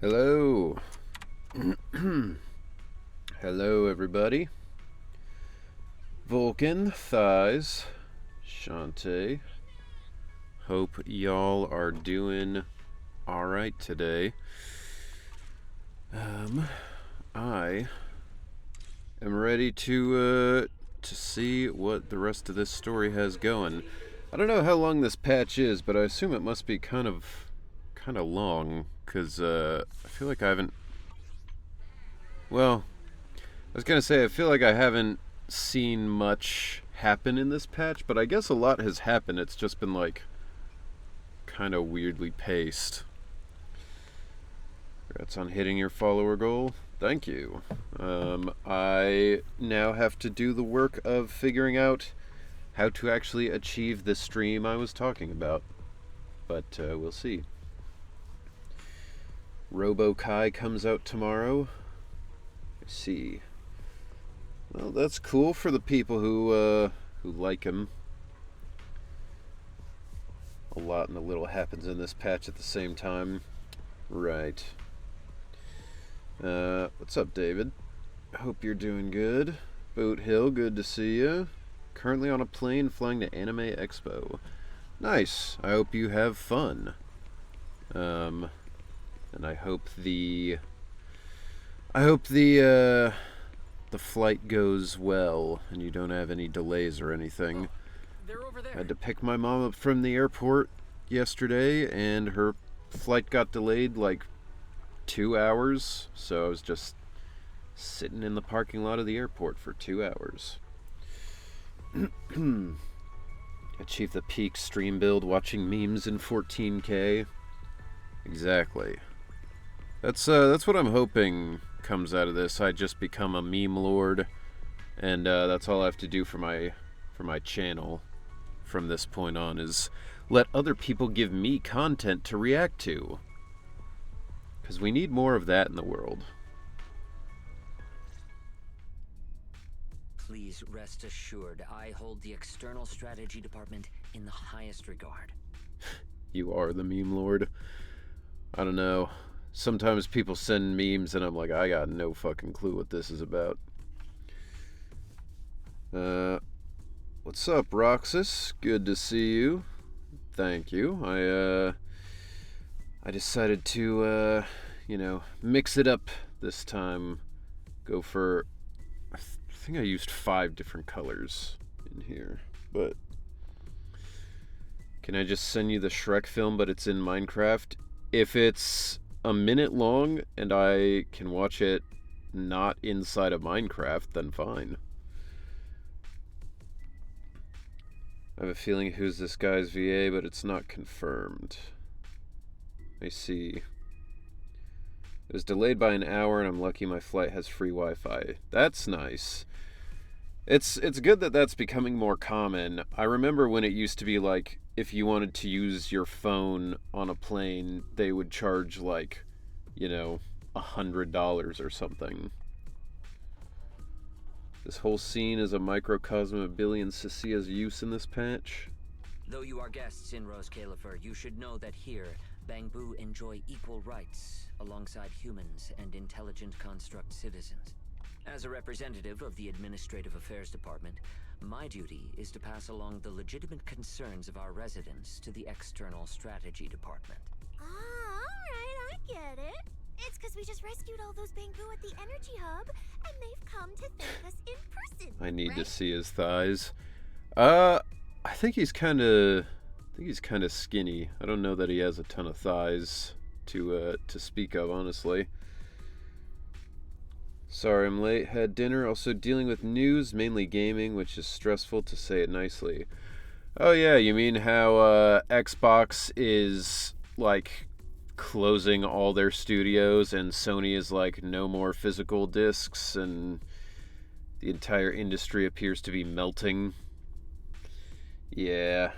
Hello. Hello, everybody. Vulcan, Thighs, Shantae. Hope y'all are doing alright today. I am ready to see what the rest of this story has going. I don't know how long this patch is, but I assume it must be kind of long, because I feel like I haven't... Well, I was gonna say, I feel like I haven't seen much happen in this patch, but I guess a lot has happened. It's just been like kind of weirdly paced. Congrats on hitting your follower goal. Thank you. I now have to do the work of figuring out how to actually achieve the stream I was talking about. But we'll see. Robo Kai comes out tomorrow. Let's see. Well, that's cool for the people who like him. A lot and a little happens in this patch at the same time. Right. What's up, David? Hope you're doing good. Boat Hill, good to see you. Currently on a plane flying to Anime Expo. Nice. I hope you have fun. And I hope the flight goes well and you don't have any delays or anything. They're over there. I had to pick my mom up from the airport yesterday, and her flight got delayed like 2 hours, so I was just sitting in the parking lot of the airport for 2 hours. Achieve the peak stream build watching memes in 14K. Exactly. That's what I'm hoping comes out of this. I just become a meme lord, and that's all I have to do for my channel from this point on, is let other people give me content to react to. Because we need more of that in the world. Please rest assured, I hold the external strategy department in the highest regard. You are the meme lord. I don't know. Sometimes people send memes and I'm like, I got no fucking clue what this is about. What's up, Roxas? Good to see you. Thank you. I decided to, mix it up this time. Go for... I think I used 5 different colors in here. But... Can I just send you the Shrek film, but it's in Minecraft? If it's a minute long and I can watch it not inside of Minecraft, then fine. I have a feeling who's this guy's VA, but it's not confirmed. I see. It was delayed by an hour, and I'm lucky my flight has free Wi-Fi. That's nice. It's good that that's becoming more common. I remember when it used to be like, if you wanted to use your phone on a plane, they would charge like, $100 or something. This whole scene is a microcosm of Billy and Cecia's use in this patch. Though you are guests in Rose Califer, you should know that here, Bangbu enjoy equal rights alongside humans and intelligent construct citizens. As a representative of the Administrative Affairs Department, my duty is to pass along the legitimate concerns of our residents to the External Strategy Department. Alright, I get it. It's because we just rescued all those Bangbu at the Energy Hub, and they've come to thank us in person. I need to right? see his thighs. I think he's kind of skinny. I don't know that he has a ton of thighs to speak of, honestly. Sorry I'm late. Had dinner. Also dealing with news, mainly gaming, which is stressful to say it nicely. Oh yeah, you mean how Xbox is like closing all their studios and Sony is like no more physical discs and the entire industry appears to be melting? Yeah.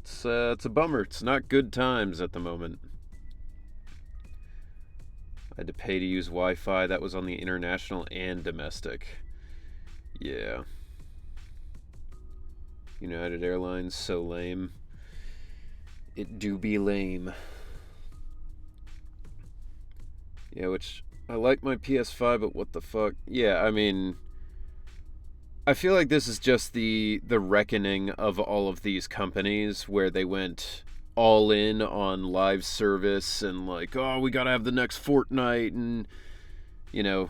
It's a bummer. It's not good times at the moment. I had to pay to use Wi-Fi. That was on the international and domestic. Yeah. United Airlines, so lame. It do be lame. Yeah, which I like my PS5, but what the fuck? Yeah, I mean, I feel like this is just the reckoning of all of these companies where they went all in on live service and like, oh, we gotta have the next Fortnite, and you know,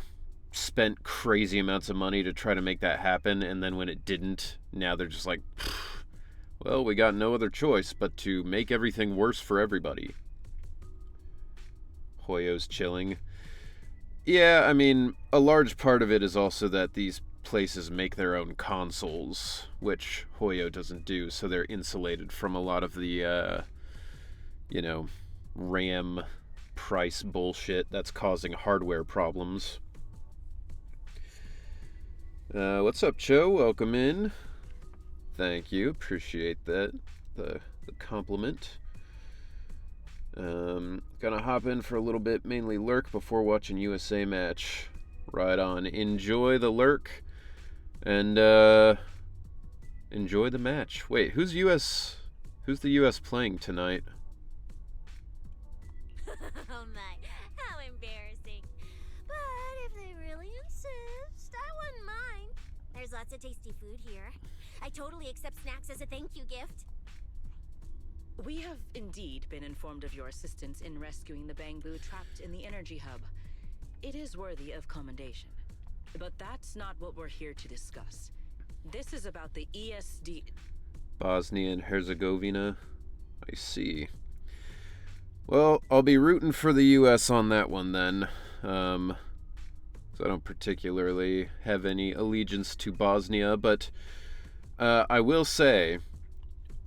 spent crazy amounts of money to try to make that happen, and then when it didn't, now they're just like, well, we got no other choice but to make everything worse for everybody. Hoyo's chilling. Yeah, I mean, a large part of it is also that these places make their own consoles, which Hoyo doesn't do, so they're insulated from a lot of the, RAM price bullshit that's causing hardware problems. What's up, Cho? Welcome in. Thank you. Appreciate that. The compliment. Gonna hop in for a little bit, mainly lurk before watching USA match. Right on. Enjoy the lurk and enjoy the match. Wait, who's the US playing tonight? Oh my, how embarrassing. But if they really insist, I wouldn't mind. There's lots of tasty food here. I totally accept snacks as a thank you gift. We have indeed been informed of your assistance in rescuing the Bangbu trapped in the energy hub. It is worthy of commendation. But that's not what we're here to discuss. This is about the ESD... Bosnia and Herzegovina. I see. Well, I'll be rooting for the US on that one then. So I don't particularly have any allegiance to Bosnia, but I will say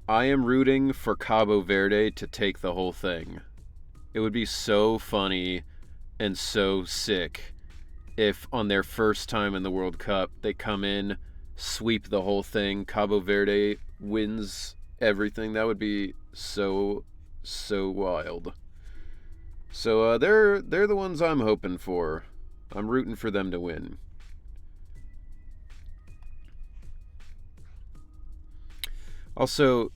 I am rooting for Cabo Verde to take the whole thing. It would be so funny and so sick if on their first time in the World Cup they come in, sweep the whole thing, Cabo Verde wins everything. That would be so wild. So they're the ones I'm hoping for. I'm rooting for them to win. Also,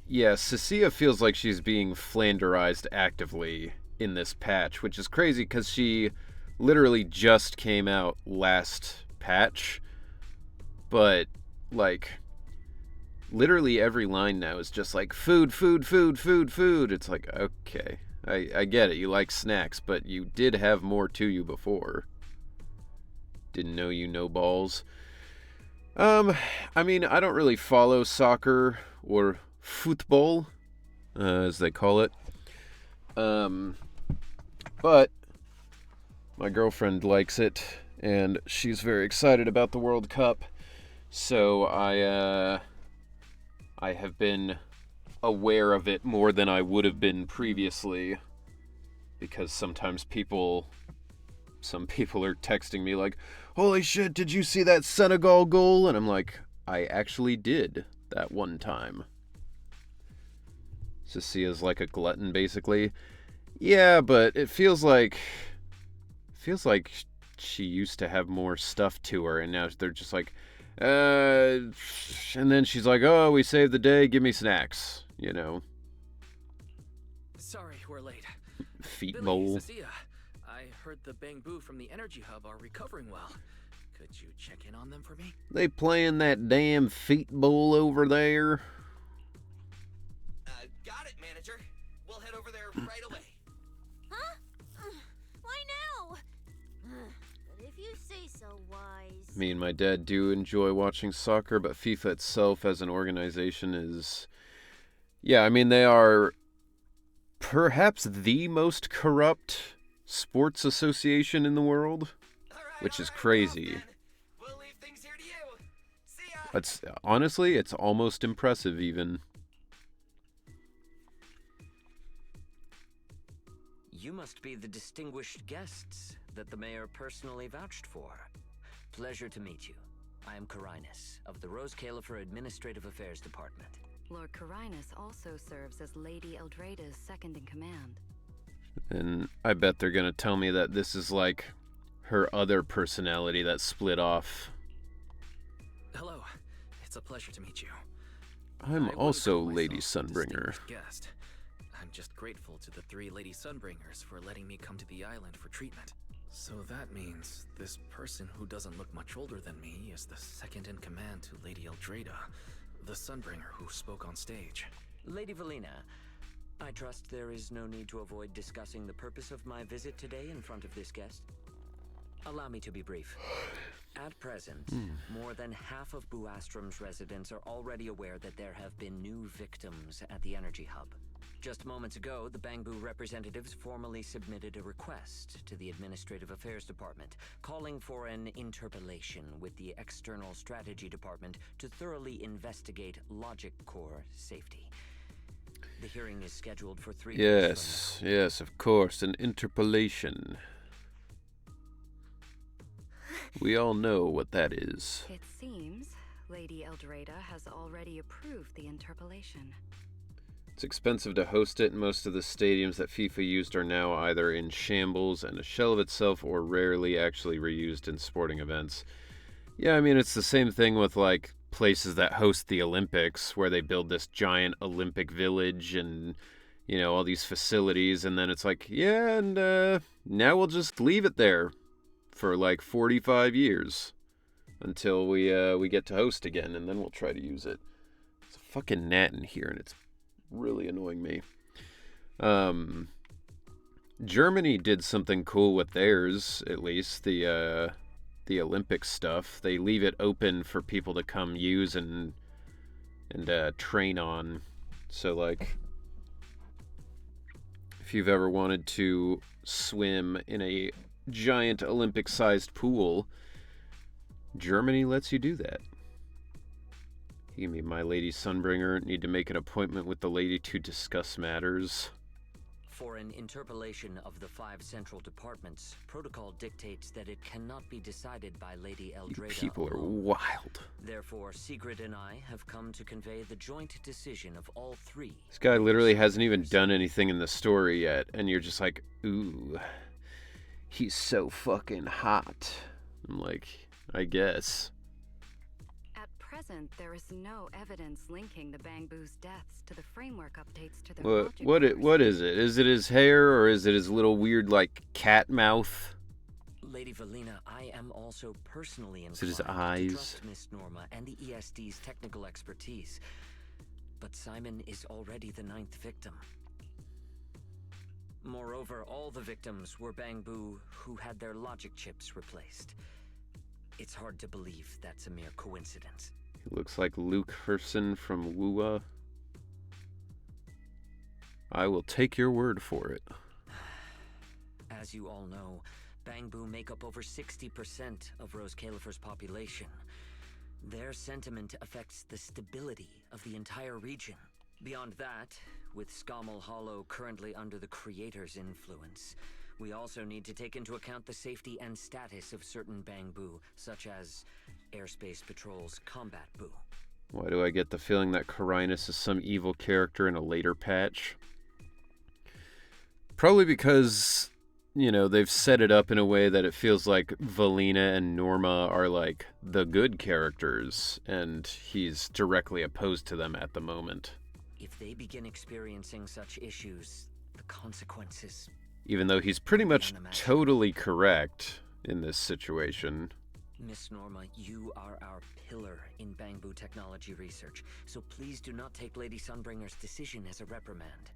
yeah, Cecilia feels like she's being Flanderized actively in this patch, which is crazy because she literally just came out last patch. But, like, literally every line now is just like, food, food, food, food, food. It's like, okay, I get it. You like snacks, but you did have more to you before. Didn't know you know balls. I mean, I don't really follow soccer or football, as they call it. But my girlfriend likes it, and she's very excited about the World Cup. So I have been aware of it more than I would have been previously, because sometimes some people are texting me like, holy shit, did you see that Senegal goal? And I'm like, I actually did that one time. Cecilia's like a glutton, basically. Yeah, but it feels like she used to have more stuff to her, and now they're just like, and then she's like, oh, we saved the day, give me snacks, you know. Sorry, we're late. Feet Billy, bowl. Cecilia, I heard the Bangbu from the energy hub are recovering well. Could you check in on them for me? They playing that damn feet bowl over there. Got it, manager. We'll head over there right away. Huh? Why now? But if you say so, Wise. Me and my dad do enjoy watching soccer, but FIFA itself as an organization is... Yeah, I mean, they are perhaps the most corrupt sports association in the world, which is crazy. We'll leave things here to you. See ya. It's honestly, it's almost impressive even. You must be the distinguished guests that the mayor personally vouched for. Pleasure to meet you. I am Carinus, of the Rose Califer Administrative Affairs Department. Lord Carinus also serves as Lady Eldrada's second-in-command. And I bet they're gonna tell me that this is like her other personality that split off. Hello. It's a pleasure to meet you. I'm I wouldn't also call Lady myself a Sunbringer. distinguished guest. I'm just grateful to the 3 Lady Sunbringers for letting me come to the island for treatment. So that means this person who doesn't look much older than me is the second in command to Lady Eldrada, the Sunbringer who spoke on stage. Lady Valina, I trust there is no need to avoid discussing the purpose of my visit today in front of this guest. Allow me to be brief. At present, more than half of Buastrom's residents are already aware that there have been new victims at the Energy Hub. Just moments ago, the Bangbu representatives formally submitted a request to the Administrative Affairs Department, calling for an interpellation with the External Strategy Department to thoroughly investigate Logic Core safety. The hearing is scheduled for 3 days from now. Yes, of course, an interpellation. We all know what that is. It seems Lady Eldrada has already approved the interpellation. It's expensive to host it, and most of the stadiums that FIFA used are now either in shambles and a shell of itself or rarely actually reused in sporting events. Yeah, I mean, it's the same thing with, like, places that host the Olympics, where they build this giant Olympic village and, you know, all these facilities, and then it's like, yeah, and now we'll just leave it there for, like, 45 years until we get to host again, and then we'll try to use it. It's a fucking gnat in here, and it's really annoying me. Germany did something cool with theirs, at least the Olympic stuff. They leave it open for people to come use and train on. So, like, if you've ever wanted to swim in a giant Olympic-sized pool, Germany lets you do that. You can be my Lady Sunbringer. Need to make an appointment with the lady to discuss matters. For an interpellation of the 5 central departments, protocol dictates that it cannot be decided by Lady Eldrada. People are alone. wild. Therefore, Sigrid and I have come to convey the joint decision of all 3. This guy literally hasn't even done anything in the story yet, and you're just like, ooh, he's so fucking hot. I'm like, I guess. At present, there is no evidence linking the Bangbu's deaths to the framework updates to their logic cores. What is it? Is it his hair, or is it his little weird, like, cat mouth? Lady Valina, I am also personally inclined Is it his to eyes? trust Miss Norma and the ESD's technical expertise. But Simon is already the 9th victim. Moreover, all the victims were Bangbu who had their logic chips replaced. It's hard to believe that's a mere coincidence. He looks like Luke Herson from Wua. I will take your word for it. As you all know, Bangbu make up over 60% of Rose Califer's population. Their sentiment affects the stability of the entire region. Beyond that, with Scommel Hollow currently under the Creator's influence, we also need to take into account the safety and status of certain Bangbu, such as Airspace Patrol's Combat Boo. Why do I get the feeling that Carinus is some evil character in a later patch? Probably because, you know, they've set it up in a way that it feels like Valina and Norma are like the good characters, and he's directly opposed to them at the moment. If they begin experiencing such issues, the consequences... Even though he's pretty much totally correct in this situation. Miss Norma, you are our pillar in Bangbu technology research, so please do not take Lady Sunbringer's decision as a reprimand.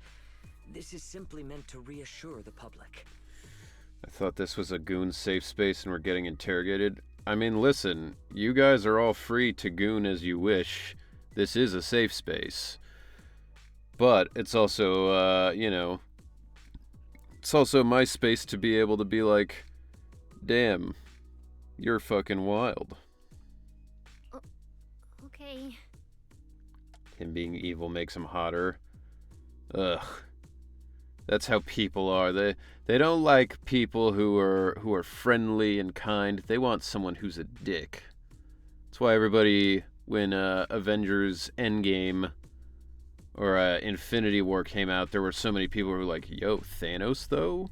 This is simply meant to reassure the public. I thought this was a goon safe space and we're getting interrogated. I mean, listen, you guys are all free to goon as you wish. This is a safe space. But it's also, you know, it's also my space to be able to be like, damn, you're fucking wild. Okay. Him being evil makes him hotter. Ugh. That's how people are. They don't like people who are friendly and kind. They want someone who's a dick. That's why everybody, when Avengers Endgame or Infinity War came out, there were so many people who were like, yo, Thanos, though?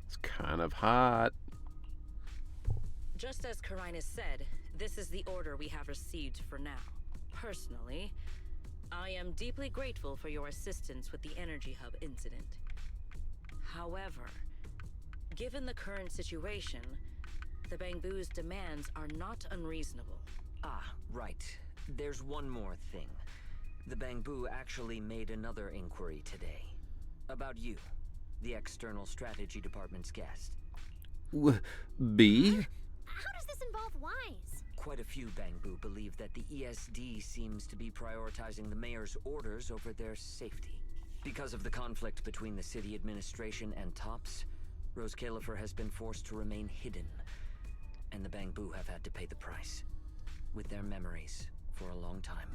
It's kind of hot. Just as Carinus said, this is the order we have received for now. Personally, I am deeply grateful for your assistance with the Energy Hub incident. However, given the current situation, the Bangbu's demands are not unreasonable. Ah, right. There's one more thing. The Bangbu actually made another inquiry today. About you, the External Strategy Department's guest. B? How does this involve Wise? Quite a few Bangbu believe that the ESD seems to be prioritizing the mayor's orders over their safety. Because of the conflict between the city administration and TOPS, Rose Califer has been forced to remain hidden, and the Bangbu have had to pay the price with their memories for a long time.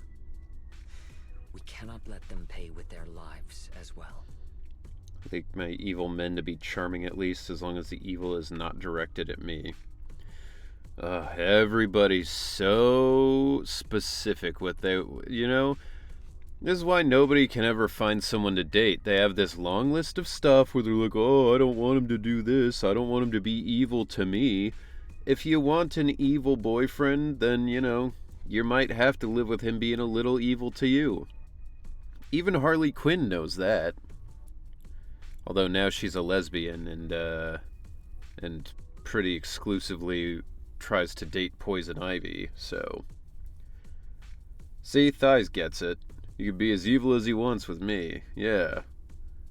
We cannot let them pay with their lives as well. I think my evil men to be charming at least, as long as the evil is not directed at me. Everybody's so specific what they, you know? This is why nobody can ever find someone to date. They have this long list of stuff where they're like, oh, I don't want him to do this. I don't want him to be evil to me. If you want an evil boyfriend, then, you know, you might have to live with him being a little evil to you. Even Harley Quinn knows that. Although now she's a lesbian and pretty exclusively tries to date Poison Ivy, so... See, Thighs gets it. You can be as evil as he wants with me. Yeah.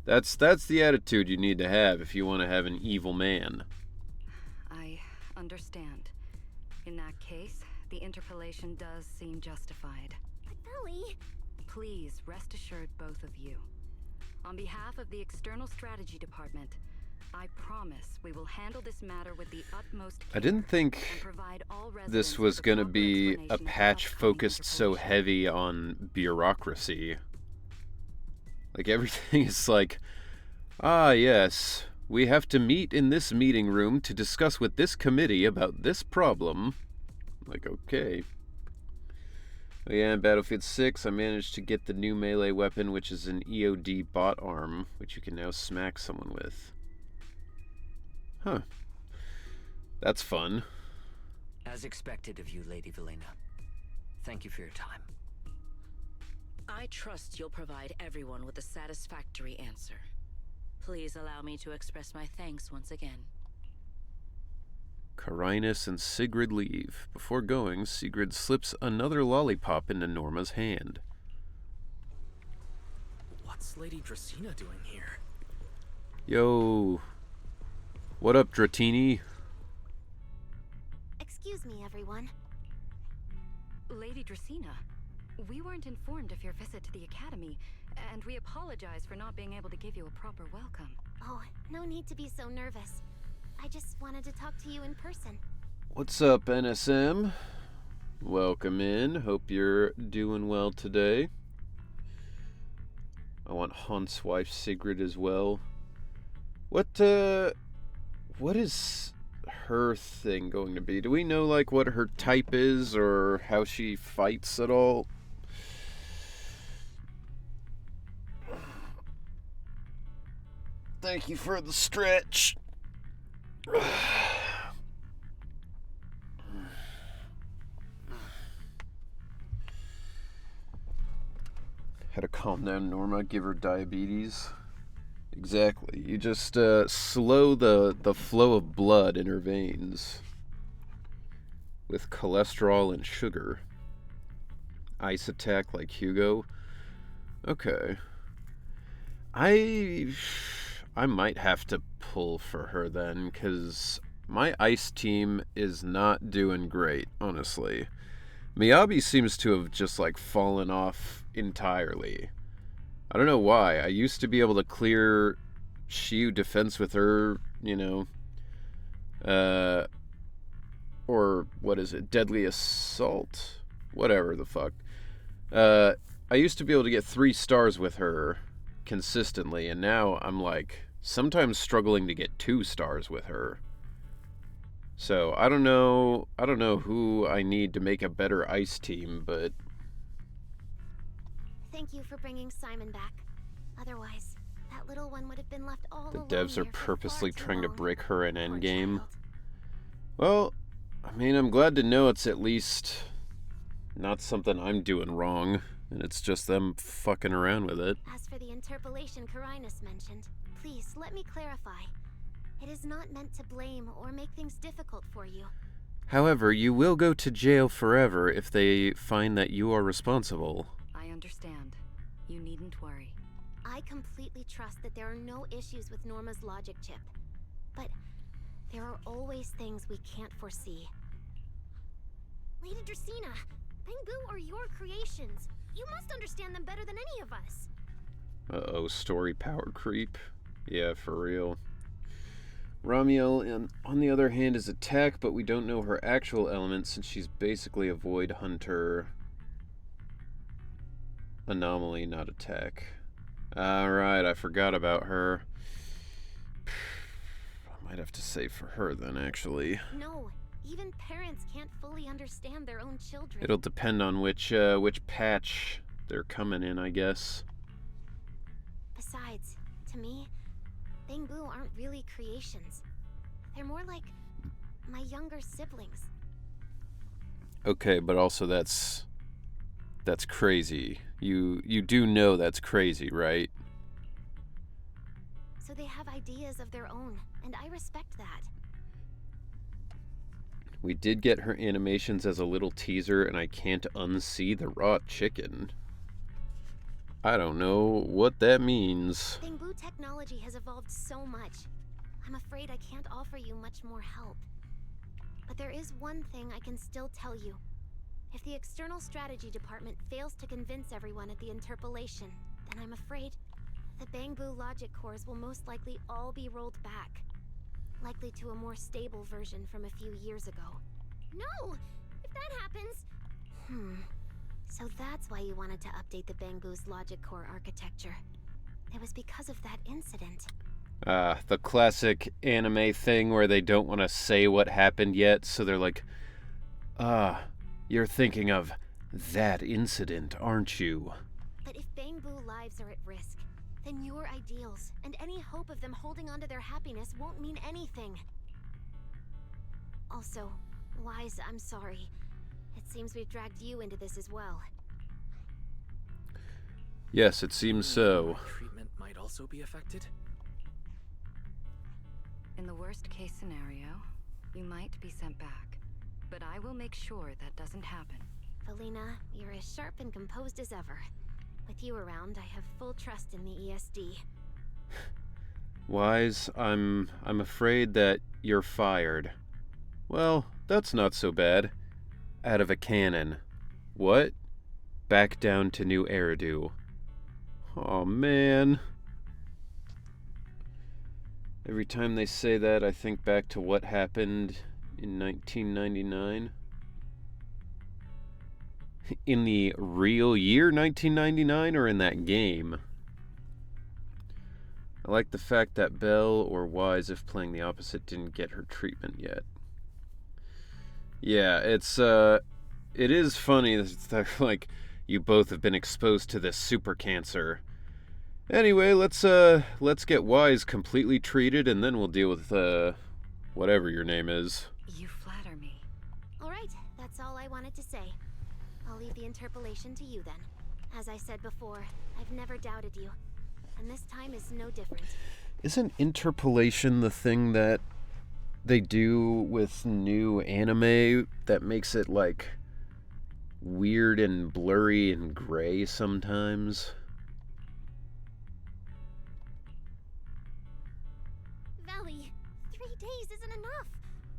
That's the attitude you need to have if you want to have an evil man. I understand. In that case, the interpolation does seem justified. But Belly... Please rest assured, both of you. On behalf of the External Strategy Department, I promise we will handle this matter with the utmost care. I didn't think and provide all this residents was with going to proper be a explanation of the patch upcoming focused so interpolation. heavy on bureaucracy. Like, everything is like, ah, yes, we have to meet in this meeting room to discuss with this committee about this problem. Like, okay. Oh yeah, in Battlefield 6, I managed to get the new melee weapon, which is an EOD bot arm, which you can now smack someone with. Huh. That's fun. As expected of you, Lady Velena. Thank you for your time. I trust you'll provide everyone with a satisfactory answer. Please allow me to express my thanks once again. Carinus and Sigrid leave. Before going, Sigrid slips another lollipop into Norma's hand. What's Lady Dracaena doing here? Yo. What up, Dratini? Excuse me, everyone. Lady Dracaena, we weren't informed of your visit to the Academy, and we apologize for not being able to give you a proper welcome. Oh, no need to be so nervous. I just wanted to talk to you in person. What's up, NSM? Welcome in. Hope you're doing well today. I want Hans's wife Sigrid as well. What is her thing going to be? Do we know, like, what her type is or how she fights at all? Thank you for the stretch. Had to calm down, Norma. Give her diabetes. Exactly. You just slow the flow of blood in her veins with cholesterol and sugar. Ice attack like Hugo. Okay. I might have to pull for her then, because my ice team is not doing great, honestly. Miyabi seems to have just, like, fallen off entirely. I don't know why. I used to be able to clear Shiyu defense with her, you know, or what is it, Deadly Assault? Whatever the fuck. I used to be able to get 3 stars with her consistently, and now I'm, like, sometimes struggling to get 2 stars with her. So, I don't know who I need to make a better ice team, but... Thank you for bringing Simon back. Otherwise, that little one would have been left all The alone devs are here for purposely far too trying to long. break her in Poor Endgame. child. Well, I mean, I'm glad to know it's at least not something I'm doing wrong. and it's just them fucking around with it. As for the interpolation Carinus mentioned, please let me clarify. It is not meant to blame or make things difficult for you. However, you will go to jail forever if they find that you are responsible. I understand. You needn't worry. I completely trust that there are no issues with Norma's logic chip. But there are always things we can't foresee. Lady Dracaena, Bangbu are your creations. You must understand them better than any of us. Uh-oh, story power creep. Yeah, for real. Ramiel, on the other hand, is attack, but we don't know her actual element since she's basically a void hunter. Anomaly, not attack. Alright, I forgot about her. I might have to save for her then, actually. No, even parents can't fully understand their own children. It'll depend on which patch they're coming in, I guess. Besides, to me, Bangbu aren't really creations. They're more like my younger siblings. Okay, but also that's crazy. You do know that's crazy, right? So they have ideas of their own, and I respect that. We did get her animations as a little teaser, and I can't unsee the raw chicken. I don't know what that means. Bangbu technology has evolved so much. I'm afraid I can't offer you much more help. But there is one thing I can still tell you. If the external strategy department fails to convince everyone at the interpolation, then I'm afraid the Bangbu logic cores will most likely all be rolled back. Likely to a more stable version from a few years ago. No! If that happens... So that's why you wanted to update the Bangbu's logic core architecture. It was because of that incident. The classic anime thing where they don't want to say what happened yet, so they're like, you're thinking of that incident, aren't you? But if Bangbu lives are at risk, then your ideals and any hope of them holding on to their happiness won't mean anything. Also, Wise, I'm sorry. It seems we've dragged you into this as well. Yes, it seems so. My treatment might also be affected? In the worst case scenario, you might be sent back. But I will make sure that doesn't happen. Felina, you're as sharp and composed as ever. With you around, I have full trust in the ESD. Wise, I'm afraid that you're fired. Well, that's not so bad. Out of a cannon. What? Back down to New Eridu. Oh man. Every time they say that, I think back to what happened in 1999. In the real year 1999 or in that game? I like the fact that Belle, or Wise if playing the opposite, didn't get her treatment yet. Yeah, it is funny that like you both have been exposed to this super cancer. Anyway, let's get Wise completely treated, and then we'll deal with whatever your name is. You flatter me. All right, that's all I wanted to say. I'll leave the interpolation to you then. As I said before, I've never doubted you, and this time is no different. Isn't interpolation the thing that they do with new anime that makes it like weird and blurry and gray sometimes? Valley, 3 days isn't enough.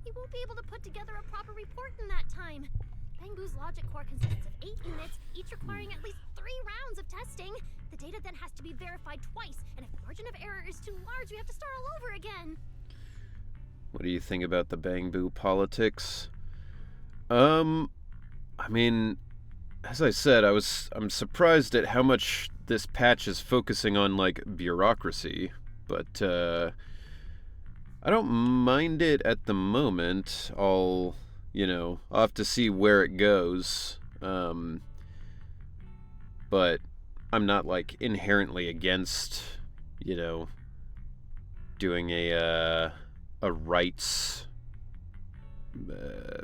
You won't be able to put together a proper report in that time. Bangbu's logic core consists of 8 units, each requiring at least 3 rounds of testing. The data then has to be verified twice, and if the margin of error is too large, we have to start all over again. What do you think about the Bangbu politics? I mean, as I said, I'm surprised at how much this patch is focusing on like bureaucracy, but I don't mind it at the moment. I'll have to see where it goes. But I'm not like inherently against, doing a rights. I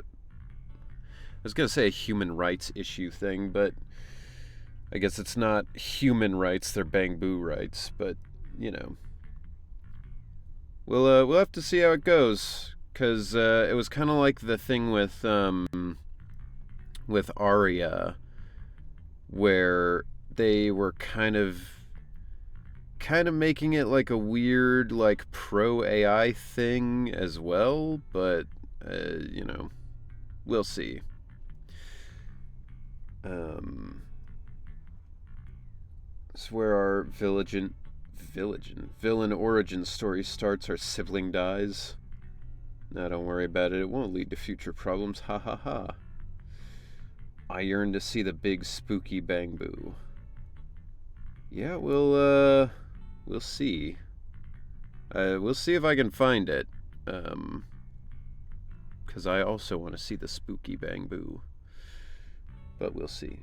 was gonna say a human rights issue thing, but I guess it's not human rights, they're Bangbu rights, but, you know. We'll have to see how it goes, because it was kind of like the thing with Arya, where they were kind of making it like a weird, like, pro AI thing as well, but, you know, we'll see. This is where our villain origin story starts. Our sibling dies. Now don't worry about it. It won't lead to future problems. Ha ha ha. I yearn to see the big spooky Bangbu. Yeah, we'll see. We'll see if I can find it. Because I also want to see the spooky Bangbu. But we'll see.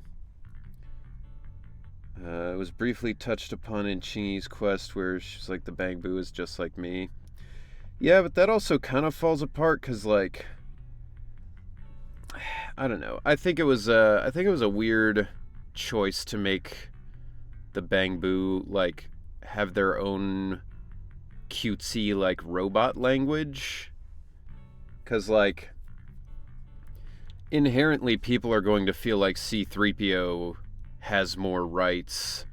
It was briefly touched upon in Chingy's quest where she's like, the Bangbu is just like me. Yeah, but that also kind of falls apart because, like, I don't know. I think it was a weird choice to make the Bangbu, like, have their own cutesy, like, robot language. Because, like, inherently people are going to feel like C-3PO has more rights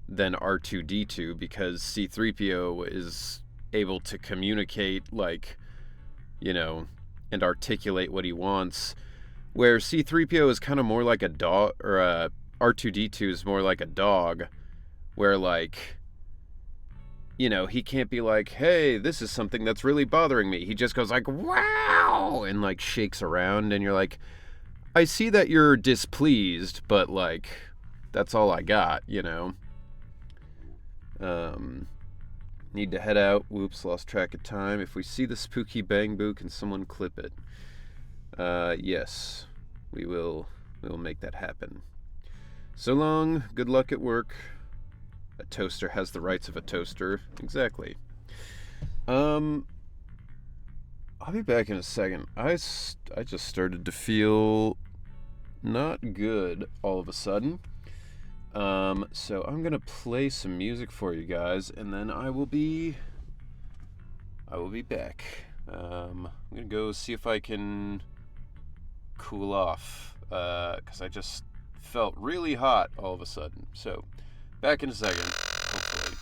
than R2-D2 because C-3PO is able to communicate, like, you know, and articulate what he wants, where C-3PO is kind of more like a dog, or R2-D2 is more like a dog, where, like, you know, he can't be like, hey, this is something that's really bothering me. He just goes like, wow, and, like, shakes around, and you're like, I see that you're displeased, but, like, that's all I got, you know? Need to head out. Whoops, lost track of time. If we see the spooky Bangbu, can someone clip it? Yes. We will make that happen. So long. Good luck at work. A toaster has the rights of a toaster. Exactly. I'll be back in a second. I just started to feel not good all of a sudden. So I'm gonna play some music for you guys, and then I will be back. I'm gonna go see if I can cool off, because I just felt really hot all of a sudden. So, back in a second, hopefully.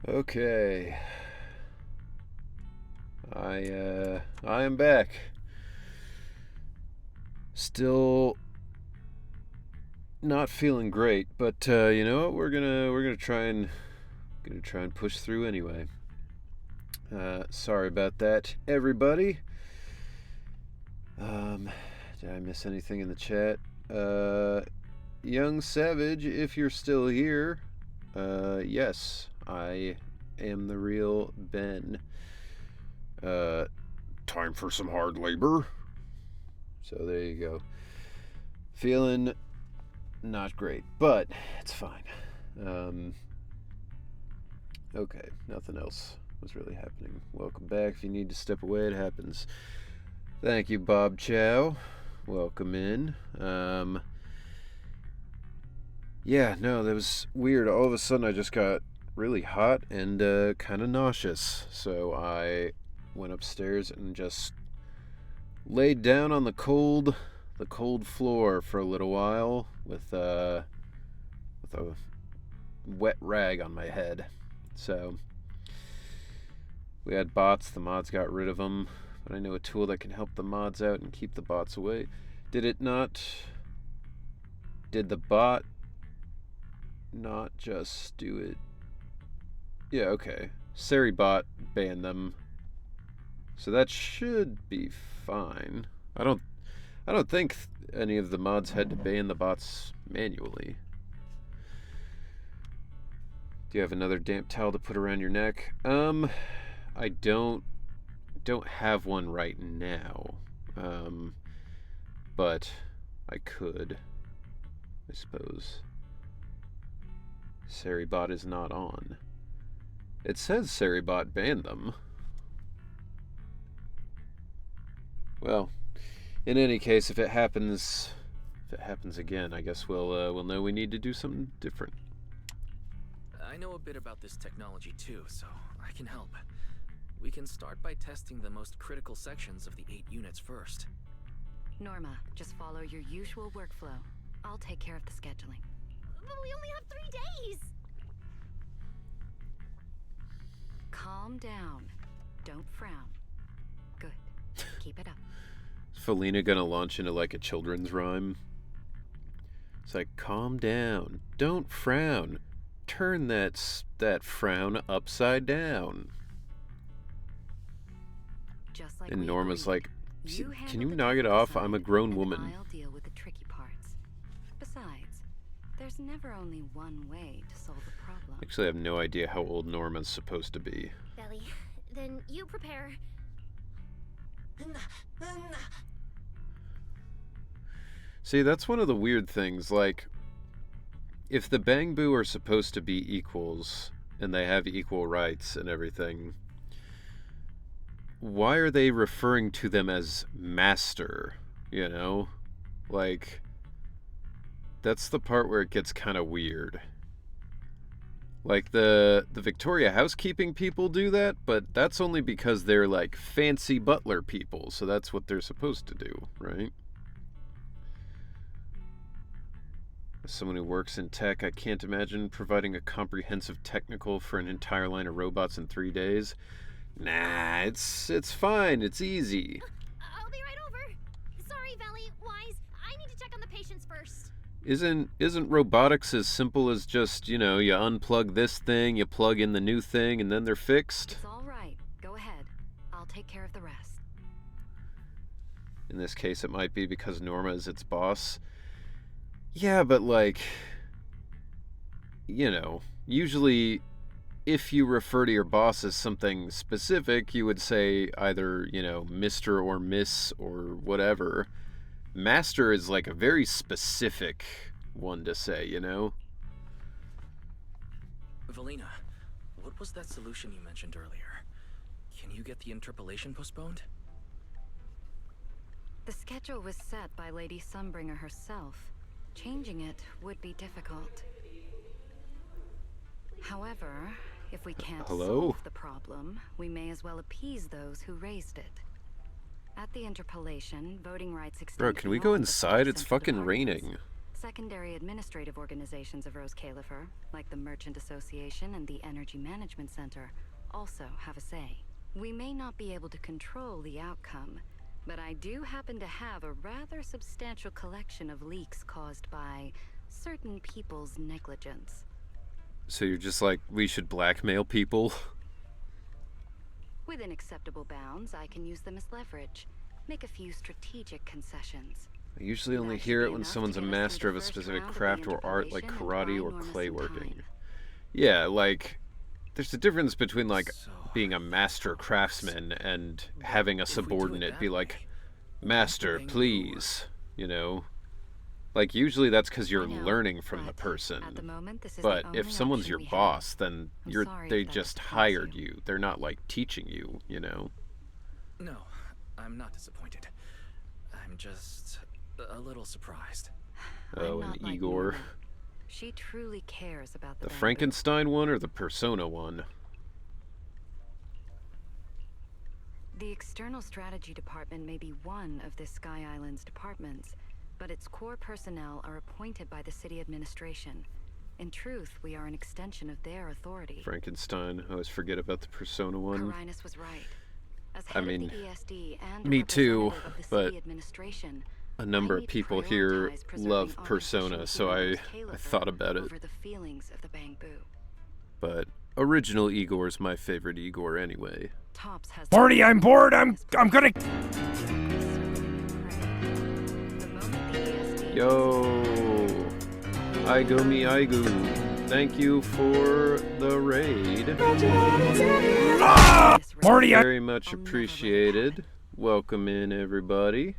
Okay. I am back. Still not feeling great, but you know what? We're gonna try and push through anyway. Sorry about that, everybody. Did I miss anything in the chat? Young Savage, if you're still here, yes, I am the real Ben. Time for some hard labor. So there you go. Feeling not great, but it's fine. Okay, nothing else was really happening. Welcome back. If you need to step away, it happens. Thank you, Bob Chow. Welcome in. Yeah, no, that was weird. All of a sudden I just got really hot and kind of nauseous. So I went upstairs and just laid down on the cold floor for a little while with a wet rag on my head. So we had bots. The mods got rid of them, but I know a tool that can help the mods out and keep the bots away. Did the bot not just do it? Yeah, okay. Seribot banned them, so that should be fine. I don't think any of the mods had to ban the bots manually. Do you have another damp towel to put around your neck? I don't have one right now. But I could, I suppose. Seribot is not on. It says Seribot banned them. Well, in any case, if it happens again, I guess we'll know we need to do something different. I know a bit about this technology too, so I can help. We can start by testing the most critical sections of the 8 units first. Norma, just follow your usual workflow. I'll take care of the scheduling. But we only have 3 days! Calm down. Don't frown. Good. Keep it up. Is Felina gonna launch into like a children's rhyme? It's like, calm down. Don't frown. Turn that frown upside down. Just like And we Norma's agreed. like, can you handle the knock it technical off? I'm a side, grown and woman. I'll deal with the tricky parts. Besides, there's never only one way to solve a problem. Actually, I have no idea how old Norma's supposed to be. Belly, then you prepare. See, that's one of the weird things. Like, if the Bangbu are supposed to be equals and they have equal rights and everything, why are they referring to them as master? You know? Like, that's the part where it gets kind of weird. Like, the Victoria housekeeping people do that, but that's only because they're, like, fancy butler people, so that's what they're supposed to do, right? As someone who works in tech, I can't imagine providing a comprehensive technical for an entire line of robots in 3 days. Nah, it's fine, it's easy. I'll be right over. Sorry, Valley, Wise. I need to check on the patients first. Isn't robotics as simple as just, you know, you unplug this thing, you plug in the new thing, and then they're fixed? It's all right. Go ahead. I'll take care of the rest. In this case, it might be because Norma is its boss. Yeah, but like, you know, usually if you refer to your boss as something specific, you would say either, you know, Mr. or Miss or whatever. Master is like a very specific one to say, you know? Valina, what was that solution you mentioned earlier? Can you get the interpolation postponed? The schedule was set by Lady Sunbringer herself. Changing it would be difficult. However, if we can't solve the problem, we may as well appease those who raised it. At the interpolation, voting rights extend. Bro, can we go inside? It's fucking raining. secondary administrative organizations of Rose Califer, like the Merchant Association and the Energy Management Center, also have a say. We may not be able to control the outcome, but I do happen to have a rather substantial collection of leaks caused by certain people's negligence. So you're just like, we should blackmail people? Within acceptable bounds, I can use them as leverage, make a few strategic concessions. I usually only That should hear be it when enough to someone's a get us through master the of a first specific round of the craft or art, like interpolation and karate buy or Norma clay some working. time. Yeah, like, there's a difference between, like, So, being a master craftsman and having a if we do it subordinate that be way, like, won't Master, the Bangbu- please, you know? Like, usually that's because you're I know, learning from the but person. At the moment, this is But the if only someone's option your we have. boss, then I'm sorry they if that just disappoints hired you. you. They're not, like, teaching you, you know? No, I'm not disappointed. I'm just a little surprised. Oh, I'm and not like Igor. Norma. She truly cares about The Bangbu. Frankenstein one or the Persona one? The External Strategy Department may be one of this Sky Island's departments, but its core personnel are appointed by the city administration. In truth, we are an extension of their authority. Frankenstein. I always forget about the Persona one. Carinus was right. As I head mean, of the ESD and a me too, representative of the but city administration, A number I of need to people here prioritize preserving love our Persona, efficiency so in I Rose Califer thought about it. over the feelings of the Bangbu. But original Igor's my favorite Igor anyway. Tops has Marty, I'm bored. I'm gonna. Yo, Aigo mi Aigu, thank you for the raid. Marty, Very much appreciated. Welcome in, everybody.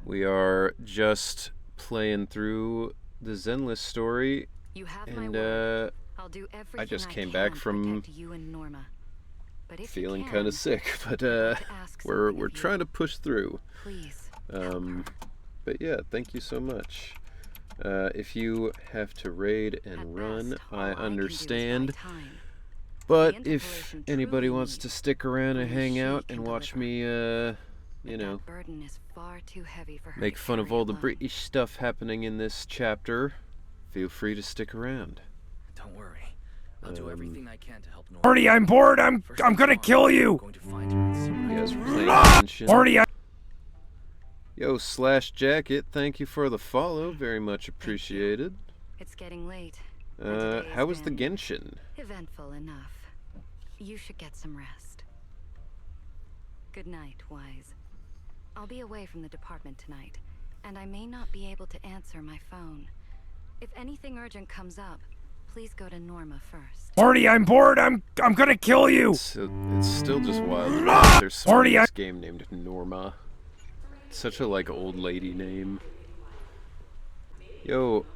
We are just playing through the Zenless story, You have my and word. I'll do everything just I came can back to from protect you and Norma. But if you feeling can, kind of sick, but I'd like to ask we're something of you. trying to push through. Please. help her. But yeah, thank you so much. If you have to raid At and run, best, all I can do is buy understand. time. But The if interpolation anybody truly wants to needs, stick around and only hang she out can and watch deliver. me, you But know, that burden is far too heavy for her make to fun of carry all the alone. British stuff happening in this chapter, feel free to stick around. Don't worry. I'll do everything I can to help Norma. Marty, I'm bored. I'm First gonna thing kill tomorrow, you. I'm going to find her and see what You I guys can were do. playing Genshin. Marty, Yo, Slash Jacket, thank you for the follow, very much appreciated. It's getting late. and today has How was the been Genshin? eventful enough. You should get some rest. Good night, Wise. I'll be away from the department tonight, and I may not be able to answer my phone. If anything urgent comes up, please go to Norma first. Marty, I'm bored. I'm gonna kill you. It's still just wild to me that there's someone Marty, in this game named Norma. Such a, like, old lady name. Yo,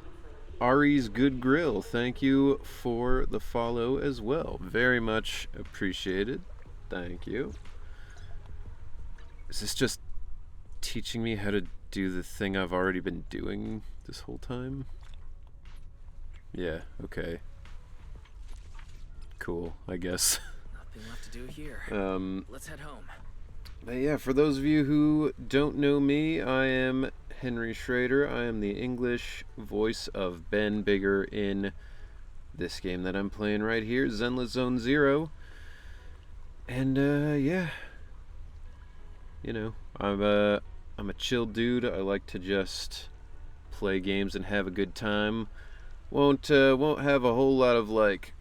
Ari's Good Grill, thank you for the follow as well. Very much appreciated. Thank you. Is this just teaching me how to do the thing I've already been doing this whole time? Yeah, okay. Cool, I guess. Nothing left to do here. Let's head home. But yeah, for those of you who don't know me, I am Henry Schrader. I am the English voice of Ben Bigger in this game that I'm playing right here, Zenless Zone Zero. And yeah, you know, I'm a chill dude. I like to just play games and have a good time. Won't have a whole lot of like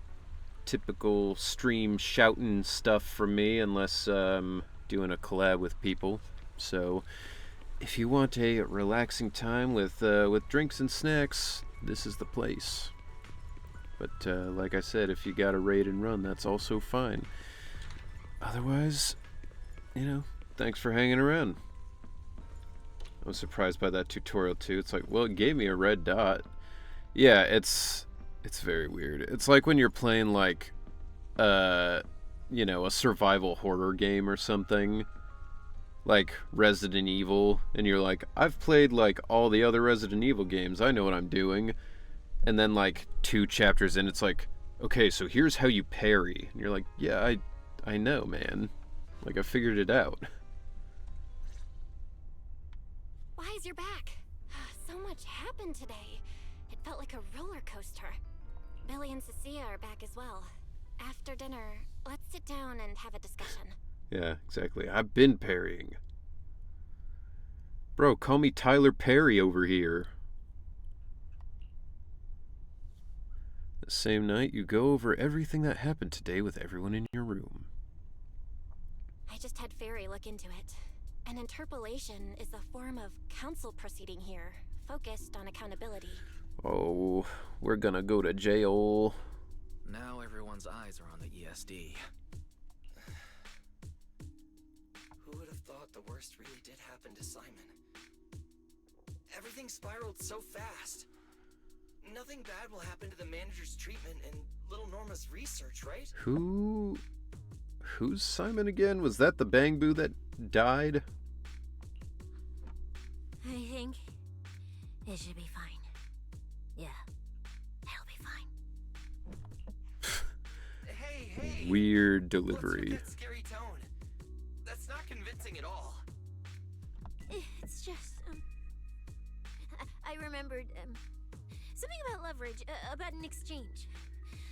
typical stream shouting stuff from me unless doing a collab with people. So if you want a relaxing time with drinks and snacks, this is the place. But like I said, if you got a raid and run, that's also fine. Otherwise, you know, thanks for hanging around. I was surprised by that tutorial too. It's like, well, it gave me a red dot. Yeah, it's very weird. It's like when you're playing like you know, a survival horror game or something, like Resident Evil, and you're like, I've played like all the other Resident Evil games, I know what I'm doing. And then like 2 chapters in, it's like, okay, so here's how you parry. And you're like, yeah, I know, man. Like, I figured it out. Wise, you're back. So much happened today. It felt like a roller coaster. Billy and Cecilia are back as well. After dinner, let's sit down and have a discussion. Yeah, exactly. I've been parrying. Bro, call me Tyler Perry over here. The same night, you go over everything that happened today with everyone in your room. I just had Fairy look into it. An interpolation is a form of council proceeding here, focused on accountability. Oh, we're gonna go to jail. Now everyone's eyes are on the ESD. Who would have thought the worst really did happen to Simon? Everything spiraled so fast. Nothing bad will happen to the manager's treatment and little Norma's research, right? Who's Simon again? Was that the Bangbu that died? I think it should be fine. Yeah, it'll be fine. Hey! Weird What's delivery. with that scary tone? That's not convincing at all. It's just, I remembered, something about leverage, about an exchange.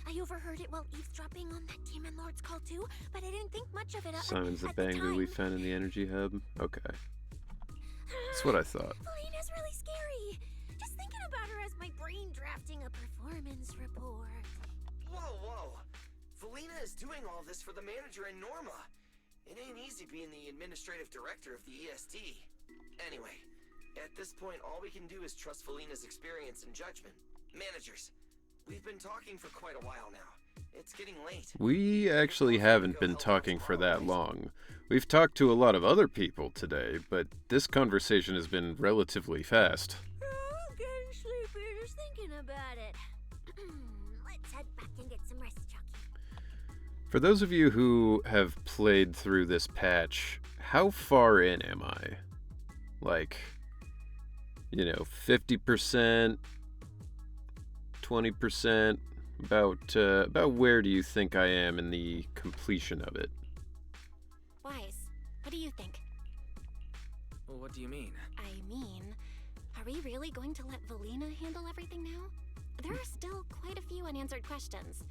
I overheard it while eavesdropping on that Demon Lord's call too, but I didn't think much of it Simon's the at the Bangbu we time. found in the energy hub? Okay. That's what I thought. Felina's really scary. Just thinking about her as my brain drafting a performance report. Whoa! Felina is doing all this for the manager and Norma. It ain't easy being the administrative director of the ESD. Anyway, at this point, all we can do is trust Felina's experience and judgment. Managers, we've been talking for quite a while now. It's getting late. We actually haven't been talking for that long. We've talked to a lot of other people today, but this conversation has been relatively fast. I'm getting sleepy just thinking about it. Let's head back and get some rest, Chucky. For those of you who have played through this patch, how far in am I? Like, 50%, 20%? About where do you think I am in the completion of it? Wise, what do you think? Well, what do you mean? I mean, are we really going to let Velina handle everything now? There are still quite a few unanswered questions.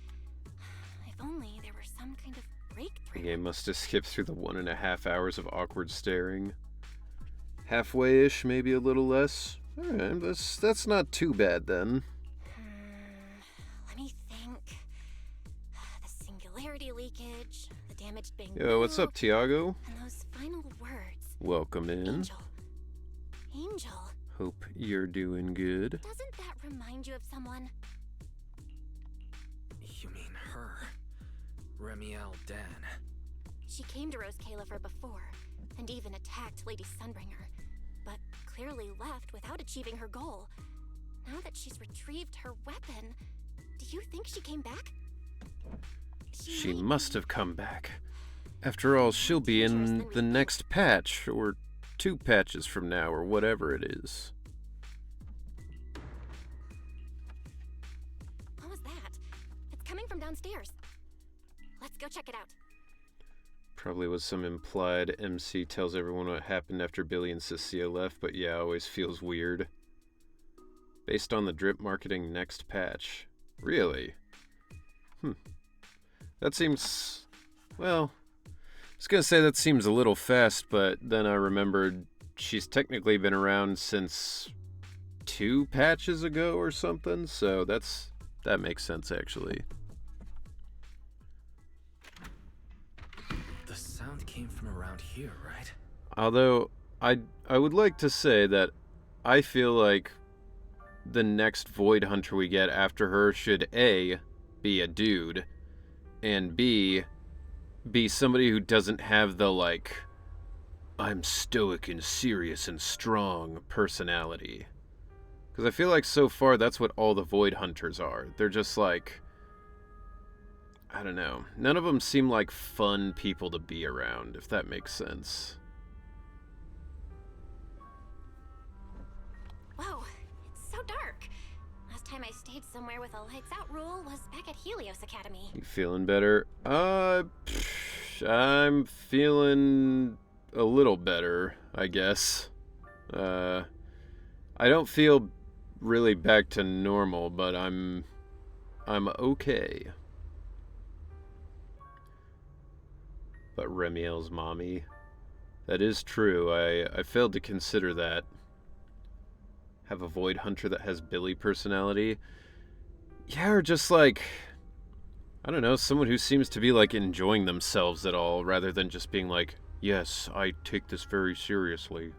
If only there were some kind of The breakthrough. game must have skipped through the 1.5 hours of awkward staring. Halfway-ish, maybe a little less. Alright, that's not too bad then. Let me think. The singularity leakage, the damaged Bangbu. Yo, what's up, Tiago? And those final words. Welcome in. Angel. Hope you're doing good. Doesn't that remind you of someone? You mean her? Remiel Dan. She came to Rose Califer before, and even attacked Lady Sunbringer, but clearly left without achieving her goal. Now that she's retrieved her weapon, do you think she came back? She must have come back. After all, she'll be in the next patch, or 2 patches from now, or whatever it is. What was that? It's coming from downstairs. Let's go check it out. Probably was some implied MC tells everyone what happened after Billy and Cecilia left, but yeah, always feels weird. Based on the drip marketing next patch. Really? That seems... well... I was gonna say that seems a little fast, but then I remembered she's technically been around since 2 patches ago or something, so that makes sense actually. The sound came from around here, right? Although, I would like to say that I feel like the next Void Hunter we get after her should A, be a dude, and B, be somebody who doesn't have the, like, I'm stoic and serious and strong personality. Because I feel like so far that's what all the Void Hunters are. They're just like, I don't know. None of them seem like fun people to be around, if that makes sense. Whoa, it's so dark. Last time I stayed somewhere with a lights out rule was back at Helios Academy. You feeling better? I'm feeling a little better, I guess. I I don't feel really back to normal, but I'm okay. But Remiel's mommy. That is true. I failed to consider that. Have a Void Hunter that has Billy personality. Yeah, or just like, I don't know, someone who seems to be like enjoying themselves at all, rather than just being like, yes, I take this very seriously.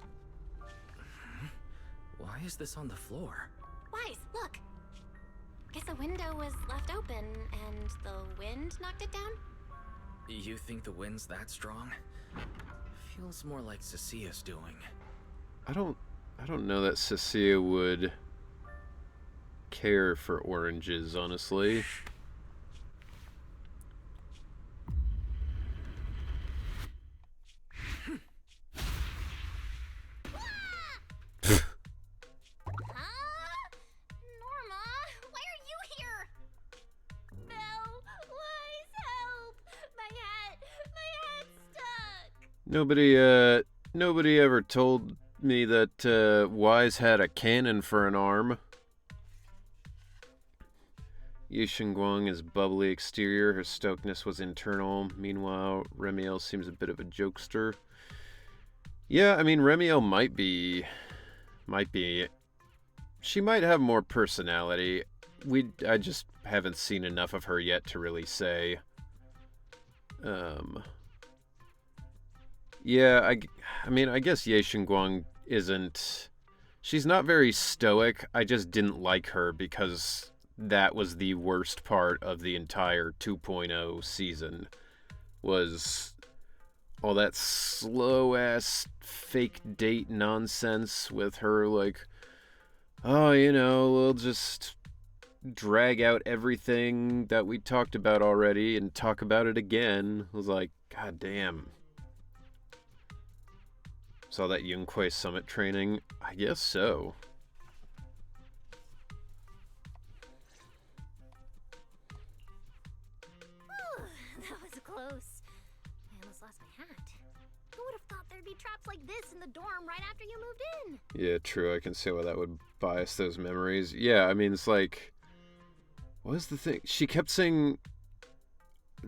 Why is this on the floor? Wise, look. Guess the window was left open and the wind knocked it down? You think the wind's that strong? Feels more like Cecia's doing. I don't know that Cecilia would care for oranges, honestly. Norma, why are you here? Belle, Wise, help! My hat's stuck. Nobody ever told me that Wise had a cannon for an arm. Yu Guang's bubbly exterior, her stokedness was internal. Meanwhile, Remiel seems a bit of a jokester. Yeah, I mean, Remiel might be. She might have more personality. I just haven't seen enough of her yet to really say. Yeah, I mean, I guess Ye Guang isn't. She's not very stoic. I just didn't like her because that was the worst part of the entire 2.0 season. Was all that slow-ass fake date nonsense with her, like, oh, you know, we'll just drag out everything that we talked about already and talk about it again. I was like, god damn. Saw that Yunquei Summit training? I guess so. That was close. I almost lost my hat. Who would have thought there'd be traps like this in the dorm right after you moved in? Yeah, true. I can see why that would bias those memories. Yeah, I mean, it's like, what was the thing? She kept saying,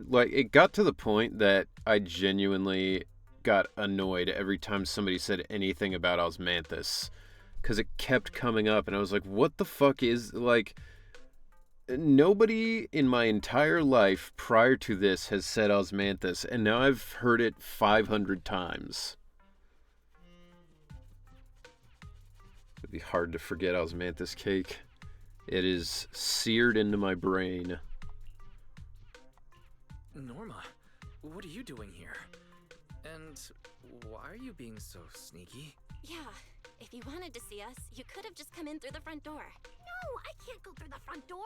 like, it got to the point that I genuinely got annoyed every time somebody said anything about Osmanthus, because it kept coming up, and I was like, what the fuck is, like, nobody in my entire life prior to this has said Osmanthus, and now I've heard it 500 times. It'd be hard to forget Osmanthus cake. It is seared into my brain. Norma, what are you doing here? And why are you being so sneaky? Yeah, if you wanted to see us, you could have just come in through the front door. No, I can't go through the front door.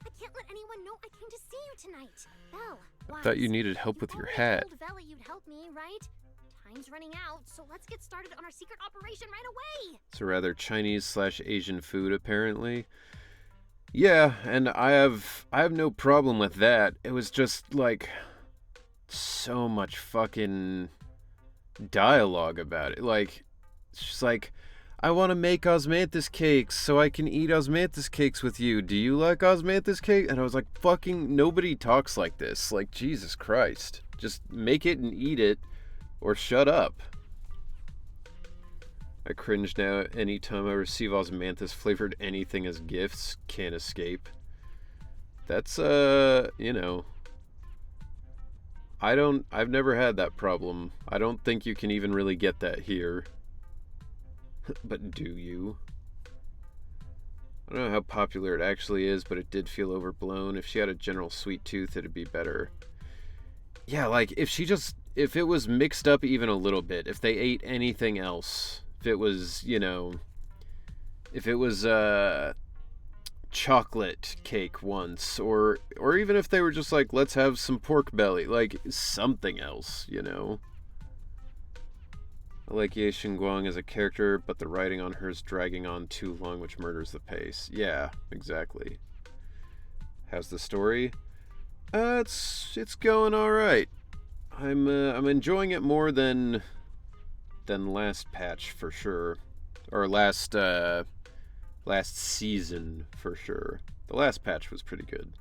I can't let anyone know I came to see you tonight. Belle, I thought you needed help with your hat. You told Vela you'd help me, right? Time's running out, so let's get started on our secret operation right away. It's a rather Chinese/Asian food, apparently. Yeah, and I have no problem with that. It was just like so much fucking dialogue about it. Like, she's like, I want to make Osmanthus cakes so I can eat Osmanthus cakes with you. Do you like Osmanthus cake? And I was like, fucking nobody talks like this. Like, Jesus Christ. Just make it and eat it or shut up. I cringe now anytime I receive Osmanthus flavored anything as gifts. Can't escape. That's, you know, I've never had that problem. I don't think you can even really get that here. But do you? I don't know how popular it actually is, but it did feel overblown. If she had a general sweet tooth, it'd be better. Yeah, like, if it was mixed up even a little bit, if they ate anything else, if it was, you know, if it was, chocolate cake once, or even if they were just like, let's have some pork belly, like something else, you know. I like Ye Guang as a character, but the writing on her is dragging on too long, which murders the pace. Yeah, exactly. How's the story? It's going all right. I'm enjoying it more than last patch for sure, or last Last season, for sure. The last patch was pretty good.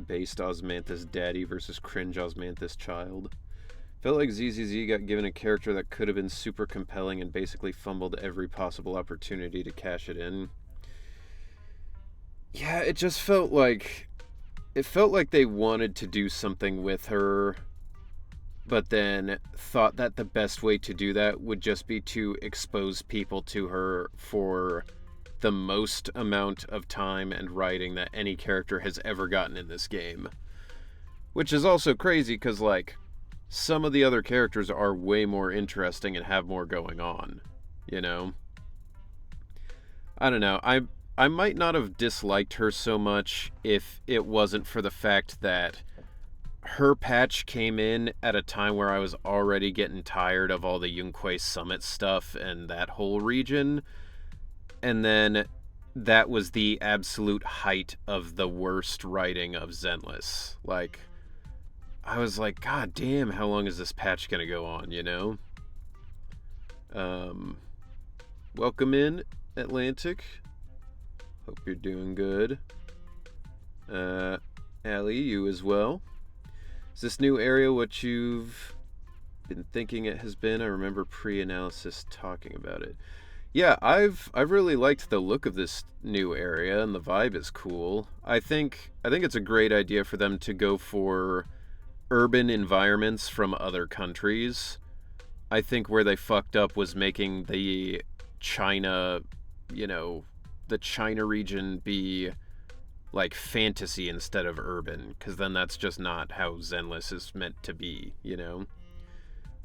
Based Osmanthus daddy versus cringe Osmanthus child. Felt like ZZZ got given a character that could have been super compelling and basically fumbled every possible opportunity to cash it in. Yeah, it just felt like... It felt like they wanted to do something with her, but then thought that the best way to do that would just be to expose people to her for the most amount of time and writing that any character has ever gotten in this game. Which is also crazy because, like, some of the other characters are way more interesting and have more going on, you know? I don't know. I might not have disliked her so much if it wasn't for the fact that her patch came in at a time where I was already getting tired of all the Yunque Summit stuff and that whole region. And then that was the absolute height of the worst writing of Zenless. Like, I was like, God damn, how long is this patch gonna go on, you know? Welcome in, Atlantic. Hope you're doing good. Allie, you as well. Is this new area what you've been thinking it has been? I remember pre-analysis talking about it. Yeah, I've really liked the look of this new area, and the vibe is cool. I think it's a great idea for them to go for urban environments from other countries. I think where they fucked up was making the China, the China region be like fantasy instead of urban, because then that's just not how Zenless is meant to be, you know?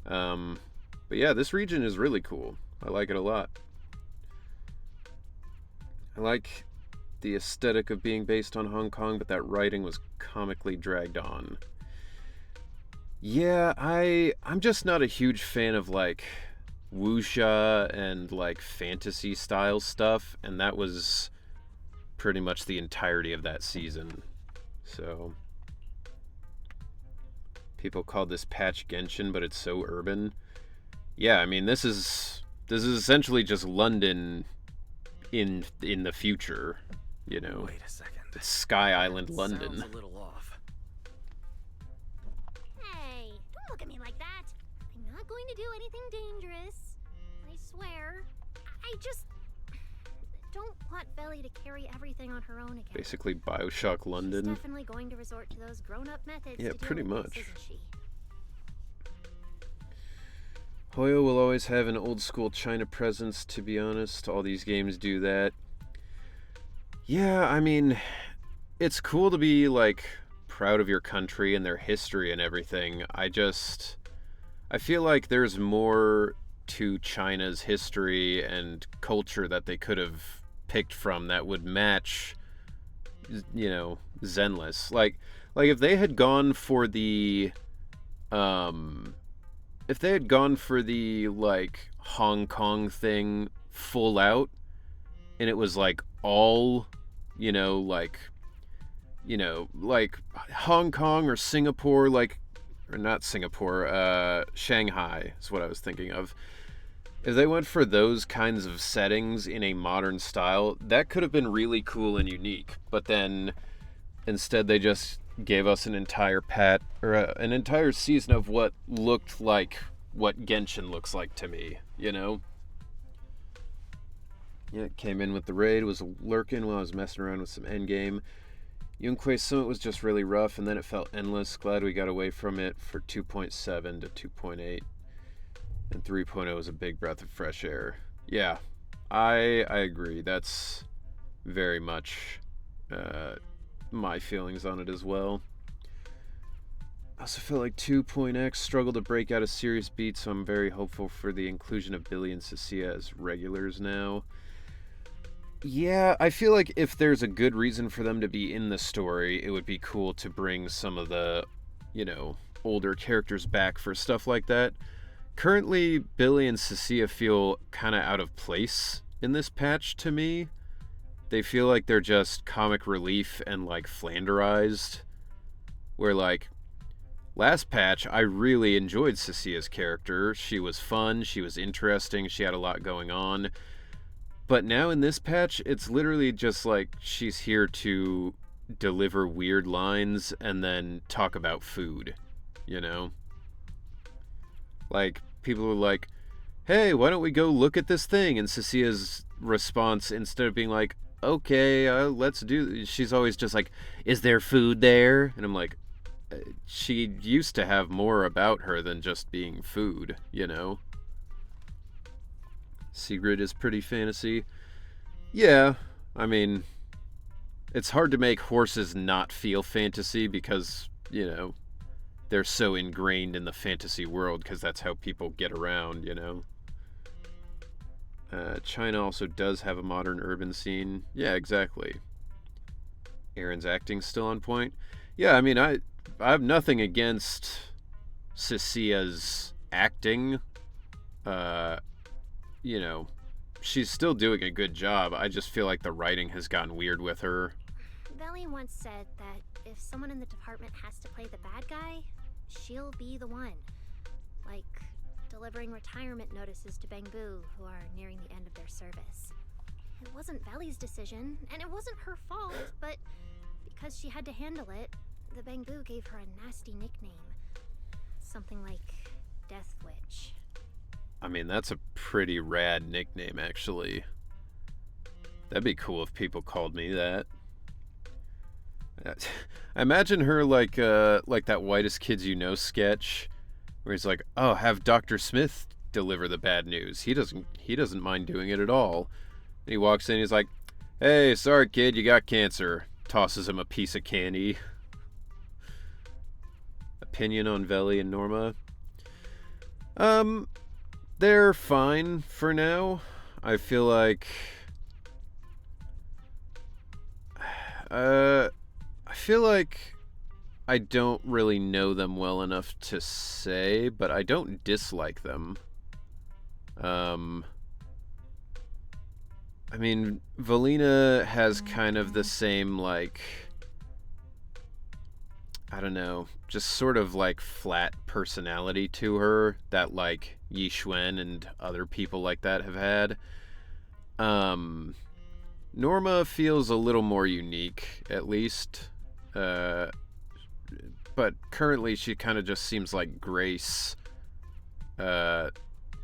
But yeah, this region is really cool. I like it a lot. I like the aesthetic of being based on Hong Kong, but that writing was comically dragged on. Yeah, I'm just not a huge fan of like wuxia and like fantasy style stuff, and that was pretty much the entirety of that season. So people call this patch Genshin, but it's so urban. Yeah, I mean this is essentially just London in the future, you know. Wait a second. It's Sky Island, That London. sounds a little off. Hey, don't look at me like that. I'm not going to do anything dangerous. I swear. I just don't want Belly to carry everything on her own again. Basically BioShock London. She's definitely going to resort to those grown-up methods Yeah, to deal pretty with much. this, isn't she? Hoyo will always have an old school China presence, to be honest. All these games do that. Yeah, I mean, it's cool to be, like, proud of your country and their history and everything. I feel like there's more to China's history and culture that they could have picked from that would match, Zenless. Like if they had gone for the, like, Hong Kong thing full out, and it was, like, all, like Hong Kong or Singapore, or not Singapore, Shanghai is what I was thinking of. If they went for those kinds of settings in a modern style, that could have been really cool and unique. But then, instead, they just gave us an entire an entire season of what looked like what Genshin looks like to me, you know? Yeah, it came in with the raid, was lurking while I was messing around with some endgame. Yunque Summit was just really rough, and then it felt endless. Glad we got away from it for 2.7 to 2.8. And 3.0 is a big breath of fresh air. Yeah, I agree. That's very much my feelings on it as well. I also feel like 2.x struggled to break out a serious beat, so I'm very hopeful for the inclusion of Billy and Cecilia as regulars now. Yeah, I feel like if there's a good reason for them to be in the story, it would be cool to bring some of the, older characters back for stuff like that. Currently, Billy and Cecilia feel kind of out of place in this patch to me. They feel like they're just comic relief and, like, flanderized. Where, like, last patch, I really enjoyed Cecia's character. She was fun, she was interesting, she had a lot going on. But now in this patch, it's literally just like she's here to deliver weird lines and then talk about food, you know? Like, people are like, hey, why don't we go look at this thing? And Cecia's response, instead of being like, okay, let's do... She's always just like, is there food there? And I'm like, she used to have more about her than just being food, you know? Sigrid is pretty fantasy. Yeah, I mean, it's hard to make horses not feel fantasy because, you know, they're so ingrained in the fantasy world because that's how people get around, you know? China also does have a modern urban scene. Yeah, exactly. Aaron's acting's still on point. Yeah, I mean, I have nothing against Cecia's acting. You know, she's still doing a good job. I just feel like the writing has gotten weird with her. Belly once said that if someone in the department has to play the bad guy, she'll be the one. Like delivering retirement notices to Bangbu, who are nearing the end of their service. It wasn't Belly's decision, and it wasn't her fault, but because she had to handle it, the Bangbu gave her a nasty nickname. Something like Death Witch. I mean, that's a pretty rad nickname, actually. That'd be cool if people called me that. I imagine her like that Whitest Kids You Know sketch, where he's like, "Oh, have Dr. Smith deliver the bad news. He doesn't mind doing it at all." And he walks in, he's like, "Hey, sorry kid, you got cancer." Tosses him a piece of candy. Opinion on Veli and Norma? They're fine for now. I feel like I don't really know them well enough to say, but I don't dislike them. I mean, Valina has kind of the same, like, I don't know, just sort of like flat personality to her that like Yi Xuan and other people like that have had. Norma feels a little more unique, at least. But currently she kind of just seems like Grace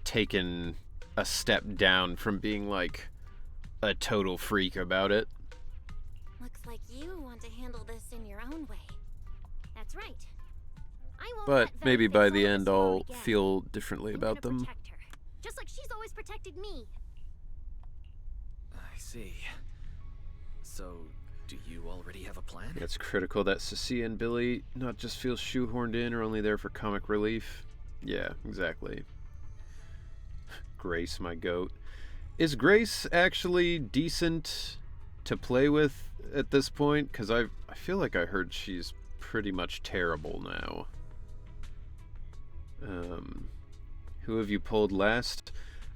taken a step down from being like a total freak about it. Looks like you want to handle this in your own way. That's right. I won't But let Veli maybe fix by all the of end this wrong I'll again. feel differently I'm about gonna them. protect her, just like she's always protected me. I see. So, do you already have a plan? It's critical that Cecilia and Billy not just feel shoehorned in or only there for comic relief. Yeah, exactly. Grace, my goat. Is Grace actually decent to play with at this point? Because I feel like I heard she's pretty much terrible now. Who have you pulled last?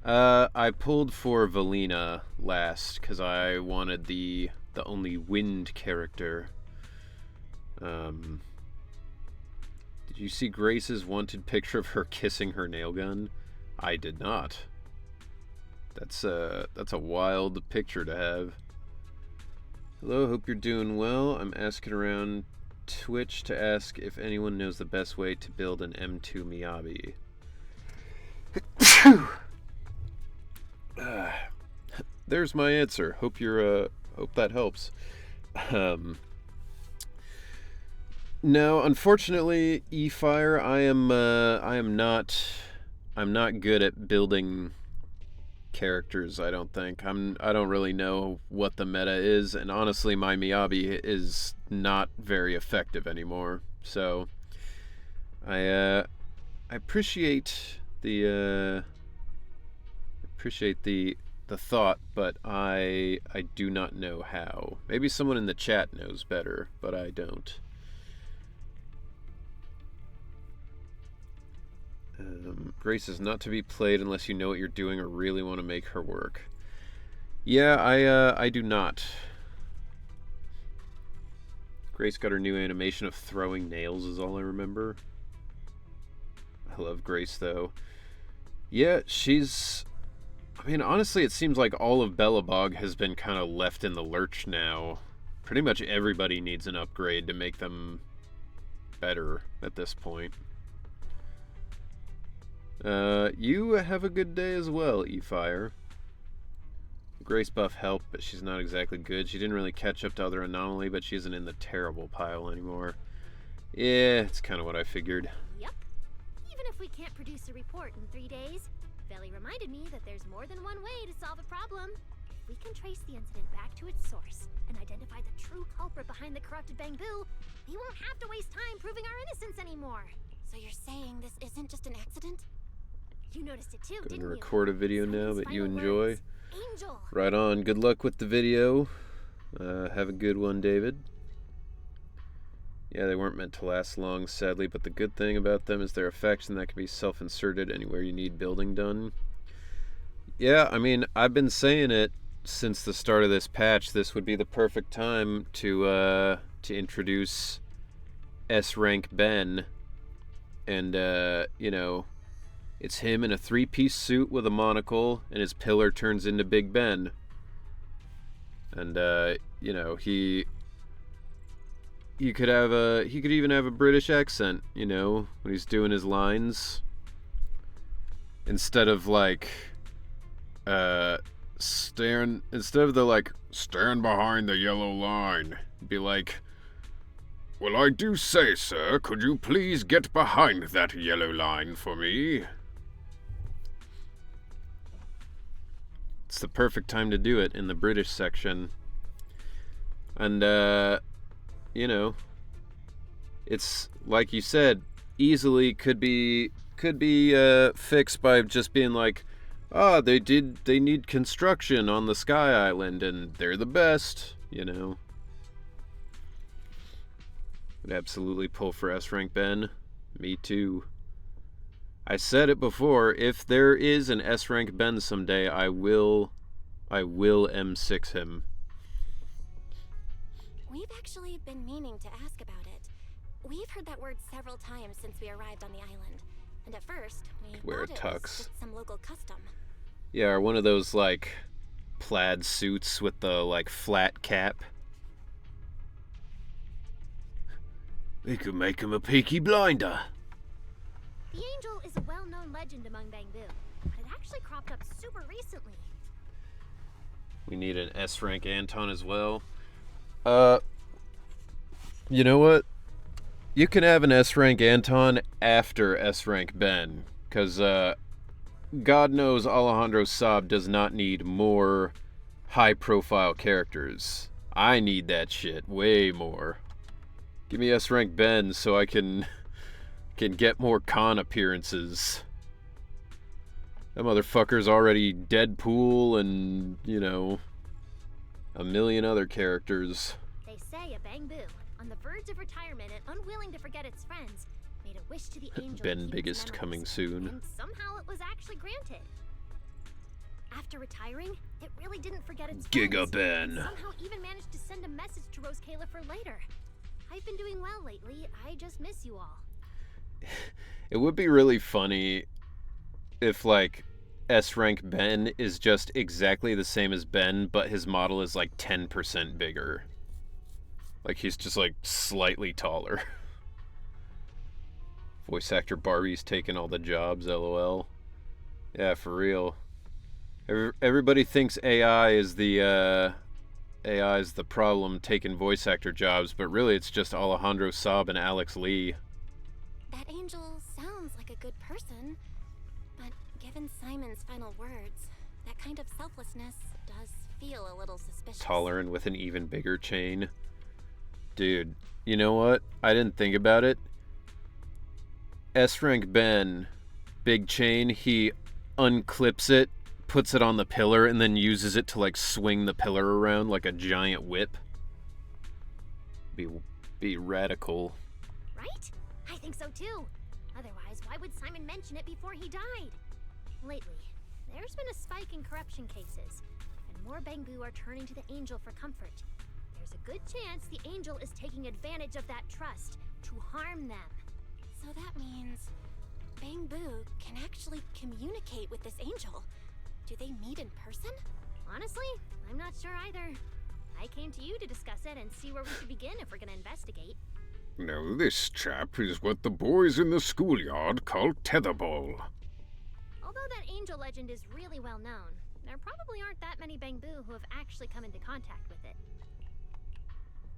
I pulled for Valina last because I wanted the only wind character. Did you see Grace's wanted picture of her kissing her nail gun? I did not. That's a wild picture to have. Hello, hope you're doing well. I'm asking around Twitch to ask if anyone knows the best way to build an M2 Miyabi. There's my answer. Hope that helps. No, unfortunately, E-Fire, I'm not good at building characters, I don't think. I don't really know what the meta is, and honestly my Miyabi is not very effective anymore. So I appreciate the thought, but I do not know how. Maybe someone in the chat knows better, but I don't. Grace is not to be played unless you know what you're doing or really want to make her work. Yeah, I do not. Grace got her new animation of throwing nails is all I remember. I love Grace, though. Yeah, she's... I mean, honestly, it seems like all of Bellabog has been kind of left in the lurch now. Pretty much everybody needs an upgrade to make them better at this point. You have a good day as well, E-Fire. Grace buff helped, but she's not exactly good. She didn't really catch up to other Anomaly, but she isn't in the terrible pile anymore. Yeah, it's kind of what I figured. Yup. Even if we can't produce a report in 3 days, Velly reminded me that there's more than one way to solve a problem. If we can trace the incident back to its source and identify the true culprit behind the corrupted Bangbu, we won't have to waste time proving our innocence anymore. So you're saying this isn't just an accident? You noticed it too, Going didn't to you? record a video now, Simon's but you final enjoy. words. Angel. Right on. Good luck with the video. Have a good one, David. Yeah, they weren't meant to last long, sadly, but the good thing about them is their effects, and that can be self-inserted anywhere you need building done. Yeah, I mean, I've been saying it since the start of this patch. This would be the perfect time to introduce S-Rank Ben. And, you know, it's him in a 3-piece suit with a monocle, and his pillar turns into Big Ben. And, you know, he could even have a British accent, you know, when he's doing his lines. Instead of, like, stand behind the yellow line, be like, well, I do say, sir, could you please get behind that yellow line for me? It's the perfect time to do it in the British section. And, you know, it's, like you said, easily could be fixed by just being like, ah, they need construction on the Sky Island, and they're the best, you know. Would absolutely pull for S-Rank Ben. Me too. I said it before, if there is an S-Rank Ben someday, I will M6 him. We've actually been meaning to ask about it. We've heard that word several times since we arrived on the island. And at first, we Wear a thought it was tux. just some local custom. Yeah, or one of those, like, plaid suits with the, like, flat cap. We could make him a Peaky Blinder. The Angel is a well-known legend among Bangbu, but it actually cropped up super recently. We need an S-Rank Anton as well. You know what? You can have an S-Rank Anton after S-Rank Ben, because, God knows Alejandro Saab does not need more high-profile characters. I need that shit way more. Give me S-Rank Ben so I can get more con appearances. That motherfucker's already Deadpool and, you know, a million other characters. They say a Bangbu, on the verge of retirement and unwilling to forget its friends, made a wish to the Angel. Ben to keep its Biggest memories, coming soon. And somehow it was actually granted. After retiring, it really didn't forget its Giga friends, Ben. and somehow even managed to send a message to Rose Kayla for later. I've been doing well lately. I just miss you all. It would be really funny if, like, S-Rank Ben is just exactly the same as Ben, but his model is, like, 10% bigger. Like, he's just, like, slightly taller. Voice actor Barbie's taking all the jobs, lol. Yeah, for real. Everybody thinks AI is the problem taking voice actor jobs, but really it's just Alejandro Saab and Alex Lee. That Angel sounds like a good person, but given Simon's final words, that kind of selflessness does feel a little suspicious. Taller and with an even bigger chain. Dude, you know what? I didn't think about it. S-Rank Ben, big chain, he unclips it, puts it on the pillar, and then uses it to, like, swing the pillar around like a giant whip. Be radical. Right? I think so too. Otherwise, why would Simon mention it before he died? Lately, there's been a spike in corruption cases, and more Bangbu are turning to the Angel for comfort. There's a good chance the Angel is taking advantage of that trust to harm them. So that means Bangbu can actually communicate with this angel. Do they meet in person? Honestly, I'm not sure either. I came to you to discuss it and see where we should begin if we're gonna investigate. Now this chap is what the boys in the schoolyard call tetherball. Although that angel legend is really well known, there probably aren't that many Bangbu who have actually come into contact with it.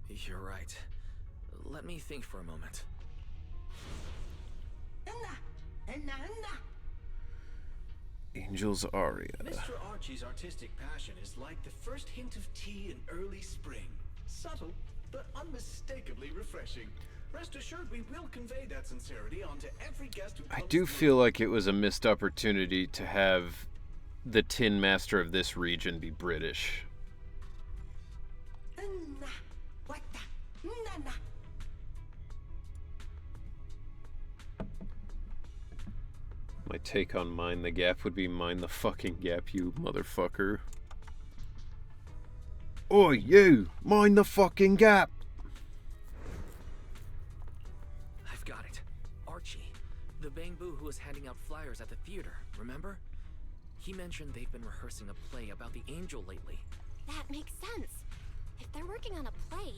You're right. Let me think for a moment. Angel's Aria. Mr. Archie's artistic passion is like the first hint of tea in early spring. Subtle, but unmistakably refreshing. Rest assured we will convey that sincerity onto every guest who I comes do through. feel like it was a missed opportunity to have the Tin Master of this region be British. My take on Mind the Gap would be mind the fucking gap, you motherfucker. Oi, you! Mind the fucking gap! I've got it. Archie. The Bangbu who was handing out flyers at the theater, remember? He mentioned they've been rehearsing a play about the angel lately. That makes sense. If they're working on a play,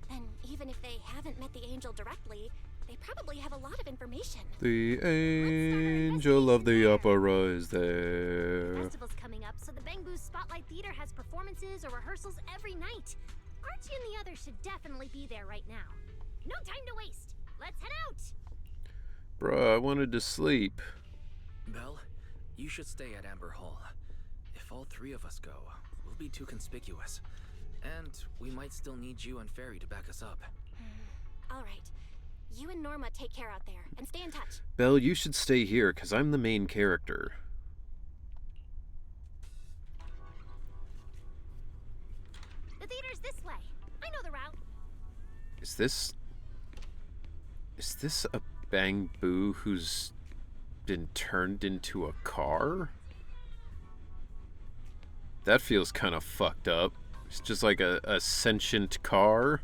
then even if they haven't met the angel directly, they probably have a lot of information. The angel of the opera is there. Festival's coming up, so the Bangbu's Spotlight Theater has performances or rehearsals every night. Archie and the others should definitely be there right now. No time to waste. Let's head out. Bruh, I wanted to sleep. Belle, you should stay at Amber Hall. If all three of us go, we'll be too conspicuous. And we might still need you and Fairy to back us up. All right. You and Norma take care out there, and stay in touch. Belle, you should stay here, because I'm the main character. The theater's this way. I know the route. Is this a Bangbu who's been turned into a car? That feels kind of fucked up. It's just like a sentient car.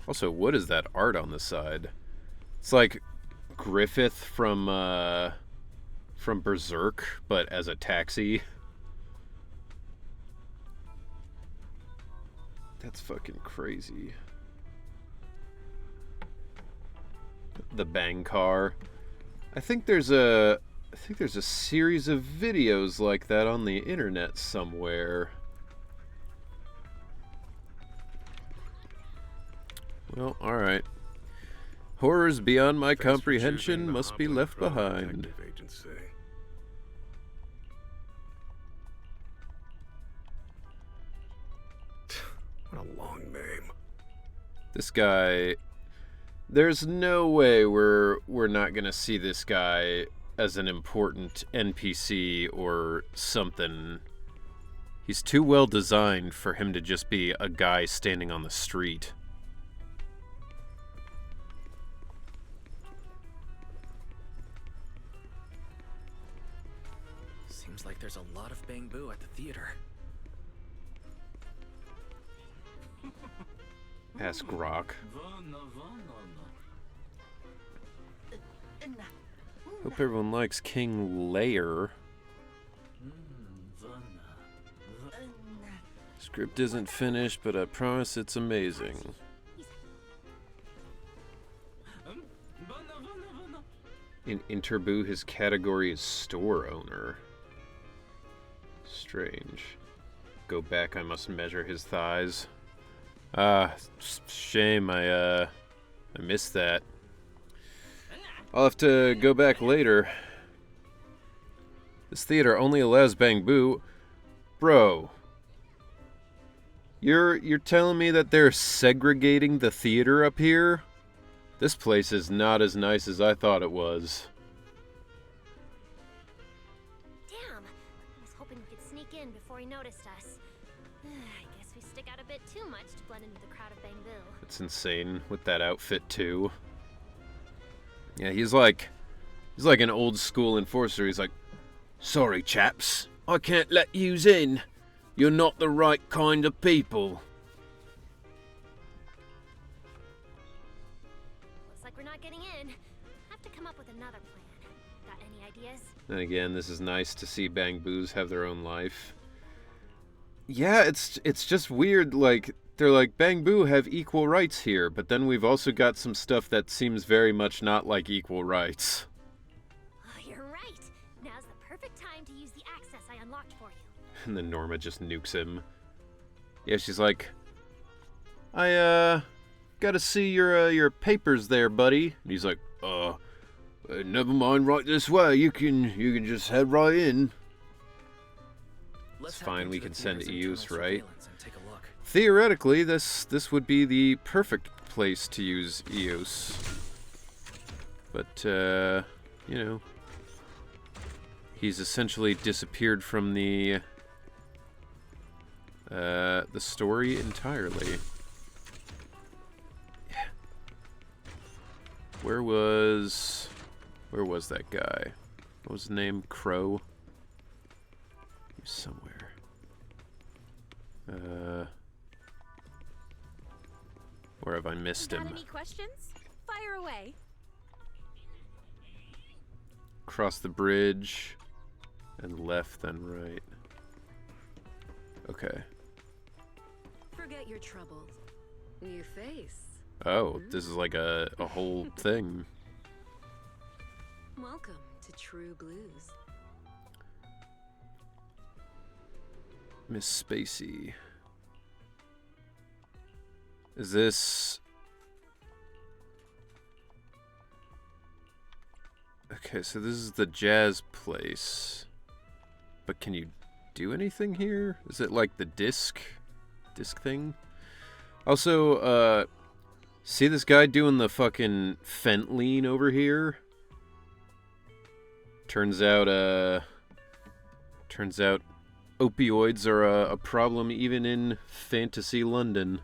Also, what is that art on the side? It's like Griffith from Berserk, but as a taxi. That's fucking crazy. The Bang car. I think there's a series of videos like that on the internet somewhere. Well, alright. Horrors beyond my comprehension must be left behind. Agency. What a long name. This guy... There's no way we're not gonna see this guy as an important NPC or something. He's too well designed for him to just be a guy standing on the street. Seems like there's a lot of Bangbu at the theater. Ask Rock. Hope everyone likes King Lear. Script isn't finished, but I promise it's amazing. In Interbu, his category is store owner. Strange. Go back, I must measure his thighs. Ah, shame, I missed that. I'll have to go back later. This theater only allows Bangbu. Bro. You're telling me that they're segregating the theater up here? This place is not as nice as I thought it was. Damn. I was hoping we could sneak in before he noticed us. I guess we stick out a bit too much to blend into the crowd of Bangbu. It's insane with that outfit too. Yeah, he's like an old school enforcer. He's like, sorry chaps, I can't let yous in. You're not the right kind of people. Looks like we're not ideas? And again, this is nice to see Bangboos have their own life. Yeah, it's just weird, like, they're like, Bangboo have equal rights here, but then we've also got some stuff that seems very much not like equal rights. Oh, you're right. Now's the perfect time to use the access I unlocked for you. And then Norma just nukes him. Yeah, she's like, I, gotta see your papers there, buddy. And he's like, never mind, right this way. You can just head right in. It's fine, we can send Eos, right? Theoretically, this would be the perfect place to use Eos. But, you know, he's essentially disappeared from the story entirely. Yeah. Where was that guy? What was his name? Crow? He was somewhere. Where have I missed him? Got any questions? Fire away. Cross the bridge, and left, then right. Okay. Forget your troubles. New face. Oh, this is like a whole thing. Welcome to True Blues. Miss Spacey. Is this... Okay, so this is the jazz place. But can you do anything here? Is it like the disc thing? Also, see this guy doing the fucking fent lean over here? Turns out opioids are a problem even in fantasy London.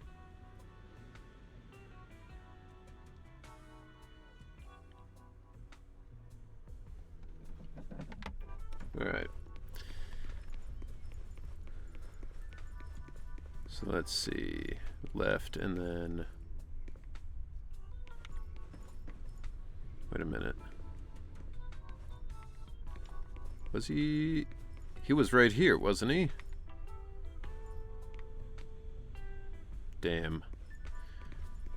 Alright. So let's see. Left and then... Wait a minute. Was he... He was right here, wasn't he? Damn.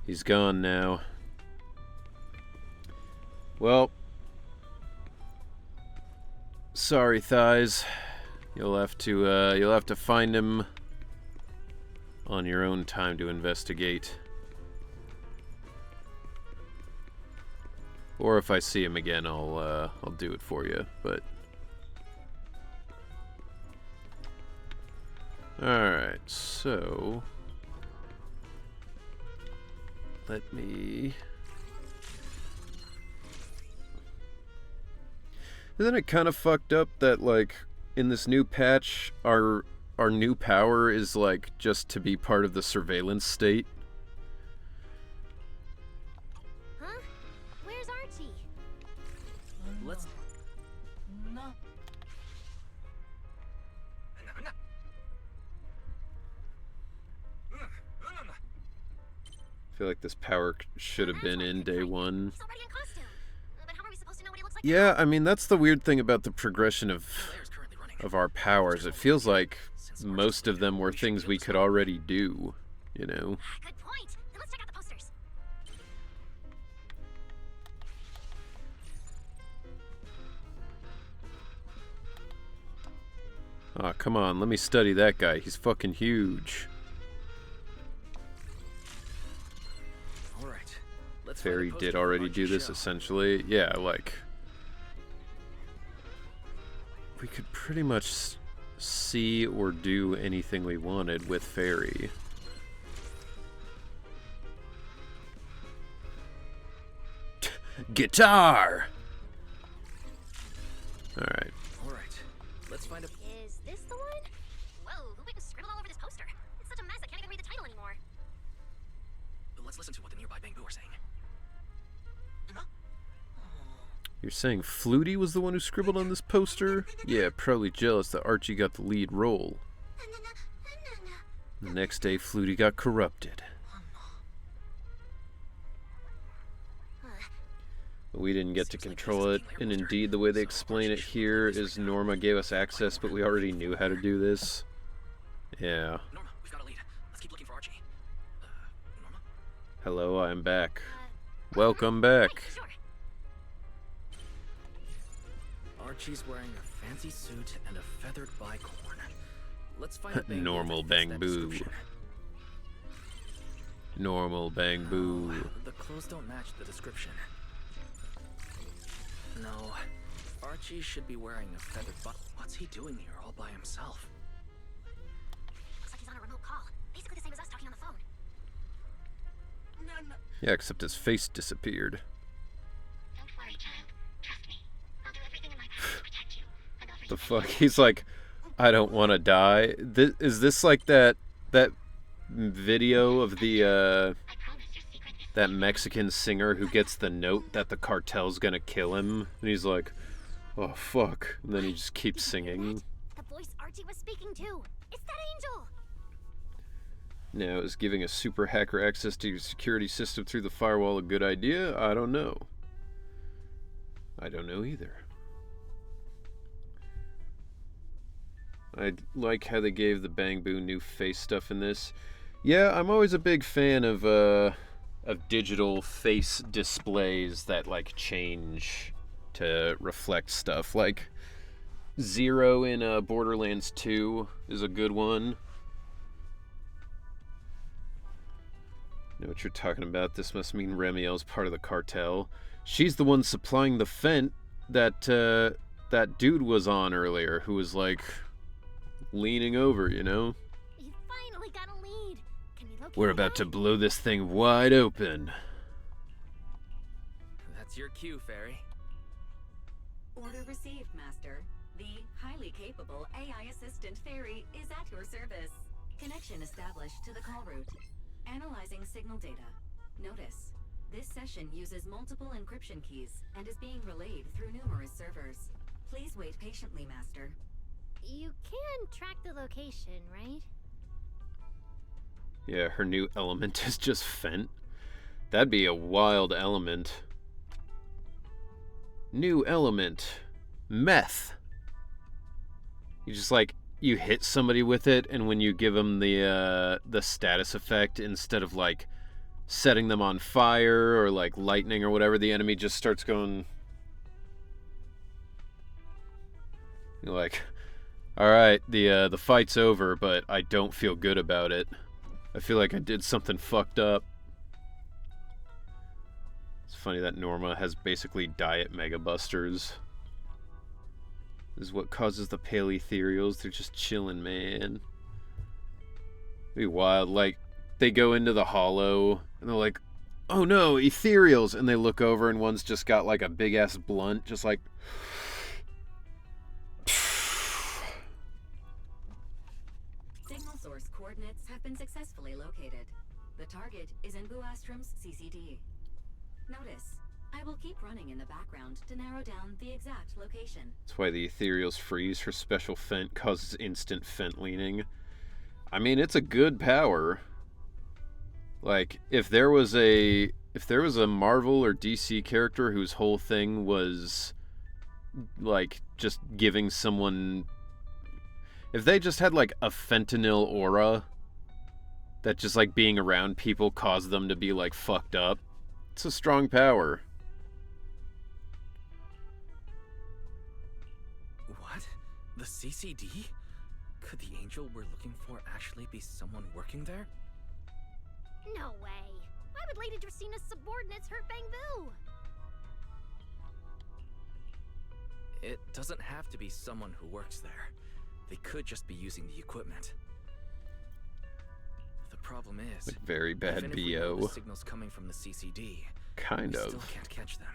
He's gone now. Well... Sorry, Thighs. You'll have to find him on your own time to investigate. Or if I see him again, I'll do it for you, but... Alright, so... Let me... Isn't it kind of fucked up that, like, in this new patch, our new power is, like, just to be part of the surveillance state? Huh? Where's Archie? Let's... No. I feel like this power should have been in day one. He's already in costume. But how are we supposed to know what he looks like? Yeah, I mean, that's the weird thing about the progression of our powers. It feels like most of them were things we could already do, you know? Good point. Then let's check out the posters. Aw, come on, let me study that guy. He's fucking huge. Alright. Let's Fairy did already do this, essentially. Yeah, like... We could pretty much see or do anything we wanted with Fairy. Guitar! Alright. Alright. Let's find a... Is this the one? Whoa, who was scribbled all over this poster? It's such a mess, I can't even read the title anymore. Let's listen to what the nearby Bangboo are saying. You're saying Flutie was the one who scribbled on this poster? Yeah, probably jealous that Archie got the lead role. The next day, Flutie got corrupted. We didn't get to control it, and indeed the way they explain it here is Norma gave us access, but we already knew how to do this. Yeah. Norma, we've got a lead. Let's keep looking for Archie. Norma? Hello, I'm back. Welcome back. Right, sure. Archie's wearing a fancy suit and a feathered bicorn. Let's find a Bang Normal that fits Bang that Boo. description. Normal Bang Boo. No, the clothes don't match the description. No, Archie should be wearing a feathered What's he doing here all by himself? Looks like he's on a remote call. Basically the same as us talking on the phone. No. Yeah, except his face disappeared. Don't worry, child. Trust me. I'll do everything in my power to protect you. And offer The you fuck? He's like, I don't want to die. Is this like that video of the I promise your secret is that Mexican singer who gets the note that the cartel's gonna kill him, and he's like, oh fuck, and then he just keeps singing. The voice Archie was speaking to. It's that angel. Now, is giving a super hacker access to your security system through the firewall a good idea? I don't know. I don't know either. I like how they gave the Bang Boo new face stuff in this. Yeah, I'm always a big fan of digital face displays that like change to reflect stuff. Like Zero in Borderlands 2 is a good one. Know what you're talking about. This must mean Remiel's part of the cartel. She's the one supplying the Fent that that dude was on earlier, who was like leaning over, you know? You finally got a lead. Can you locate We're the about guy? to blow this thing wide open. That's your cue, Fairy. Order received, Master. The highly capable AI assistant Fairy is at your service. Connection established to the call route. Analyzing signal data. Notice, this session uses multiple encryption keys and is being relayed through numerous servers. Please wait patiently, Master. You can track the location, right? Yeah, her new element is just Fent. That'd be a wild element. New element. Meth. You just like, you hit somebody with it, and when you give them the status effect, instead of like setting them on fire or like lightning or whatever, the enemy just starts going. You're like, all right, the fight's over, but I don't feel good about it. I feel like I did something fucked up. It's funny that Norma has basically diet Mega Busters. This is what causes the pale ethereals. They're just chilling, man. It'd be wild. Like, they go into the hollow, and they're like, oh no, ethereals! And they look over, and one's just got like a big-ass blunt, just like... Signal source coordinates have been successfully located. The target is in Buastrom's CCD. Notice, I will keep running in the background to narrow down the exact location. That's why the ethereals freeze. Her special Fent causes instant Fent leaning. I mean, it's a good power. Like, if there was a Marvel or DC character whose whole thing was like just giving someone, if they just had like a fentanyl aura that just like being around people caused them to be like fucked up, it's a strong power. What? The CCD? Could the angel we're looking for actually be someone working there? No way. Why would Lady Dracina's subordinates hurt Bang Boo? It doesn't have to be someone who works there. They could just be using the equipment. The problem is, Like very bad even if we know BO. the signals coming from the CCD, Kind we of. still can't catch them.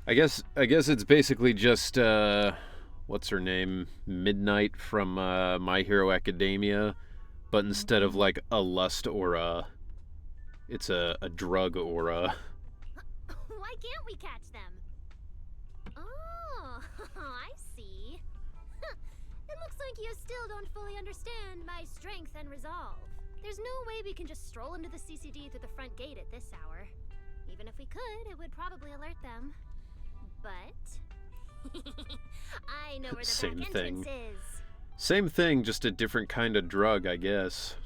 I guess it's basically just what's her name? Midnight from My Hero Academia, but instead of like a lust aura, it's a drug aura. Why can't we catch them? Oh, I see. It looks like you still don't fully understand my strength and resolve. There's no way we can just stroll into the CCD through the front gate at this hour. Even Even if we could, it would probably alert them. But I know where the Same back thing. entrance is. Same thing, just a different kind of drug, I guess.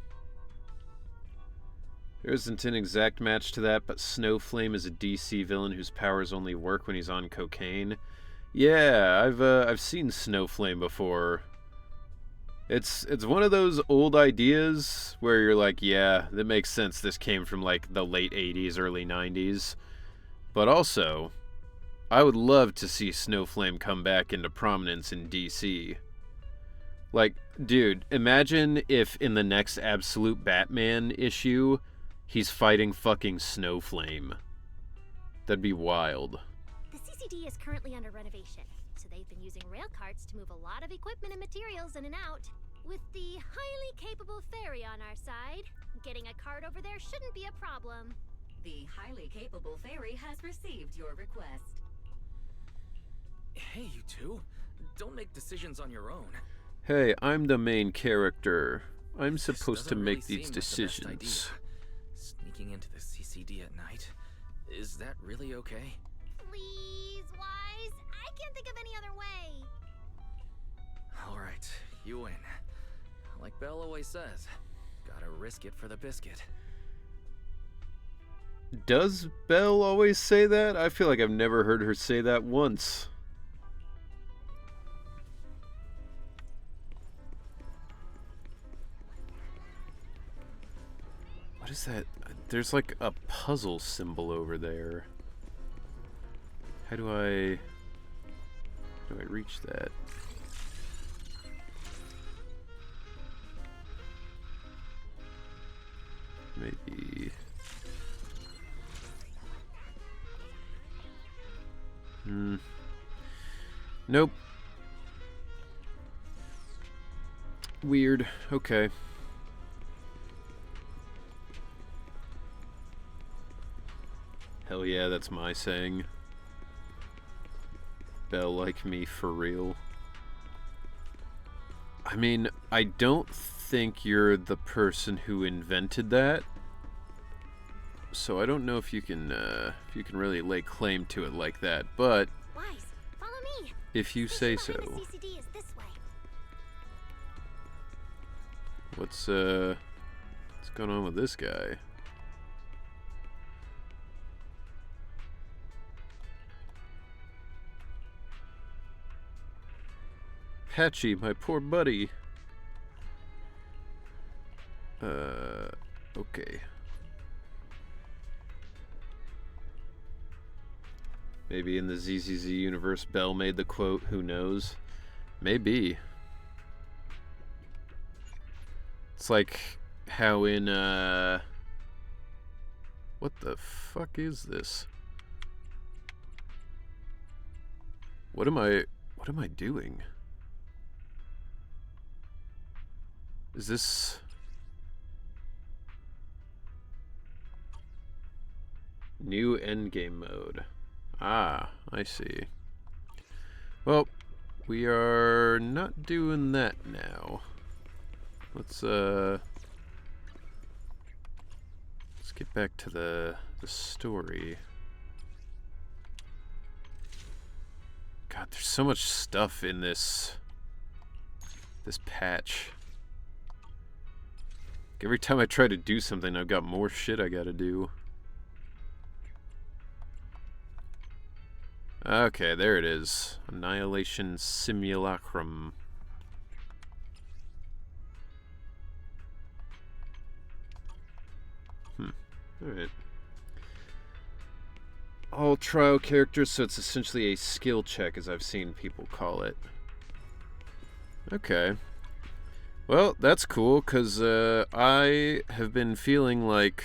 There isn't an exact match to that, but Snowflame is a DC villain whose powers only work when he's on cocaine. Yeah, I've seen Snowflame before. It's one of those old ideas where you're like, yeah, that makes sense. This came from like the late 80s, early 90s. But also, I would love to see Snowflame come back into prominence in DC. Like, dude, imagine if in the next Absolute Batman issue, he's fighting fucking Snowflame. That'd be wild. The CCD is currently under renovation, so they've been using rail carts to move a lot of equipment and materials in and out. With the highly capable fairy on our side, getting a cart over there shouldn't be a problem. The highly capable fairy has received your request. Hey, you two. Don't make decisions on your own. Hey, I'm the main character. I'm This supposed to doesn't make really these seem like the best decisions. idea. Sneaking into the CCD at night. Is that really okay? Please, Wise. I can't think of any other way. Alright, you win. Like Belle always says, gotta risk it for the biscuit. Does Belle always say that? I feel like I've never heard her say that once. What is that? There's like a puzzle symbol over there. How do I reach that? Maybe. Nope. Weird. Okay. Hell yeah, that's my saying. Belle like me for real. I mean, I don't think you're the person who invented that. So I don't know if you can really lay claim to it like that, but Wise, follow me. if you say so. The CCD is this way. What's going on with this guy? Patchy, my poor buddy. Okay. Maybe in the ZZZ universe, Belle made the quote, who knows? Maybe. It's like how in, what the fuck is this? What am I doing? Is this... New endgame mode. Ah, I see. Well, we are not doing that now. Let's get back to the story. God, there's so much stuff in this patch. Every time I try to do something, I've got more shit I gotta do. Okay, there it is. Annihilation Simulacrum. Alright. All trial characters, so it's essentially a skill check, as I've seen people call it. Okay. Well, that's cool, because I have been feeling like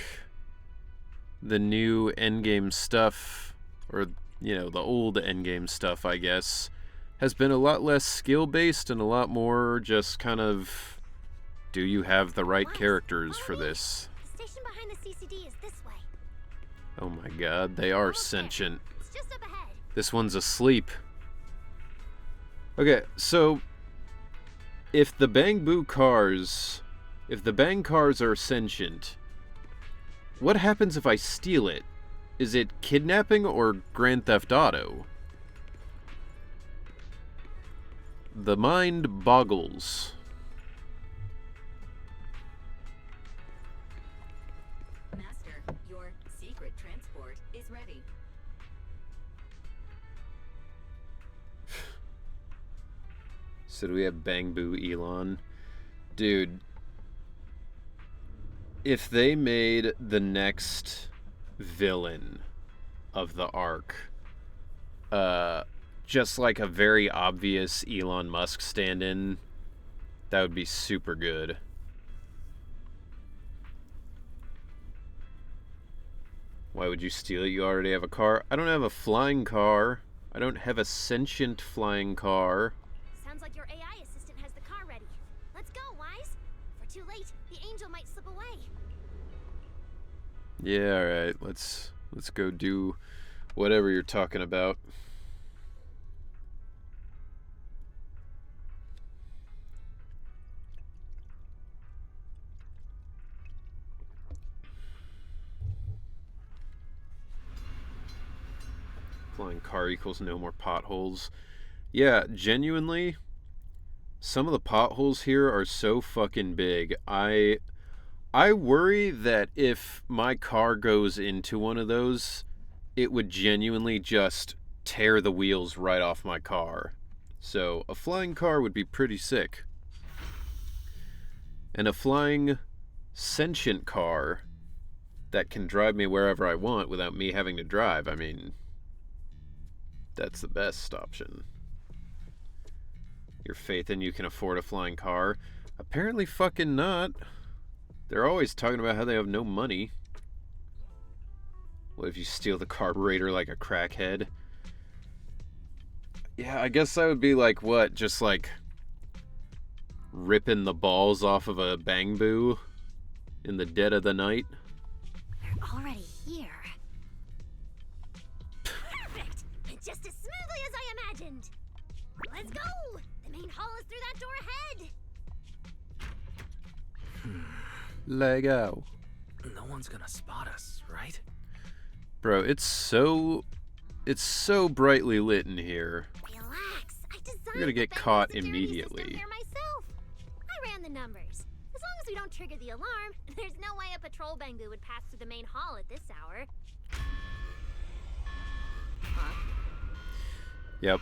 the new endgame stuff, or, you know, the old endgame stuff, I guess, has been a lot less skill-based and a lot more just kind of, do you have the right characters for this? The station behind the CCD is this way. Oh my god, they are Almost there. sentient. It's just up ahead. This one's asleep. Okay, so if the Bang cars are sentient, what happens if I steal it? Is it kidnapping or Grand Theft Auto? The mind boggles. Master, your secret transport is ready. So do we have Bang Boo Elon? Dude, if they made the next villain of the arc just like a very obvious Elon Musk stand-in, that would be super good. Why would you steal it? You already have a car. I don't have a flying car. I don't have a sentient flying car. Sounds like your AI assistant has the car ready. Let's go, Wise. If we're too late, the angel might slip away. Yeah, alright. Let's go do whatever you're talking about. Flying car equals no more potholes. Yeah, genuinely, some of the potholes here are so fucking big. I worry that if my car goes into one of those, it would genuinely just tear the wheels right off my car. So a flying car would be pretty sick. And a flying sentient car that can drive me wherever I want without me having to drive, I mean, that's the best option. Your faith in you can afford a flying car? Apparently fucking not. They're always talking about how they have no money. What if you steal the carburetor like a crackhead? Yeah, I guess that would be like what? Just like ripping the balls off of a Bang Boo in the dead of the night? They're already here. Perfect! Just as smoothly as I imagined. Let's go! The main hall is through that door ahead. Lego. No one's gonna spot us, right? Bro, it's so brightly lit in here. Relax. I designed You're gonna get the caught security immediately. system here myself. I ran the numbers. As long as we don't trigger the alarm, there's no way a patrol Bang Boo would pass through the main hall at this hour. Yep.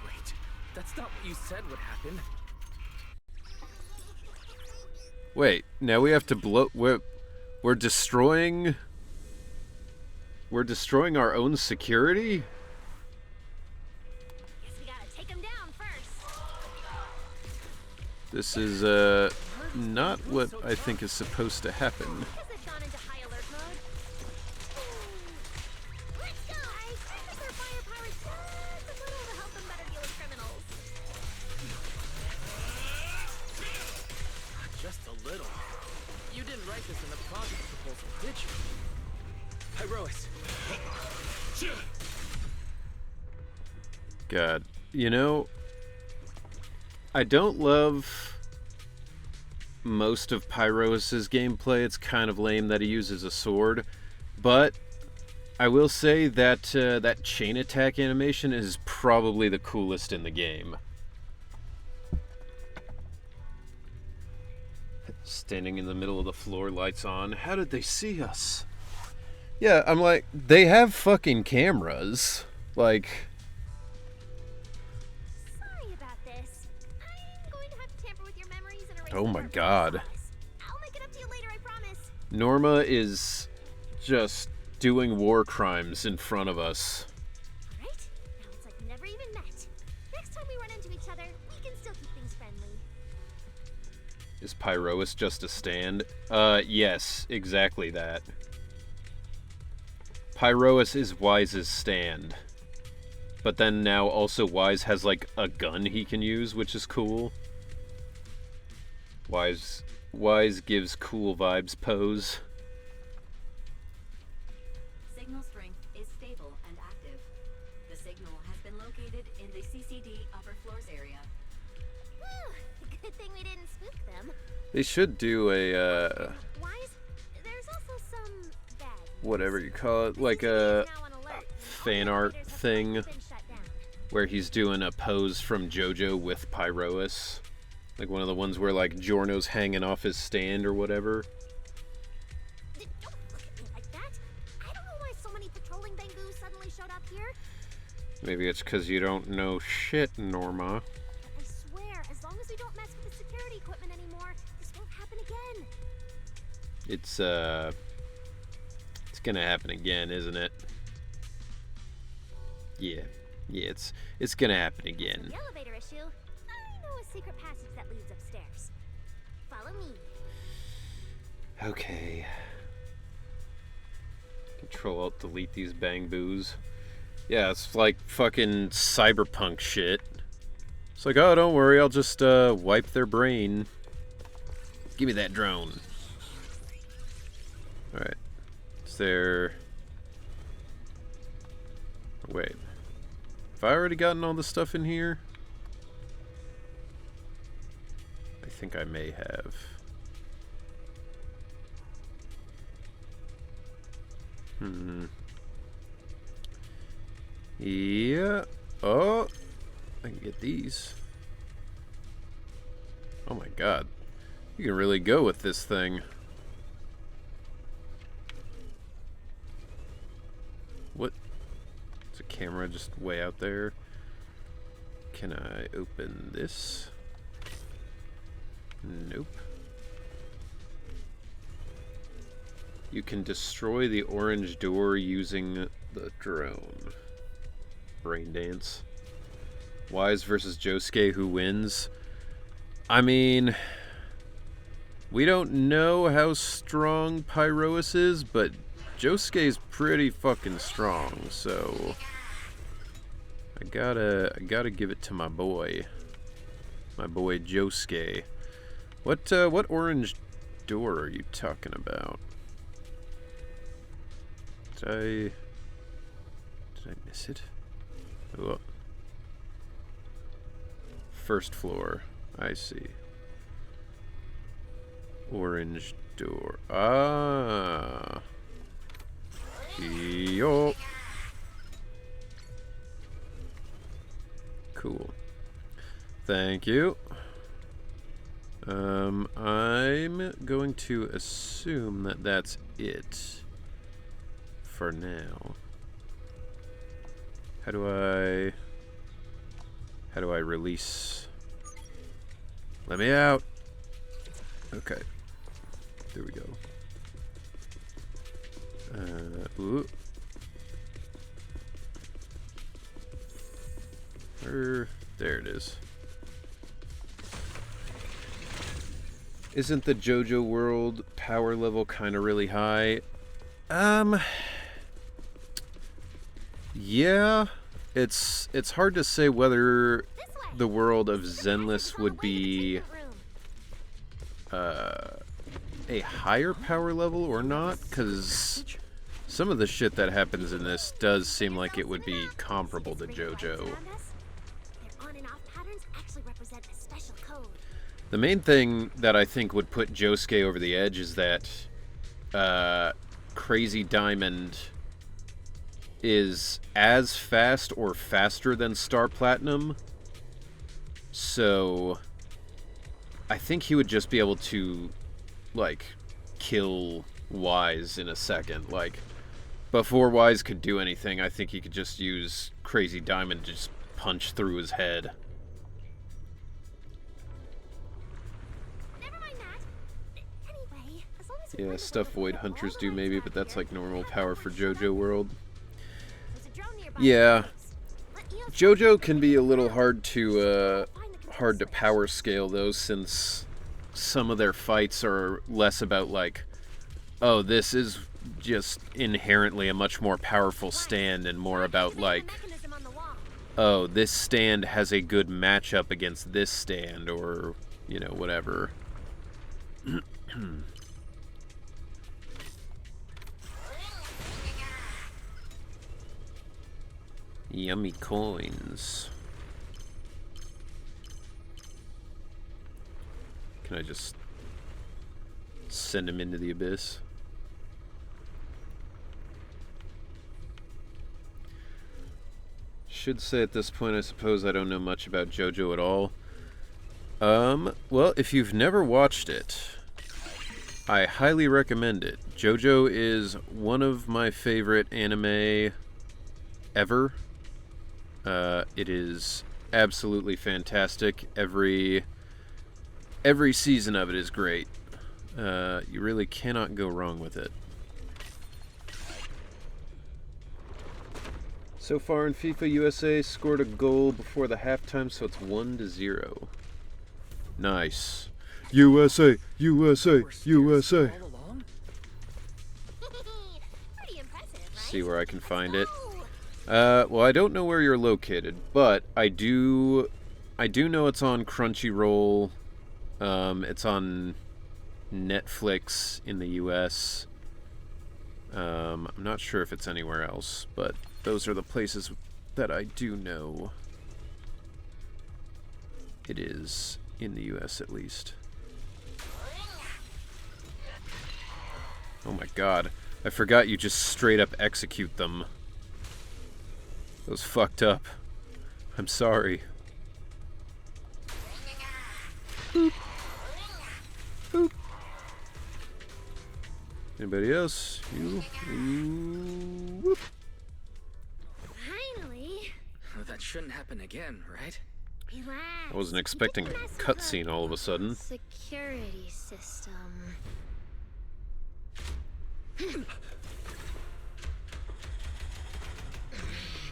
Wait, that's not what you said would happen. Wait, now we have to blow... We're destroying... We're destroying our own security? Guess we gotta take him down first. This is, not what I think is supposed to happen. Guess they've gone into high alert mode. Let's go! I think their firepower is just a little to help them better deal with criminals. Just a little. You didn't write this in the project proposal, did you? Pyrois. God. You know, I don't love most of Pyrois' gameplay. It's kind of lame that he uses a sword. But I will say that that chain attack animation is probably the coolest in the game. Standing in the middle of the floor, lights on. How did they see us? Yeah, I'm like, they have fucking cameras. Like... Sorry about this. I'm going to have to tamper with your memories and erase Oh the my part God. from this. I'll make it up to you later, I promise. Norma is just doing war crimes in front of us. Alright, now it's like we never even met. Next time we run into each other, we can still keep things friendly. Is Pyrois just a stand? Yes, exactly that. Pyrois is Wise's stand. But then now also Wise has like a gun he can use, which is cool. Wise gives cool vibes pose. Signal strength is stable and active. The signal has been located in the CCD upper floors area. Whew, good thing we didn't spook them. They should do a Wise, there's also some bad whatever you call it, like a fan art thing where he's doing a pose from JoJo with Pyrois. Like one of the ones where like Giorno's hanging off his stand or whatever. Don't look at me like that. I don't know why so many patrolling Bangoos suddenly showed up here. Maybe it's because you don't know shit, Norma. I swear, as long as we don't mess with the security equipment anymore, this won't happen again. It's gonna happen again, isn't it? Yeah, it's gonna happen again. The elevator issue. I know a secret passage that leads upstairs. Follow me. Okay. Control Alt Delete these bang boos. Yeah, it's like fucking cyberpunk shit. It's like, oh, don't worry, I'll just wipe their brain. Give me that drone. Alright. Is there... Wait. Have I already gotten all the stuff in here? I think I may have. Yeah. Oh, I can get these. Oh my god. You can really go with this thing. What? Is a camera just way out there? Can I open this? Nope. You can destroy the orange door using the drone. Brain dance. Wise versus Josuke, who wins? I mean, we don't know how strong Pyrois is, but Josuke's pretty fucking strong, so I gotta give it to my boy Josuke. What orange door are you talking about? Did I miss it? Oh. First floor. I see. Orange door. Ah. Yo. Cool. Thank you. I'm going to assume that that's it for now. How do I release? Let me out. Okay. There we go. Ooh. There it is. Isn't the JoJo world power level kind of really high? Yeah. It's hard to say whether the world of Zenless would be a higher power level or not, because some of the shit that happens in this does seem like it would be comparable to JoJo. The main thing that I think would put Josuke over the edge is that Crazy Diamond is as fast or faster than Star Platinum. So I think he would just be able to, like, kill Wise in a second. Like, before Wise could do anything, I think he could just use Crazy Diamond to just punch through his head. Yeah, stuff Void Hunters do maybe, but that's like normal power for JoJo World. Yeah. JoJo can be a little hard to power scale though, since some of their fights are less about like, oh, this is just inherently a much more powerful stand, and more about like, oh, this stand has a good matchup against this stand, or, you know, whatever. Yummy coins. Can I just send him into the abyss? should say at this point, I suppose I don't know much about JoJo at all. Well, if you've never watched it, I highly recommend it. JoJo is one of my favorite anime ever. It is absolutely fantastic. Every season of it is great. You really cannot go wrong with it. So far in FIFA, USA scored a goal before the halftime, so it's 1-0. Nice. USA, USA, USA. Pretty impressive, right? See where I can find it. Well, I don't know where you're located, but I do know it's on Crunchyroll. It's on Netflix in the US. I'm not sure if it's anywhere else, but those are the places that I do know. It is in the US at least. Oh my god. I forgot you just straight up execute them. That was fucked up. I'm sorry. Boop. Boop. Anybody else? You? Whoop. Finally. That shouldn't happen again, right? Relax. I wasn't expecting a cutscene all of a sudden. Security system.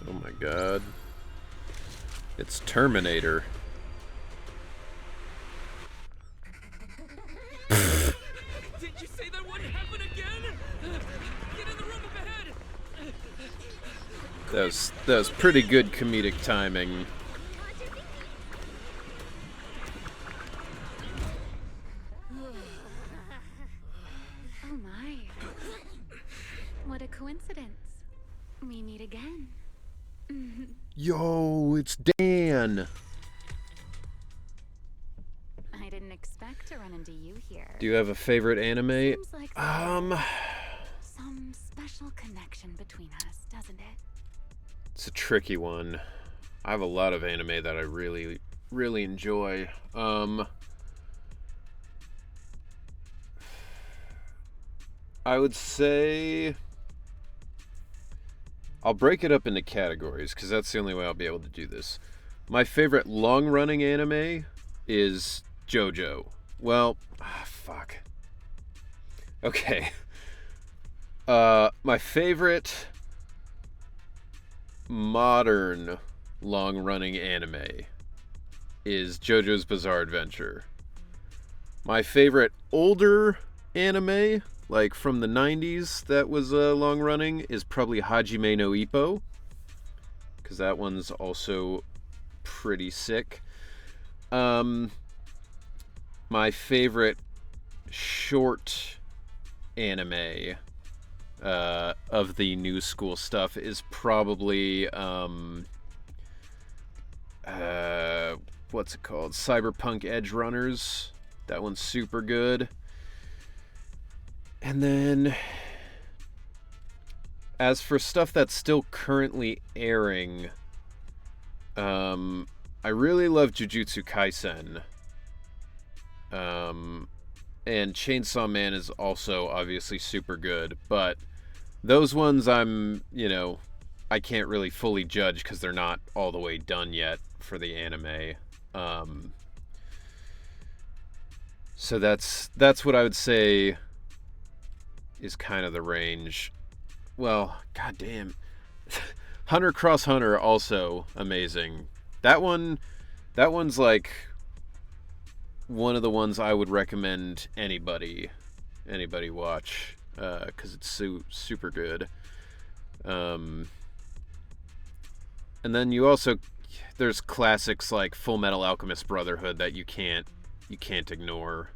Oh my god. It's Terminator. Did you say that wouldn't happen again? Get in the room up ahead! That was pretty good comedic timing. Oh my. What a coincidence. We meet again. Yo, it's Dan. I didn't expect to run into you here. Do you have a favorite anime? Seems like some special connection between us, doesn't it? It's a tricky one. I have a lot of anime that I really, really enjoy. I would say I'll break it up into categories because that's the only way I'll be able to do this. My favorite long-running anime is JoJo. Well, fuck. Okay. My favorite modern long-running anime is JoJo's Bizarre Adventure. My favorite older anime, like from the 90s that was long-running, is probably Hajime no Ippo, because that one's also pretty sick. My favorite short anime of the new school stuff is probably what's it called? Cyberpunk Edge Runners. That one's super good. And then as for stuff that's still currently airing, I really love Jujutsu Kaisen. And Chainsaw Man is also obviously super good, but those ones I can't really fully judge because they're not all the way done yet for the anime. So that's what I would say is kind of the range. Well, goddamn. Hunter x Hunter also amazing. That one's like one of the ones I would recommend anybody watch, because it's super good. And then there's classics like Full Metal Alchemist Brotherhood that you can't ignore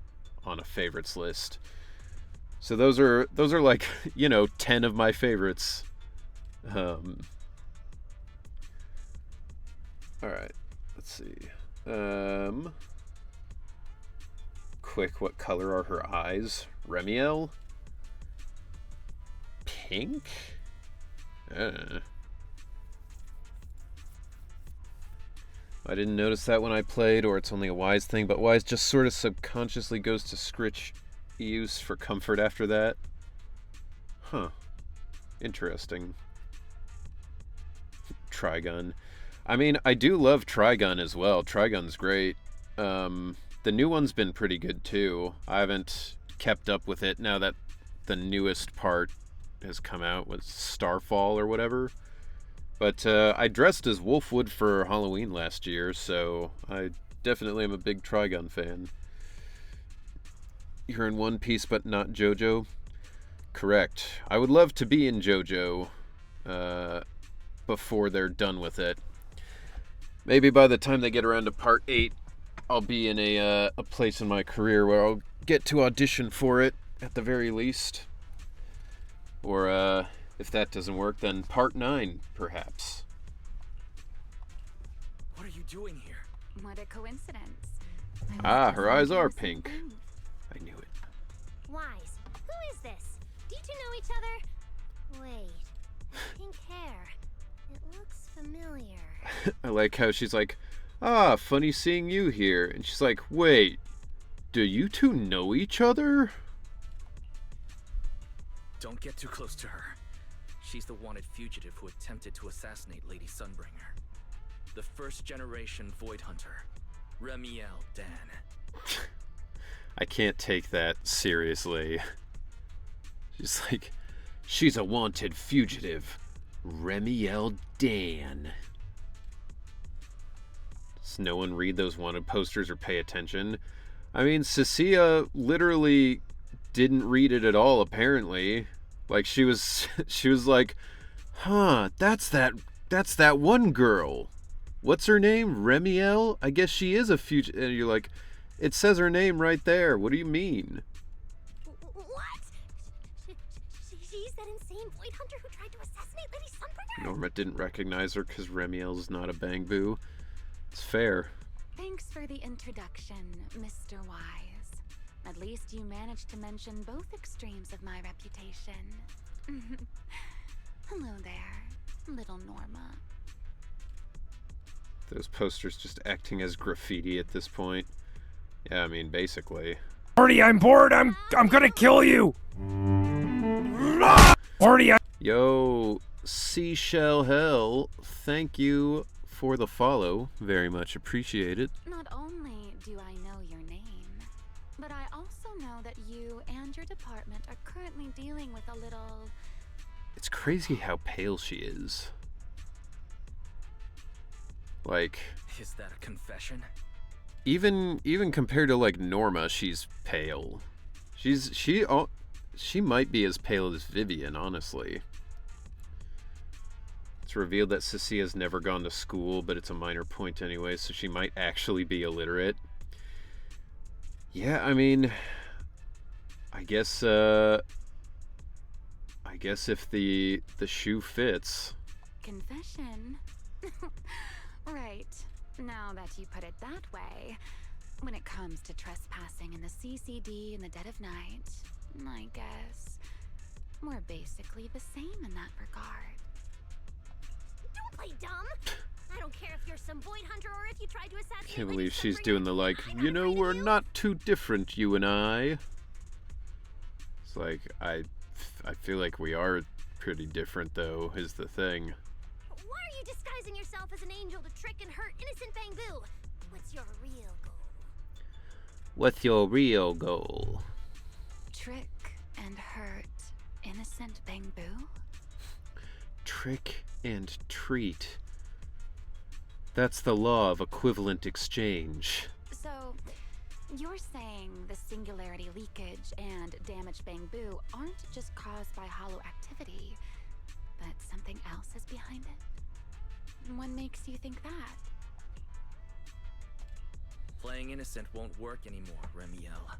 on a favorites list. So those are like 10 of my favorites. All right, let's see. Quick, what color are her eyes? Remiel? Pink? I didn't notice that when I played, or it's only a Wise thing, but Wise just sort of subconsciously goes to Scritch use for comfort after that. Huh. Interesting. Trigun. I mean, I do love Trigun as well. Trigun's great. The new one's been pretty good too. I haven't kept up with it now that the newest part has come out with Starfall or whatever. But I dressed as Wolfwood for Halloween last year, so I definitely am a big Trigun fan. You're in One Piece but not JoJo? Correct. I would love to be in JoJo before they're done with it. Maybe by the time they get around to part 8, I'll be in a place in my career where I'll get to audition for it, at the very least. Or, if that doesn't work, then part 9, perhaps. What are you doing here? What a coincidence. Ah, her eyes are pink. I knew it. Wise, who is this? Do you two know each other? Wait, that pink hair. It looks familiar. I like how she's like, ah, funny seeing you here. And she's like, wait, do you two know each other? Don't get too close to her. She's the wanted fugitive who attempted to assassinate Lady Sunbringer. The first generation Void Hunter, Remiel Dan. I can't take that seriously. She's like, she's a wanted fugitive, Remiel Dan. Does no one read those wanted posters or pay attention? I mean, Cecilia literally didn't read it at all, apparently. Like, she was like, huh, that's that one girl. What's her name? Remiel? I guess she is a fugitive. And you're like, it says her name right there. What do you mean? What? She's that insane Void Hunter who tried to assassinate Lady Sunbringer? Norma didn't recognize her because Remiel's not a Bangboo. It's fair. Thanks for the introduction, Mr. Wise. At least you managed to mention both extremes of my reputation. Hello there, little Norma. Those posters just acting as graffiti at this point. Yeah, I mean, basically. Marty, I'm bored. I'm gonna kill you. Marty, Yo, Seashell Hell, thank you for the follow. Very much appreciated. Not only do I know your name, but I also know that you and your department are currently dealing with a little... It's crazy how pale she is. Like... Is that a confession? Even compared to, like, Norma, she's pale. She might be as pale as Vivian, honestly. It's revealed that Cecilia's never gone to school, but it's a minor point anyway, so she might actually be illiterate. Yeah, I mean, I guess if the shoe fits. Confession? Right. Now that you put it that way, when it comes to trespassing in the CCD in the dead of night, I guess we're basically the same in that regard. Don't play dumb. I don't care if you're some Void Hunter or if you tried to assassinate. Can't Lady believe she's Sunbringer. doing the like, you know, we're not too different, you and I. It's like, I feel like we are pretty different, though, is the thing. Why are you disguising yourself as an angel to trick and hurt innocent Bangboo? What's your real goal? What's your real goal? Trick and hurt innocent Bangboo? Trick and treat. That's the law of equivalent exchange. So, you're saying the singularity leakage and damaged Bangboo aren't just caused by hollow activity, but something else is behind it? What makes you think that? Playing innocent won't work anymore, Remiel.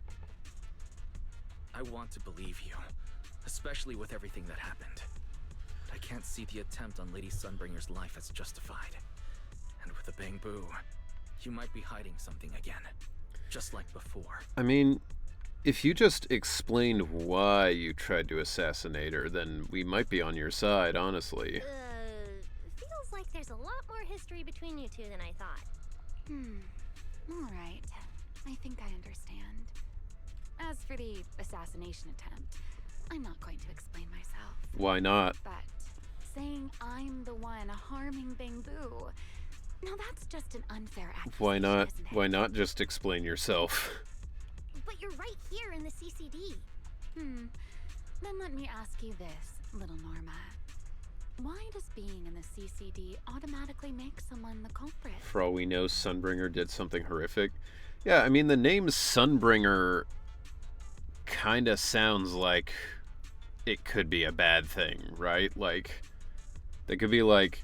I want to believe you, especially with everything that happened. But I can't see the attempt on Lady Sunbringer's life as justified. And with the Bangboo, you might be hiding something again, just like before. I mean, if you just explained why you tried to assassinate her, then we might be on your side, honestly. Feels like there's a lot more history between you two than I thought. Alright. I think I understand. As for the assassination attempt, I'm not going to explain myself. Why not? But saying I'm the one harming Bangbu, now that's just an unfair accusation, Why not? isn't it? Why not just explain yourself? But you're right here in the CCD. Then let me ask you this, little Norma. Why does being in the CCD automatically make someone the culprit? For all we know, Sunbringer did something horrific. Yeah, I mean, the name Sunbringer kind of sounds like it could be a bad thing, right? Like, they could be like,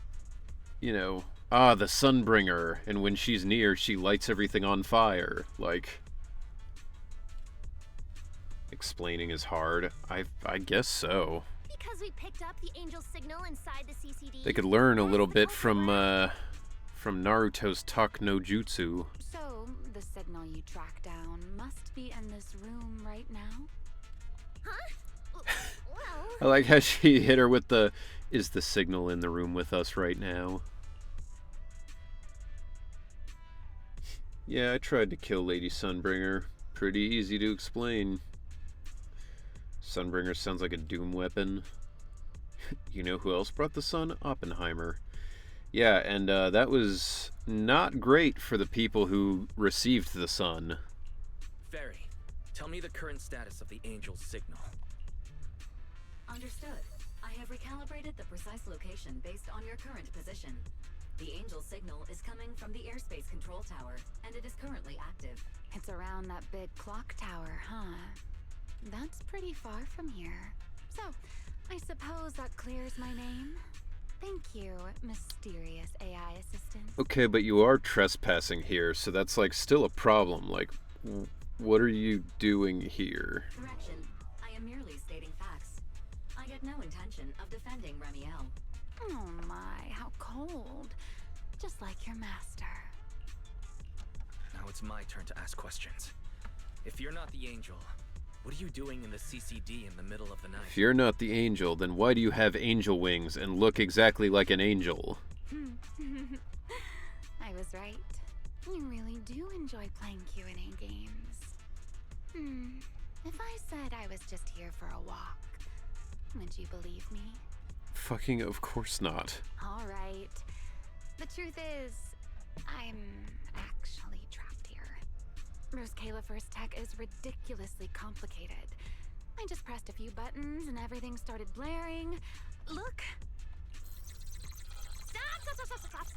you know, the Sunbringer, and when she's near, she lights everything on fire. Like, explaining is hard. I guess so. Because we picked up the angel signal inside the CCD. They could learn a little bit from Naruto's Tak no Jutsu. So, the signal you track down must be in this room right now? Huh? Well... I like how she hit her with the, is the signal in the room with us right now? Yeah, I tried to kill Lady Sunbringer. Pretty easy to explain. Sunbringer sounds like a doom weapon. You know who else brought the sun? Oppenheimer. Yeah, and that was not great for the people who received the sun. Fairy, tell me the current status of the Angel's signal. Understood. I have recalibrated the precise location based on your current position. The Angel signal is coming from the airspace control tower, and it is currently active. It's around that big clock tower, huh? That's pretty far from here. So, I suppose that clears my name? Thank you, mysterious AI assistant. Okay, but you are trespassing here, so that's like still a problem. Like, what are you doing here? Correction. I am merely stating facts. I had no intention of defending Remiel. Oh my, how cold. Just like your master. Now it's my turn to ask questions. If you're not the Angel, what are you doing in the CCD in the middle of the night? If you're not the angel, then why do you have angel wings and look exactly like an angel? I was right. You really do enjoy playing Q&A games. If I said I was just here for a walk, would you believe me? Fucking of course not. All right. The truth is, I'm actually trapped here. Rose Califer's tech is ridiculously complicated. I just pressed a few buttons and everything started blaring. Look! Stop!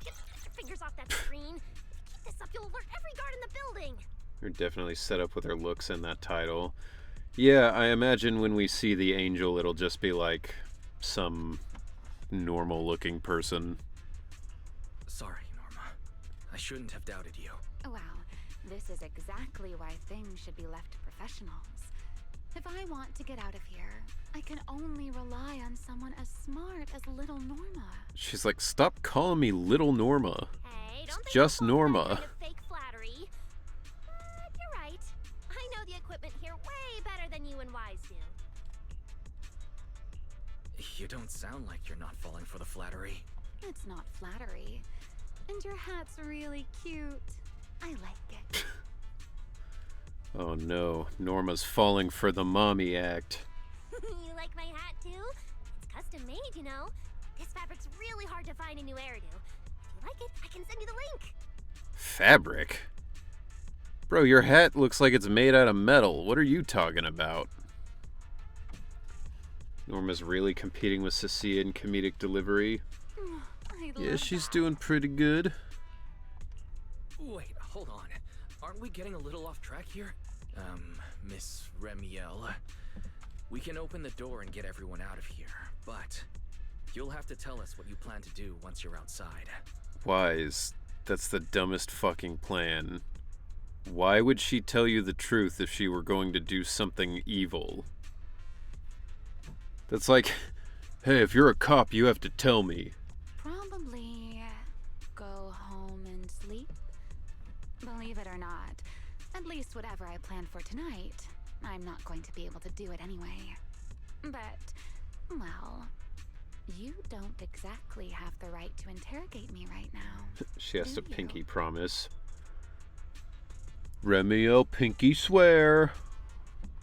Get your fingers off that screen. If you keep this up, you'll alert every guard in the building. You're definitely set up with her looks in that title. Yeah, I imagine when we see the angel, it'll just be like some normal-looking person. Sorry, Norma. I shouldn't have doubted you. Well, this is exactly why things should be left to professionals. If I want to get out of here, I can only rely on someone as smart as little Norma. She's like, stop calling me Little Norma. Hey, It's don't think just you'll fall for that Norma. kind of fake flattery. But you're right. I know the equipment here way better than you and Wise do. You don't sound like you're not falling for the flattery. It's not flattery. And your hat's really cute. I like it. Oh no, Norma's falling for the mommy act. You like my hat too? It's custom made, you know. This fabric's really hard to find in New Eridu. If you like it, I can send you the link. Fabric? Bro, your hat looks like it's made out of metal. What are you talking about? Norma's really competing with Cecilia in comedic delivery. Yeah, she's doing pretty good. Wait, hold on. Aren't we getting a little off track here? Miss Remiel. We can open the door and get everyone out of here, but you'll have to tell us what you plan to do once you're outside. Wise, that's the dumbest fucking plan. Why would she tell you the truth if she were going to do something evil? That's like, hey, if you're a cop, you have to tell me. Probably go home and sleep. Believe it or not, at least whatever I planned for tonight, I'm not going to be able to do it anyway. But, well, you don't exactly have the right to interrogate me right now. She has to do you? pinky promise. Remiel, pinky swear.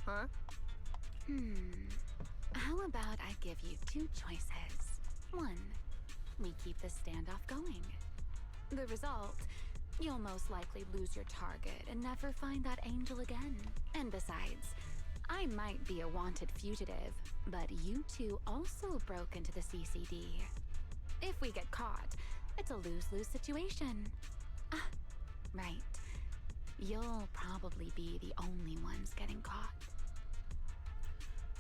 Huh? How about I give you two choices? One, we keep this standoff going. The result, you'll most likely lose your target and never find that angel again. And besides, I might be a wanted fugitive, but you two also broke into the CCD. If we get caught, it's a lose-lose situation. Ah, right. You'll probably be the only ones getting caught.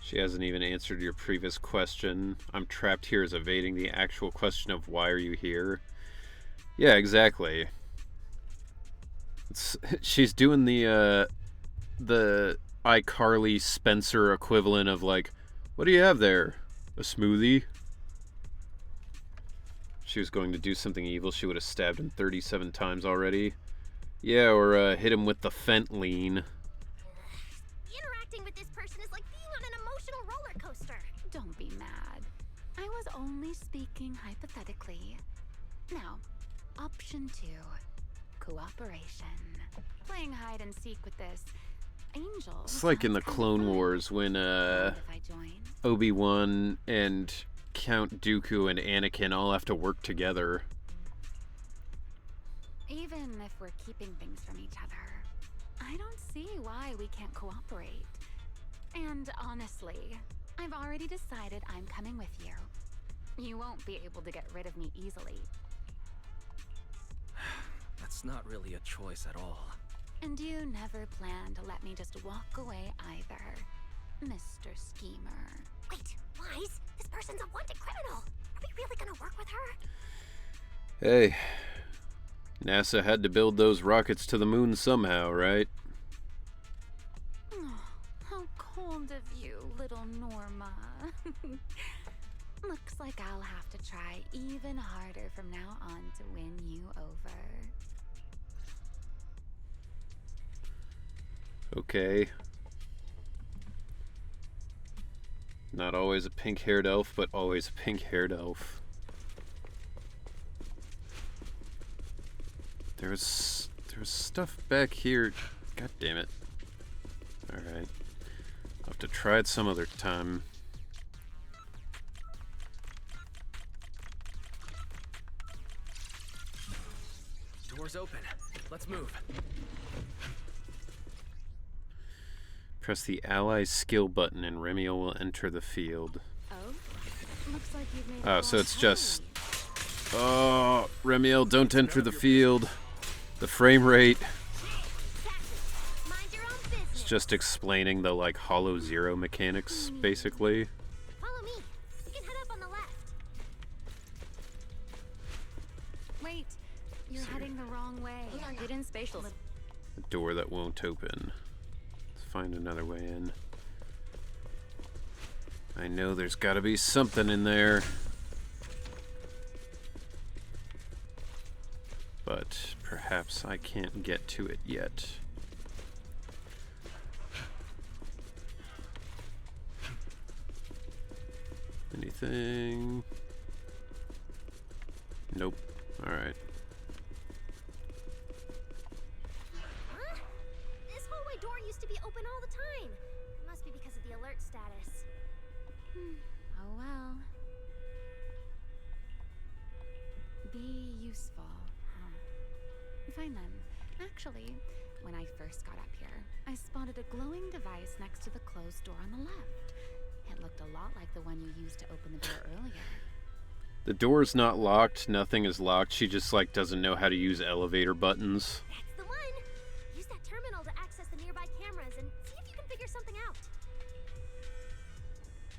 She hasn't even answered your previous question. I'm trapped here as evading the actual question of why are you here? Yeah, exactly. She's doing the iCarly Spencer equivalent of like, what do you have there? A smoothie? If she was going to do something evil, she would have stabbed him 37 times already. Yeah, or hit him with the fentanyl. Interacting with this person is like being on an emotional roller coaster. Don't be mad. I was only speaking hypothetically. Now, option 2. Cooperation. Playing hide and seek with this angel. It's like in the Clone Wars when Obi-Wan and Count Dooku and Anakin all have to work together. Even if we're keeping things from each other, I don't see why we can't cooperate. And honestly, I've already decided I'm coming with you. You won't be able to get rid of me easily. That's not really a choice at all. And you never plan to let me just walk away either, Mr. Schemer. Wait, Wise? This person's a wanted criminal. Are we really gonna work with her? Hey, NASA had to build those rockets to the moon somehow, right? Oh, how cold of you, little Norma. Looks like I'll have to try even harder from now on to win you over. Okay. Not always a pink-haired elf, but always a pink-haired elf. There's stuff back here. God damn it. Alright. I'll have to try it some other time. Door's open. Let's move. Press the ally skill button and Remiel will enter the field. Oh? Looks like you've made Oh, so it's just... Oh, Remiel, don't enter the field. The frame rate. It's just explaining the, like, Hollow Zero mechanics, basically. Follow me. We can head up on the left. Wait, you're heading the wrong way. Hidden spatial. A door that won't open. Let's find another way in. I know there's gotta be something in there. But perhaps I can't get to it yet. Anything? Nope. Alright. Huh? This hallway door used to be open all the time. It must be because of the alert status. Oh well. Be useful, huh? Fine then. Actually, when I first got up here, I spotted a glowing device next to the closed door on the left. It looked a lot like the one you used to open the door earlier. The door's not locked, nothing is locked. She just, like, doesn't know how to use elevator buttons. That's the one! Use that terminal to access the nearby cameras and see if you can figure something out.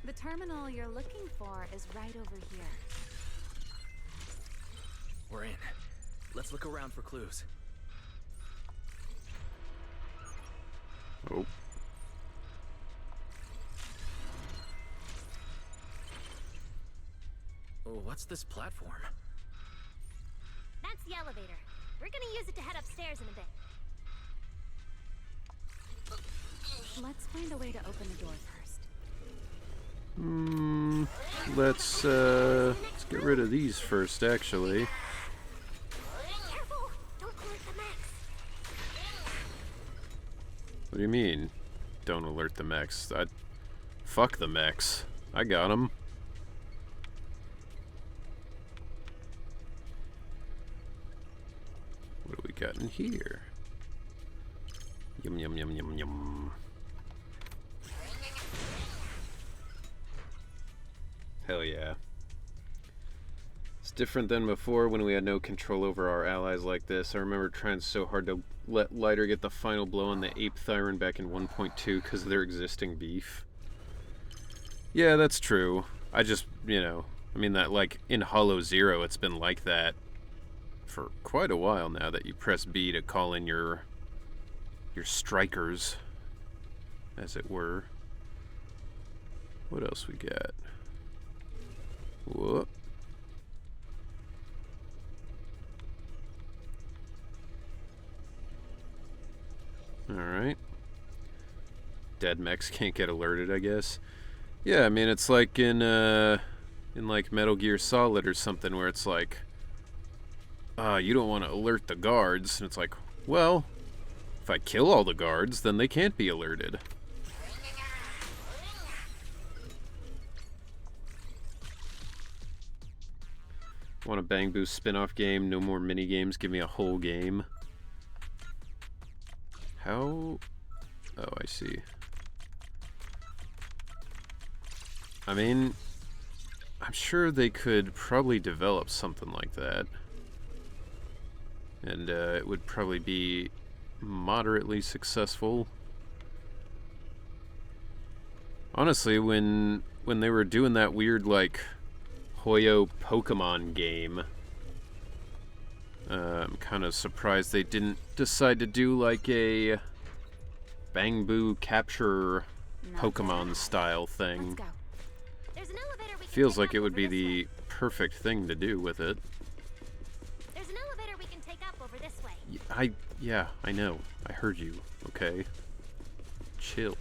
The terminal you're looking for is right over here. We're in. Let's look around for clues. Oh. Oh, what's this platform? That's the elevator. We're gonna use it to head upstairs in a bit. Let's find a way to open the door first. Let's get rid of these first, actually. Careful! Don't collect the max. What do you mean? Don't alert the mechs. Fuck the mechs. I got them. What do we got in here? Yum yum yum yum yum. Hell yeah. It's different than before when we had no control over our allies like this. I remember trying so hard to let Lighter get the final blow on the Ape Thyron back in 1.2 because of their existing beef. Yeah, that's true. I just, you know, I mean that like in Hollow Zero it's been like that for quite a while now, that you press B to call in your strikers, as it were. What else we got? Whoop. Alright. Dead mechs can't get alerted, I guess. Yeah, I mean, it's like in like Metal Gear Solid or something, where it's like, you don't want to alert the guards. And it's like, well, if I kill all the guards, then they can't be alerted. Want a Bang Boo spin-off game? No more mini games. Give me a whole game. How? Oh, I see. I mean, I'm sure they could probably develop something like that. And it would probably be moderately successful. Honestly, when they were doing that weird, like, Hoyo Pokemon game, I'm kind of surprised they didn't decide to do, like, a Bang Boo capture Pokemon style thing. Feels like it would be the perfect thing to do with it. There's an elevator we can take up over this way. Yeah, I know. I heard you, okay? Chill.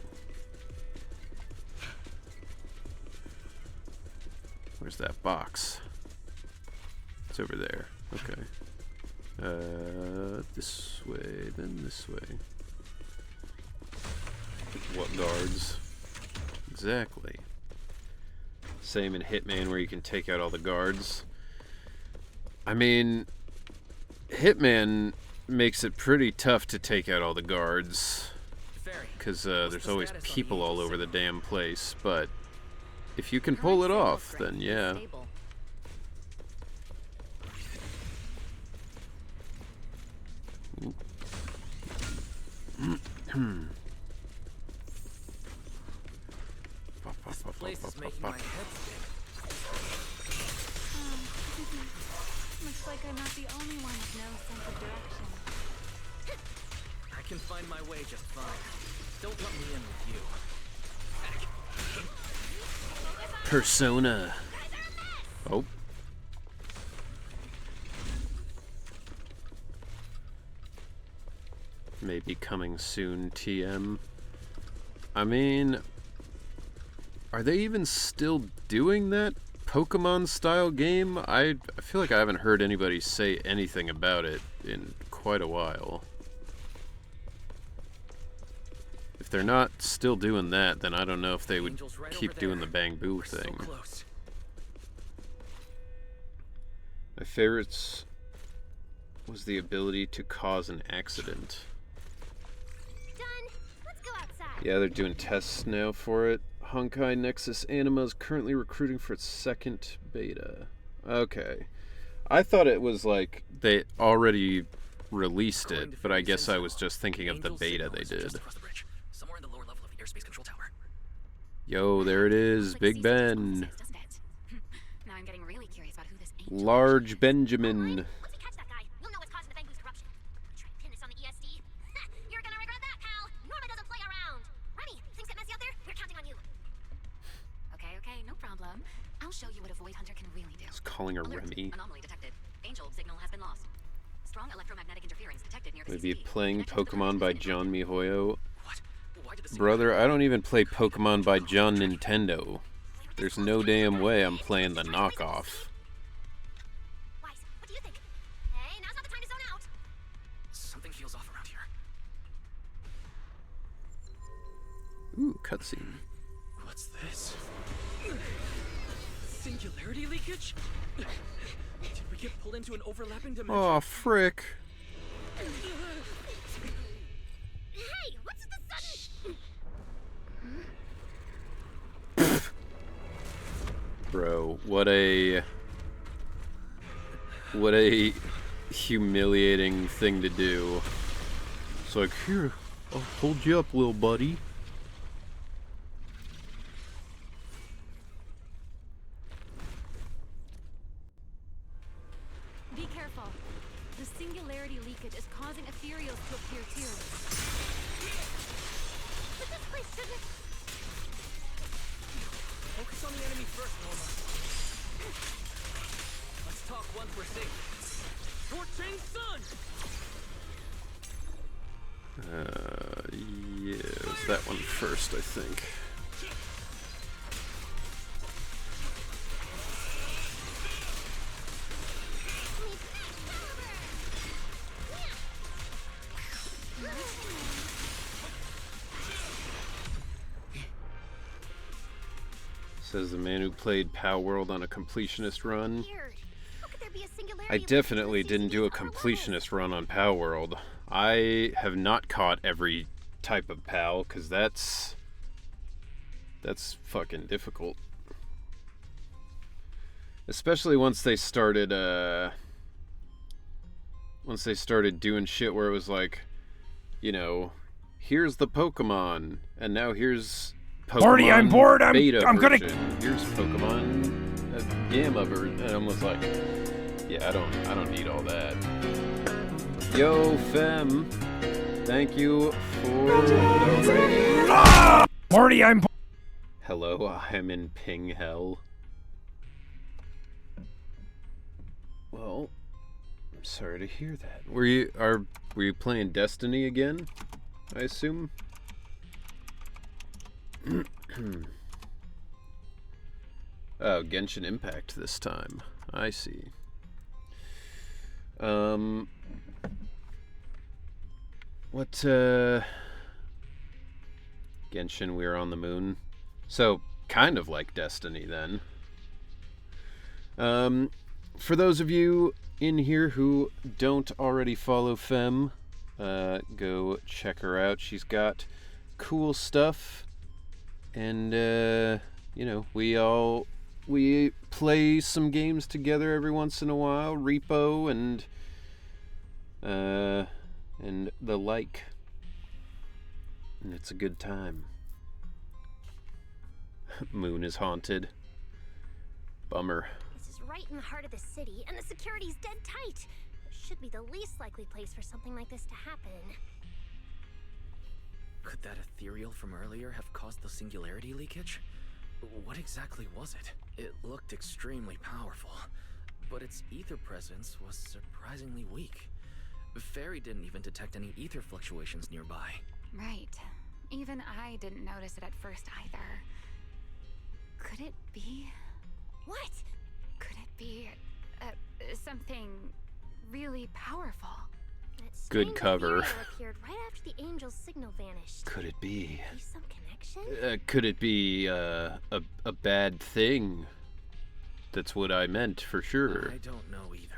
Where's that box? It's over there. Okay. This way, then this way. What guards? Exactly. Same in Hitman, where you can take out all the guards. I mean, Hitman makes it pretty tough to take out all the guards, because there's always people all over the damn place, but if you can pull it off, then yeah. This place is making my head spin. Looks like I'm not the only one with no sense of direction. I can find my way just fine. Don't let me in with you. Persona. Oh. Maybe coming soon, TM. I mean, are they even still doing that Pokemon style game? I feel like I haven't heard anybody say anything about it in quite a while. If they're not still doing that, then I don't know if they would keep doing the Bang Boo thing. My favorites was the ability to cause an accident. Done. Let's go outside. Yeah, they're doing tests now for it. Honkai Nexus Anima is currently recruiting for its second beta. Okay. I thought it was like they already released it, but I guess I was just thinking of the beta they did. Yo, there it is, Big Ben. Now I'm getting really curious about who this Large Benjamin. Once we catch that guy, we'll know what's causing the Bang Boo's corruption. Try and pin this on the ESD. You're gonna regret that, pal. Norma doesn't play around. Remy, things get messy out there. We're counting on you. Okay, no problem. I'll show you what a Void Hunter can really do. He's calling her Alert. Remy. Anomaly detected. Angel signal has been lost. Strong electromagnetic interference detected near the Maybe CCD. playing Connected to the Pokemon by Princeton John Mihoyo. Why did the Brother, I don't even play Pokemon by John Nintendo. There's no damn way I'm playing the knockoff. Wise, what do you think? Hey, now's not the time to zone out. Something feels off around here. Ooh, cutscene. What's this? Singularity leakage? Did we get pulled into an overlapping dimension? Aw, frick. Hey, what's the sudden... Bro, what a humiliating thing to do. It's like, here, I'll hold you up, little buddy. Be careful. The singularity leakage is causing ethereals to appear too. But this place shouldn't... Focus on the enemy first, Norma. Let's talk once we're safe. Short-chain sun! Yeah, it was that one first, I think. Says the man who played Pow World on a completionist run. I definitely didn't do a completionist run on Pow World. I have not caught every type of POW, because that's fucking difficult. Especially once they started doing shit where it was like, you know, here's the Pokemon, and now here's Pokemon Marty, I'm bored. Beta I'm gonna. version. Here's Pokemon Gamma version, and I'm just like, yeah, I don't need all that. Yo, Fem, thank you for the raid. Marty, I'm. Hello, I'm in ping hell. Well, I'm sorry to hear that. Were you playing Destiny again? I assume. Oh, Genshin Impact this time. I see. Genshin, we're on the moon. So, kind of like Destiny then. For those of you in here who don't already follow Fem, go check her out. She's got cool stuff. And, you know, we play some games together every once in a while. Repo and the like. And it's a good time. Moon is haunted. Bummer. This is right in the heart of the city, and the security's dead tight. It should be the least likely place for something like this to happen. Could that ethereal from earlier have caused the singularity leakage? What exactly was it? It looked extremely powerful, but its ether presence was surprisingly weak. Fairy didn't even detect any ether fluctuations nearby. Right. Even I didn't notice it at first either. Could it be? What? Could it be something really powerful? That Good cover. ethereal appeared right after the angel's signal vanished. Could it be? Be some connection? Could it be a bad thing? That's what I meant, for sure. I don't know either.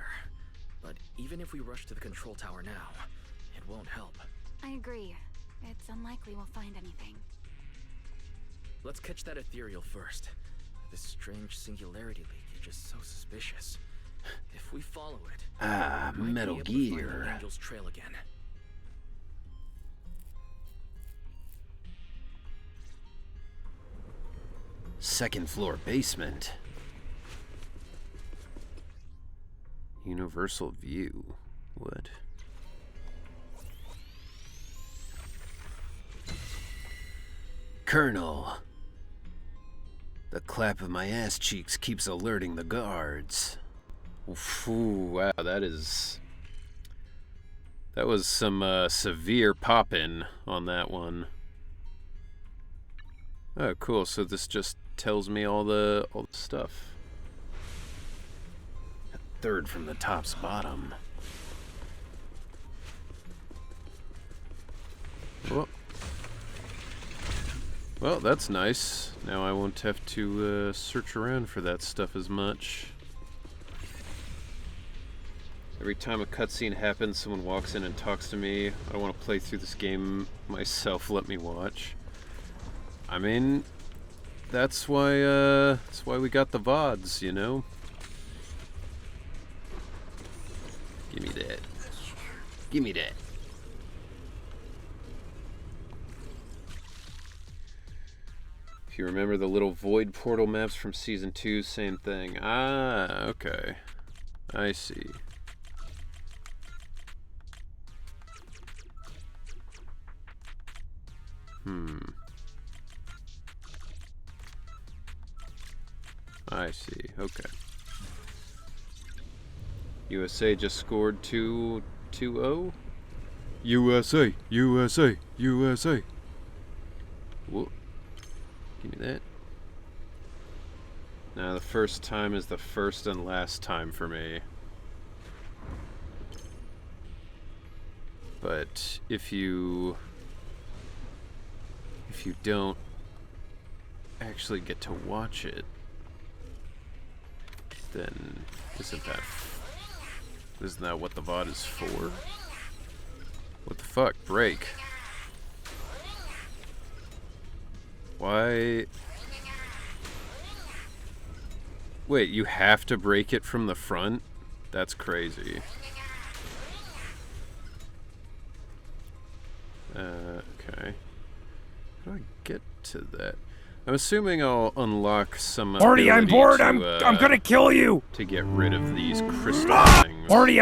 But even if we rush to the control tower now, it won't help. I agree. It's unlikely we'll find anything. Let's catch that ethereal first. This strange singularity leakage is so suspicious. If we follow it, we might Metal be able to find Gear. the angel's trail again. Second floor basement. Universal view. What? Colonel. The clap of my ass cheeks keeps alerting the guards. Ooh, wow, that was some severe poppin' on that one. Oh, cool. So this just tells me all the stuff. Third from the top's bottom. Oh. Well, that's nice. Now I won't have to search around for that stuff as much. Every time a cutscene happens, someone walks in and talks to me. I don't want to play through this game myself. Let me watch. I mean, that's why we got the VODs, you know? Give me that. Give me that. If you remember the little void portal maps from Season 2, same thing. Ah, okay. I see. I see, okay. USA just scored 2-0? USA, USA, USA. Whoa. Give me that. Now the first time is the first and last time for me. But if you don't actually get to watch it, then isn't that what the VOD is for? What the fuck? Break. Why? Wait, you have to break it from the front? That's crazy. Okay. How do I get to that? I'm assuming I'll unlock some Morty, I'm bored. I'm gonna kill you. To get rid of these crystal things. Morty,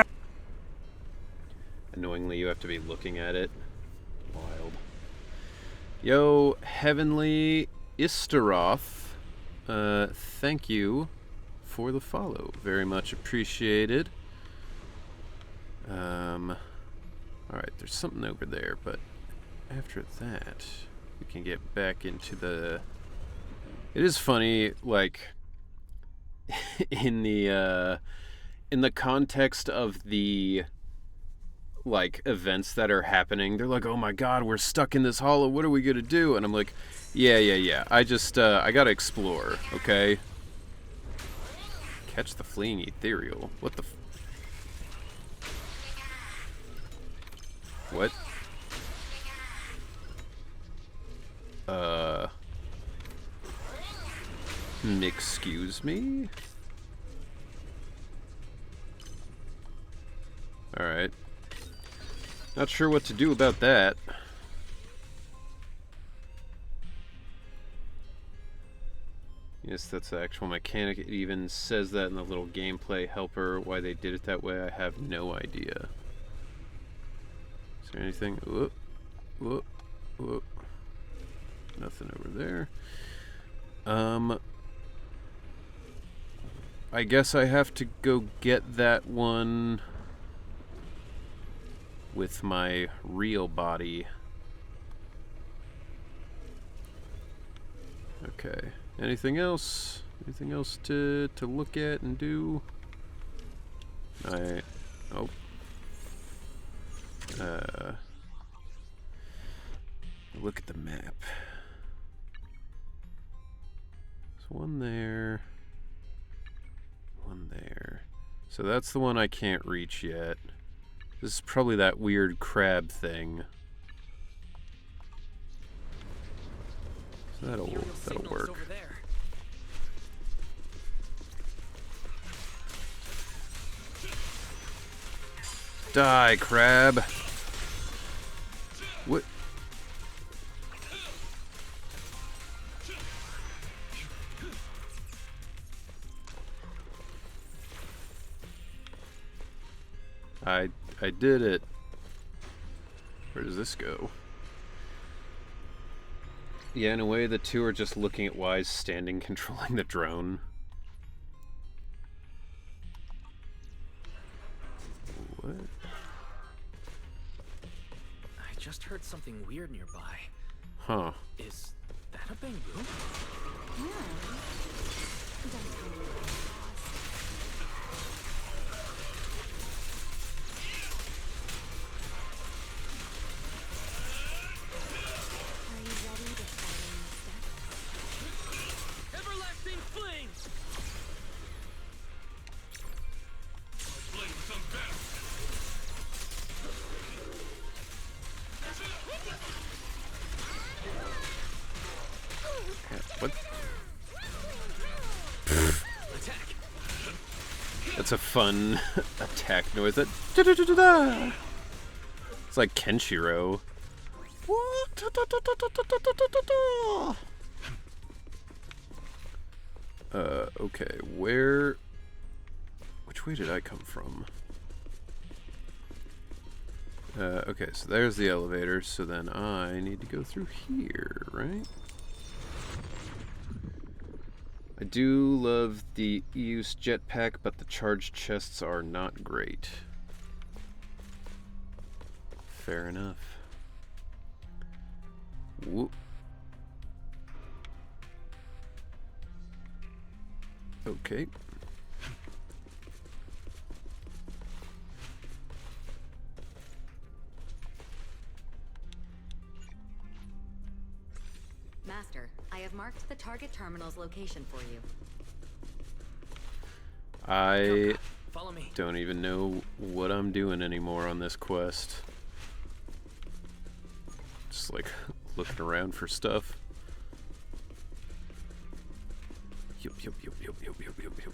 Annoyingly, you have to be looking at it. Wild. Yo, Heavenly Istaroth. Thank you for the follow. Very much appreciated. Alright, there's something over there, but after that, we can get back into the... It is funny, like, in the context of the, like, events that are happening, they're like, oh my god, we're stuck in this hollow, what are we gonna do? And I'm like, yeah, I just, I gotta explore, okay? Catch the fleeing ethereal. What the what? Excuse me? Alright. Not sure what to do about that. Yes, that's the actual mechanic. It even says that in the little gameplay helper. Why they did it that way, I have no idea. Is there anything? Whoop. Whoop. Whoop. Nothing over there. I guess I have to go get that one with my real body. Okay. Anything else? Anything else to look at and do? Oh. Look at the map. There's one there. One there. So that's the one I can't reach yet. This is probably that weird crab thing. So that'll work. Die, crab. What? I did it. Where does this go? Yeah, in a way, the two are just looking at Wise standing controlling the drone. What? I just heard something weird nearby. Huh. Is that a bamboo? Yeah. Don't tell me. Are you ready to fight a fun attack noise. That da-da-da-da-da. It's like Kenshiro. Okay, which way did I come from? Okay, so there's the elevator, so then I need to go through here, right? I do love the EU's jetpack, but the charged chests are not great. Fair enough. Whoop. Okay. Master, I have marked the target terminal's location for you. I Follow me. don't even know what I'm doing anymore on this quest. Just like looking around for stuff. Yup, yup, yup, yup, yup, yup, yup, yup.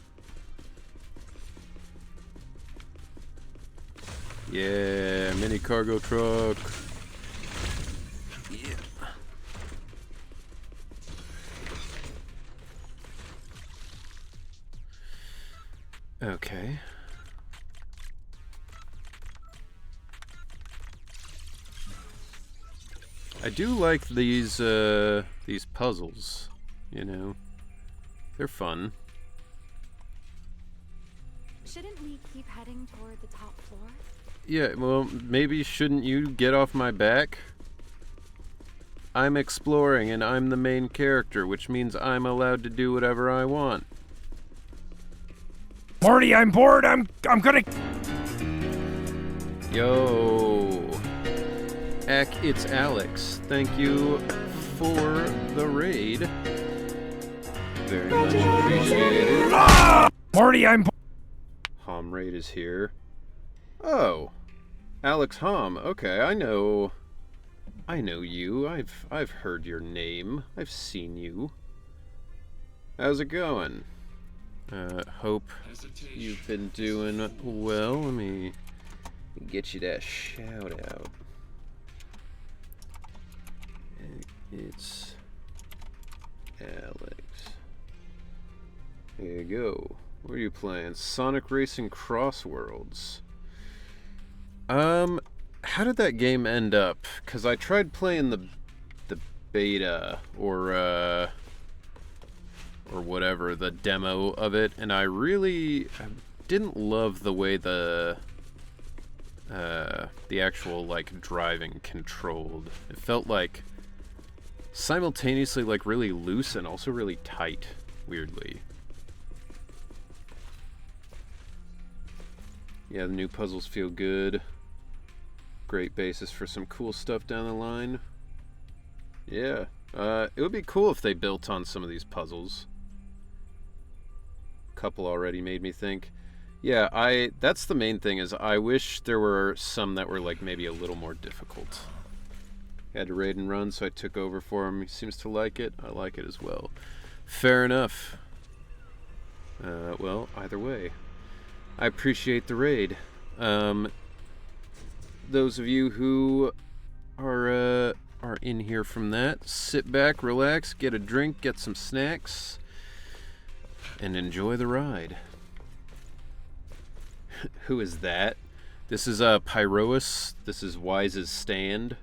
Yeah, mini cargo truck. Yeah. Okay. I do like these puzzles, you know. They're fun. Shouldn't we keep heading toward the top floor? Yeah, well, maybe shouldn't you get off my back? I'm exploring and I'm the main character, which means I'm allowed to do whatever I want. Morty, I'm bored. I'm gonna. Yo. It's Alex. Thank you for the raid. Very much appreciated. Morty, I'm. Hom raid is here. Oh. Alex Hom. Okay, I know you. I've heard your name. I've seen you. How's it going? Hope you've been doing well. Let me get you that shout out. It's Alex. There you go. What are you playing? Sonic Racing Crossworlds. How did that game end up? Because I tried playing the beta or whatever, the demo of it, and I didn't love the way the actual like driving controlled. It felt like simultaneously like really loose and also really tight, weirdly. Yeah, the new puzzles feel good. Great basis for some cool stuff down the line. Yeah, it would be cool if they built on some of these puzzles. Couple already made me think. Yeah, that's the main thing, is I wish there were some that were like maybe a little more difficult. Had to raid and run, so I took over for him. He seems to like it. I like it as well. Fair enough. Well, either way, I appreciate the raid. Those of you who are in here from that, sit back, relax, get a drink, get some snacks, and enjoy the ride. Who is that? This is Pyroas. This is Wise's stand.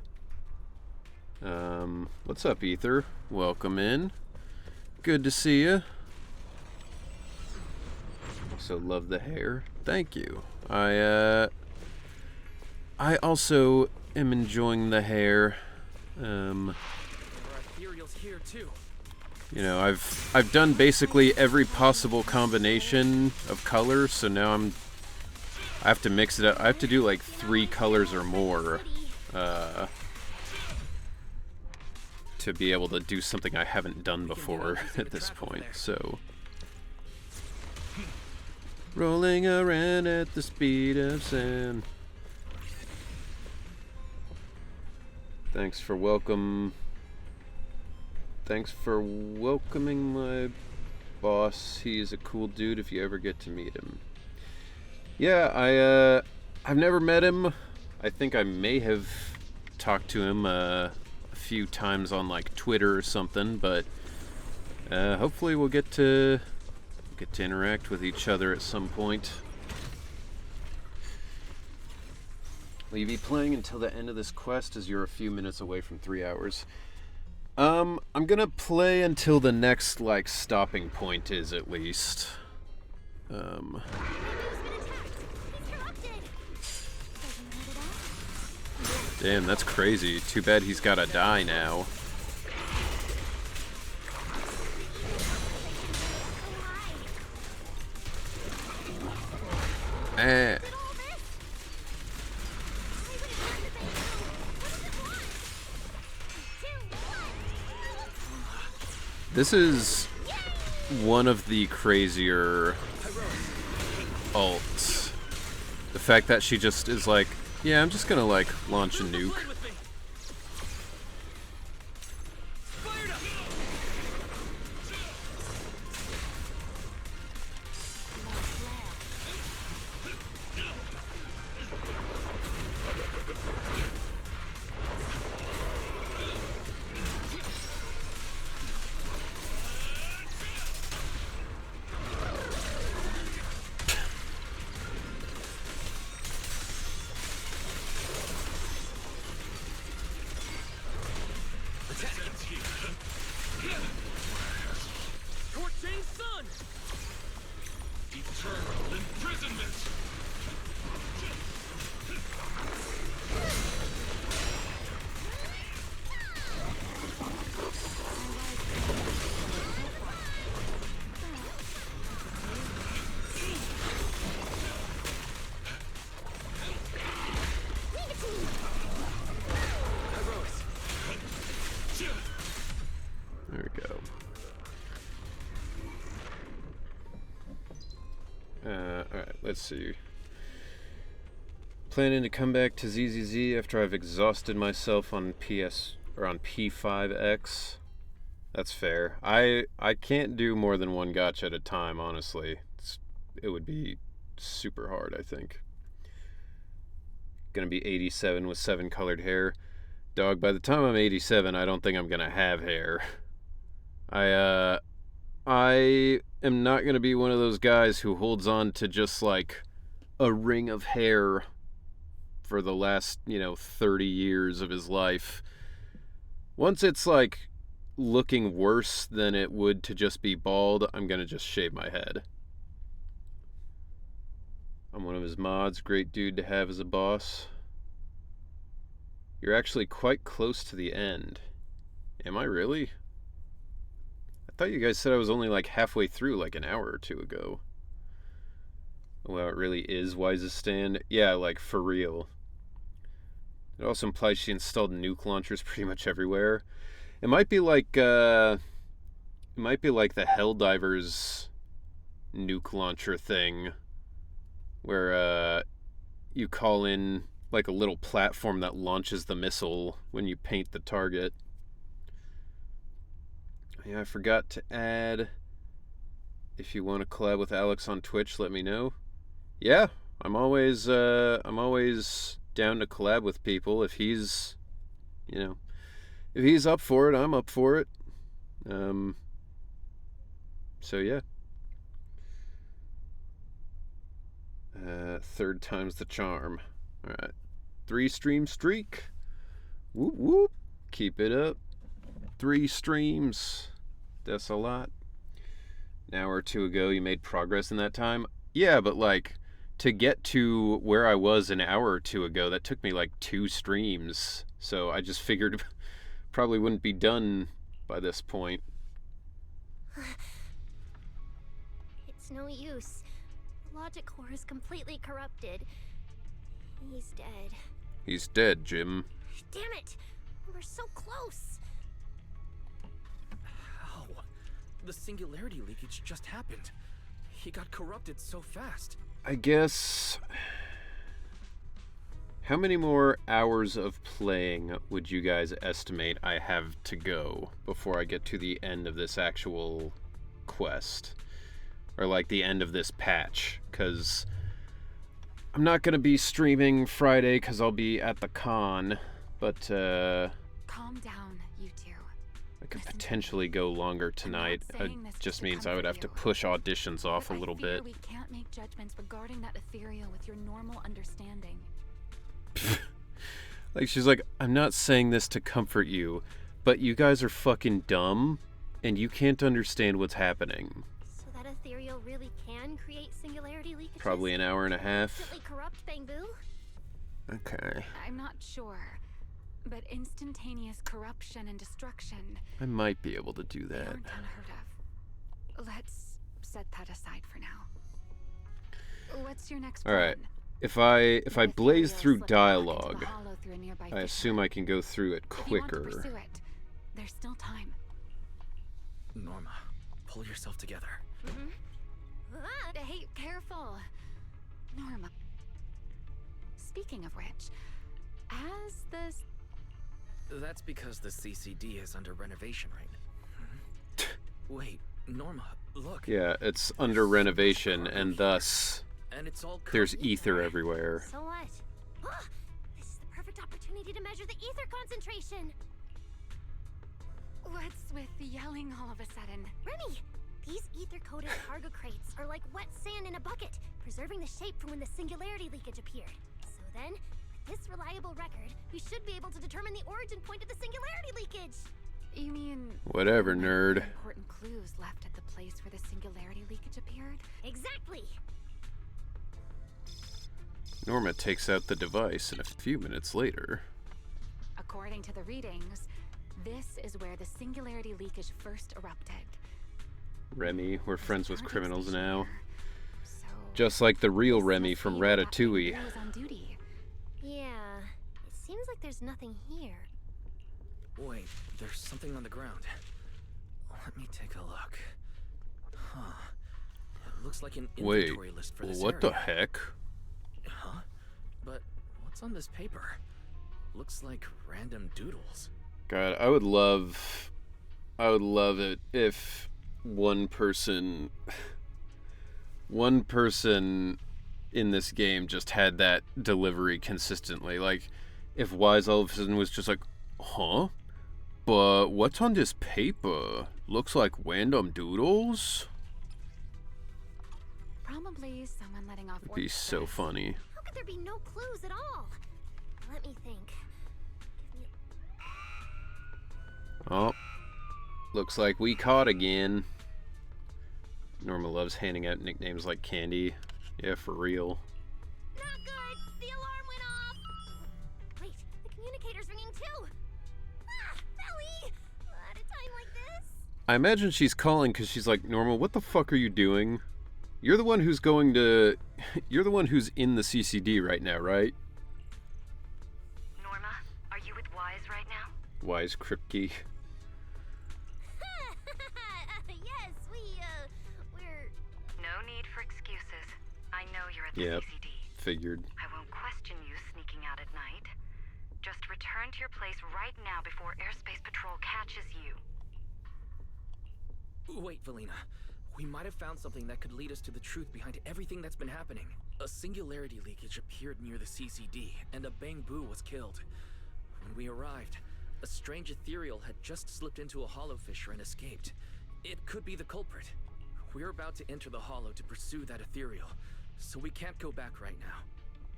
What's up, Ether? Welcome in. Good to see you. Also love the hair. Thank you. I also am enjoying the hair. You know, I've done basically every possible combination of colors, so now I have to mix it up. I have to do like 3 colors or more to be able to do something I haven't done before at this point. So, rolling around at the speed of sound. Thanks for welcoming my boss. He's a cool dude if you ever get to meet him. Yeah, I've never met him. I think I may have talked to him a few times on like Twitter or something, but hopefully we'll get to interact with each other at some point. Will you be playing until the end of this quest, as you're a few minutes away from 3 hours? I'm gonna play until the next, like, stopping point is, at least. Damn, that's crazy. Too bad he's gotta die now. Eh. This is one of the crazier ults. The fact that she just is like, yeah, I'm just gonna like launch a nuke. There we go. Alright, let's see. Planning to come back to ZZZ after I've exhausted myself on on P5X. That's fair. I can't do more than one gotcha at a time, honestly. It would be super hard, I think. Gonna be 87 with 7 colored hair. Dog, by the time I'm 87, I don't think I'm gonna have hair. I am not gonna be one of those guys who holds on to just like a ring of hair for the last, 30 years of his life. Once it's like looking worse than it would to just be bald, I'm gonna just shave my head. I'm one of his mods. Great dude to have as a boss. You're actually quite close to the end. Am I really? I thought you guys said I was only like halfway through like an hour or two ago. Well, it really is Wisestan. Yeah, like for real. It also implies she installed nuke launchers pretty much everywhere. It might be like the Helldivers nuke launcher thing, where you call in like a little platform that launches the missile when you paint the target. Yeah, I forgot to add, if you want to collab with Alex on Twitch, let me know. Yeah, I'm always down to collab with people. If he's, if he's up for it, I'm up for it. So yeah. Third time's the charm. Alright. 3 stream streak. Whoop whoop. Keep it up. 3 streams. That's a lot. An hour or two ago, you made progress in that time? Yeah, but like, to get to where I was an hour or two ago, that took me like 2 streams. So I just figured probably wouldn't be done by this point. It's no use. The logic core is completely corrupted. He's dead. He's dead, Jim. Damn it! We're so close. How? The singularity leakage just happened. He got corrupted so fast. I guess... How many more hours of playing would you guys estimate I have to go before I get to the end of this actual quest? Or like the end of this patch? Because I'm not gonna be streaming Friday because I'll be at the con, but Calm down, you two. I could potentially go longer tonight. It just means I would have to push auditions off a little bit. We can't make judgments regarding that ethereal with your normal understanding. Like, she's like, I'm not saying this to comfort you, but you guys are fucking dumb, and you can't understand what's happening. So that ethereal really can create singularity leakages? Probably an hour and a half. Instantly corrupt Bangbu? Okay. I'm not sure, but instantaneous corruption and destruction I might be able to do that. aren't unheard of. Let's set that aside for now. What's your next plan? Alright. If I blaze through dialogue, I assume I can go through it quicker. If you want to pursue it, there's still time. Norma, pull yourself together. Hey, careful. Norma. Speaking of which, as this... That's because the CCD is under renovation right now. Wait, Norma, look. Yeah, it's under renovation, and thus And it's all there's ether everywhere. So what? This is the perfect opportunity to measure the ether concentration. What's with yelling all of a sudden? Remy, these ether-coated cargo crates are like wet sand in a bucket, preserving the shape from when the singularity leakage appeared. So then, with this reliable record, we should be able to determine the origin point of the singularity leakage. You mean... Whatever, nerd. Important clues left at the place where the singularity leakage appeared? Exactly. Norma takes out the device, and a few minutes later... According to the readings, this is where the singularity leakage first erupted. Remy, we're friends with criminals now. Just like the real Remy from Ratatouille. Yeah, it seems like there's nothing here. Wait, there's something on the ground. Let me take a look. Huh. It looks like an inventory list for this what area. the heck? Huh? But what's on this paper? Looks like random doodles. God, I would love it if one person in this game just had that delivery consistently. Like, if Wise all of a sudden was just like, huh? But what's on this paper? Looks like random doodles? Probably someone letting off. It'd be so funny. How could there be no clues at all? Let me think. Oh, looks like we caught again. Norma loves handing out nicknames like candy. Yeah, for real. Not good! The alarm went off! Wait, the communicator's ringing too! Ah, Belly! At a time like this? I imagine she's calling because she's like, Norma, what the fuck are you doing? You're the one who's going to... You're the one who's in the CCD right now, right? Norma, are you with Wise right now? Wise Kripke. Yes, we're... No need for excuses. I know you're at the Yep, CCD. figured. I won't question you sneaking out at night. Just return to your place right now before Airspace Patrol catches you. Wait, Valina. We might have found something that could lead us to the truth behind everything that's been happening. A singularity leakage appeared near the CCD, and a Bangbu was killed. When we arrived, a strange ethereal had just slipped into a hollow fissure and escaped. It could be the culprit. We're about to enter the hollow to pursue that ethereal, so we can't go back right now.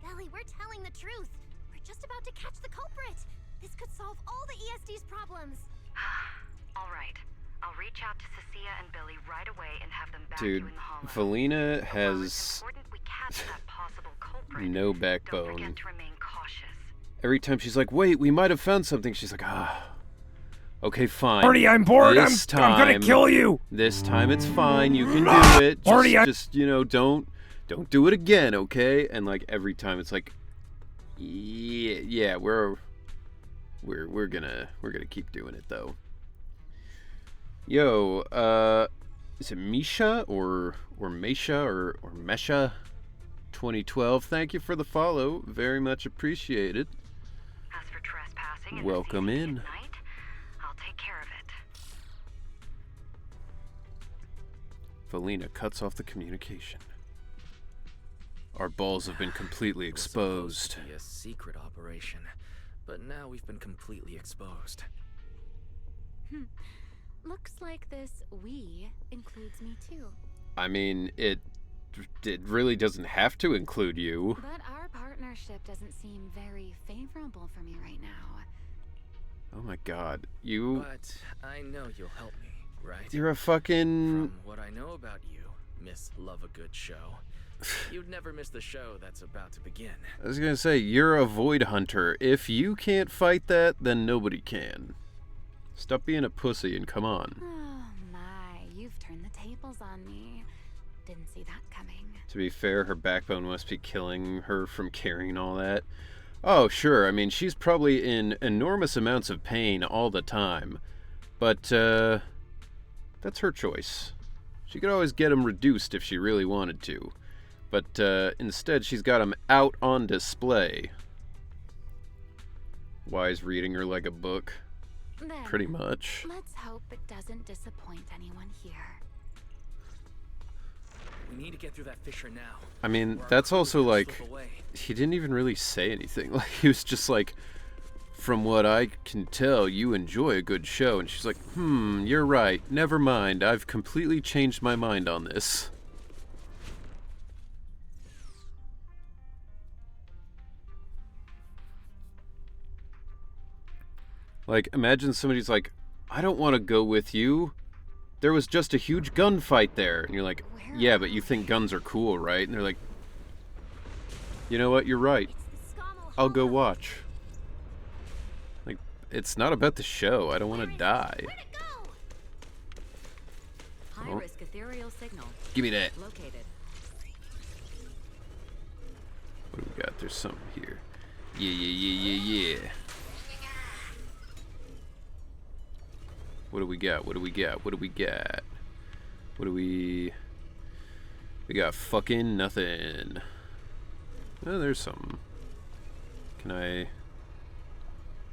Belly, we're telling the truth. We're just about to catch the culprit. This could solve all the ESD's problems. All right. I'll reach out to Cecilia and Billy right away and have them back Dude, you in the hollow. Valina has We catch that possible culprit. no Don't backbone. forget to remain cautious. Every time she's like, wait, we might have found something, she's like, ah. Okay, fine. Marty, I'm bored. I'm gonna kill you. This time it's fine. You can do it. Marty, just you know, don't do it again, okay? And like every time it's like, yeah, we're gonna keep doing it though. Yo, is it Misha or Mesha or Mesha 2012? Thank you for the follow. Very much appreciated. As for trespassing, Welcome in. night, I'll take care of it. Valina cuts off the communication. Our balls have been completely It was exposed. supposed to be a secret operation, but now we've been completely exposed. Looks like this "we" includes me too. I mean, it really doesn't have to include you. But our partnership doesn't seem very favorable for me right now. Oh my god. You... But I know you'll help me, right? You're a fucking... From what I know about you, Miss Love a Good Show, you'd never miss the show that's about to begin. I was gonna say, you're a void hunter. If you can't fight that, then nobody can. Stop being a pussy and come on. Oh my, you've turned the tables on me. Didn't see that coming. To be fair, her backbone must be killing her from carrying all that. Oh, sure, I mean, she's probably in enormous amounts of pain all the time. But, that's her choice. She could always get them reduced if she really wanted to. But, instead she's got them out on display. Wise reading her like a book. Then, Pretty much. let's hope it doesn't disappoint anyone here. We need to get through that fissure now. I mean, or our that's crew also will like, slip away. he didn't even really say anything. Like, he was just like, from what I can tell, you enjoy a good show. And she's like, you're right. Never mind. I've completely changed my mind on this. Like, imagine somebody's like, I don't want to go with you. There was just a huge gunfight there. And you're like, yeah, but you think guns are cool, right? And they're like, you know what? You're right. I'll go watch. Like, it's not about the show. I don't want to die. High-risk ethereal signal. Give me that. Located. What do we got? There's something here. Yeah. What do we got? What do we got? What do we got? What do we... We got fucking nothing. Oh, there's something. Can I...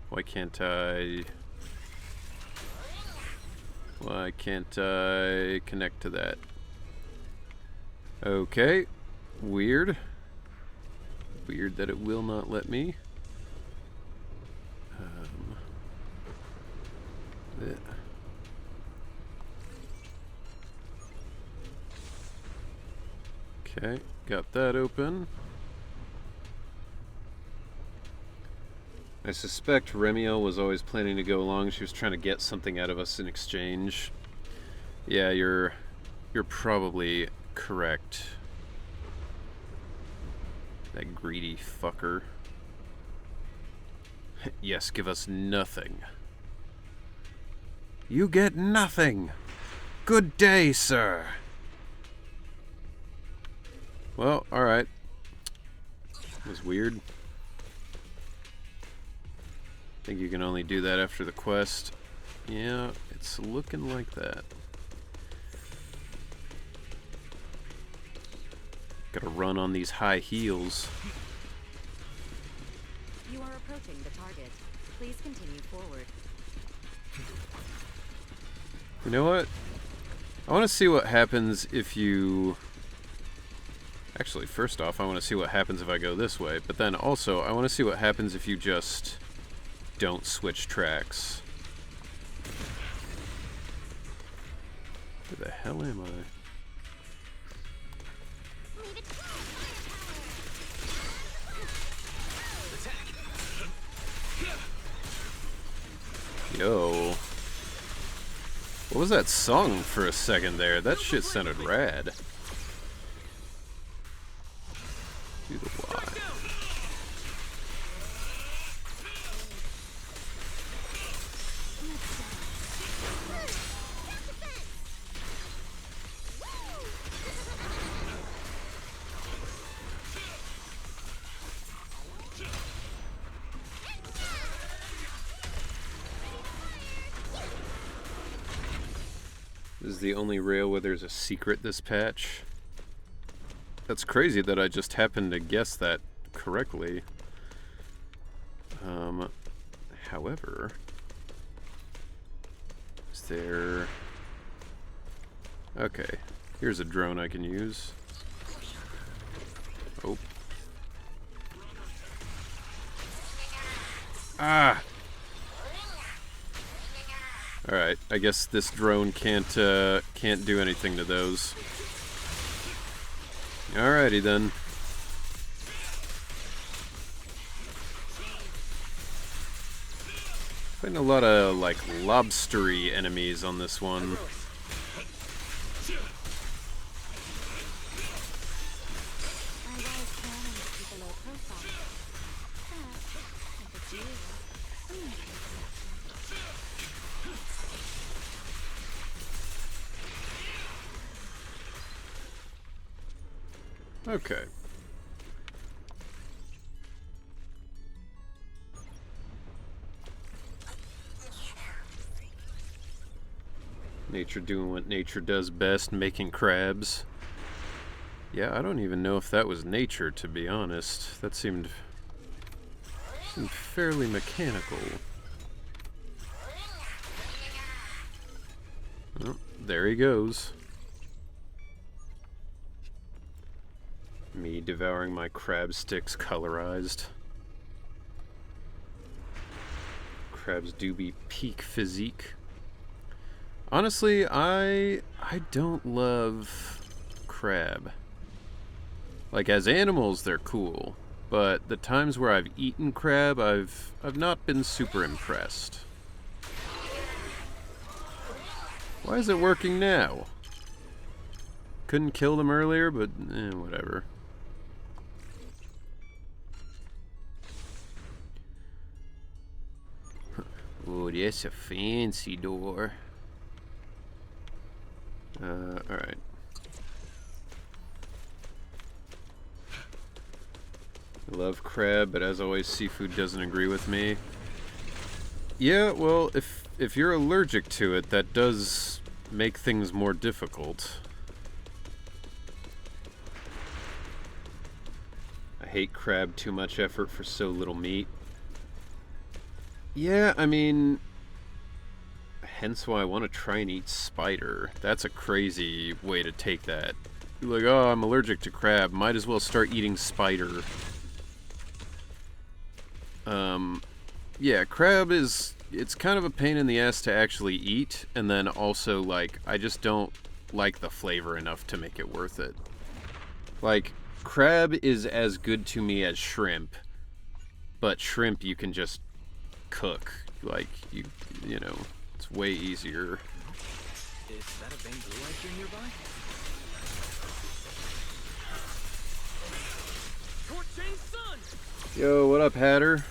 Why can't I... Why can't I connect to that? Okay. Weird. Weird that it will not let me. Yeah. Okay, got that open. I suspect Remiel was always planning to go along. She was trying to get something out of us in exchange. Yeah, you're probably correct. That greedy fucker. Yes, give us nothing. You get nothing. Good day, sir. Well, alright. That was weird. I think you can only do that after the quest. Yeah, it's looking like that. Gotta run on these high heels. You are approaching the target. Please continue forward. You know what? I want to see what happens if you... Actually, first off, I want to see what happens if I go this way. But then also, I want to see what happens if you just don't switch tracks. Where the hell am I? Yo. What was that song for a second there? That shit sounded rad. Do the Y. This is the only rail where there's a secret this patch. That's crazy that I just happened to guess that correctly. However, is there... Okay, here's a drone I can use. Oh. Ah! Alright, I guess this drone can't do anything to those. Alrighty then. Fighting a lot of, like, lobstery enemies on this one. Okay. Nature doing what nature does best, making crabs. Yeah, I don't even know if that was nature, to be honest. That seemed fairly mechanical. Oh, there he goes. Me devouring my crab sticks colorized. Crabs do be peak physique. Honestly, I don't love crab. Like, as animals, they're cool, but the times where I've eaten crab, I've not been super impressed. Why is it working now? Couldn't kill them earlier, but whatever. Oh, that's a fancy door. Alright. I love crab, but as always, seafood doesn't agree with me. Yeah, well, if you're allergic to it, that does make things more difficult. I hate crab, too much effort for so little meat. Yeah, I mean, hence why I want to try and eat spider. That's a crazy way to take that. You're like, oh, I'm allergic to crab. Might as well start eating spider. Yeah, crab it's kind of a pain in the ass to actually eat, and then also, like, I just don't like the flavor enough to make it worth it. Like, crab is as good to me as shrimp, but shrimp you can just cook. Like, you know, it's way easier. Is that a bamboo I hear nearby? Yo, what up, Hatter?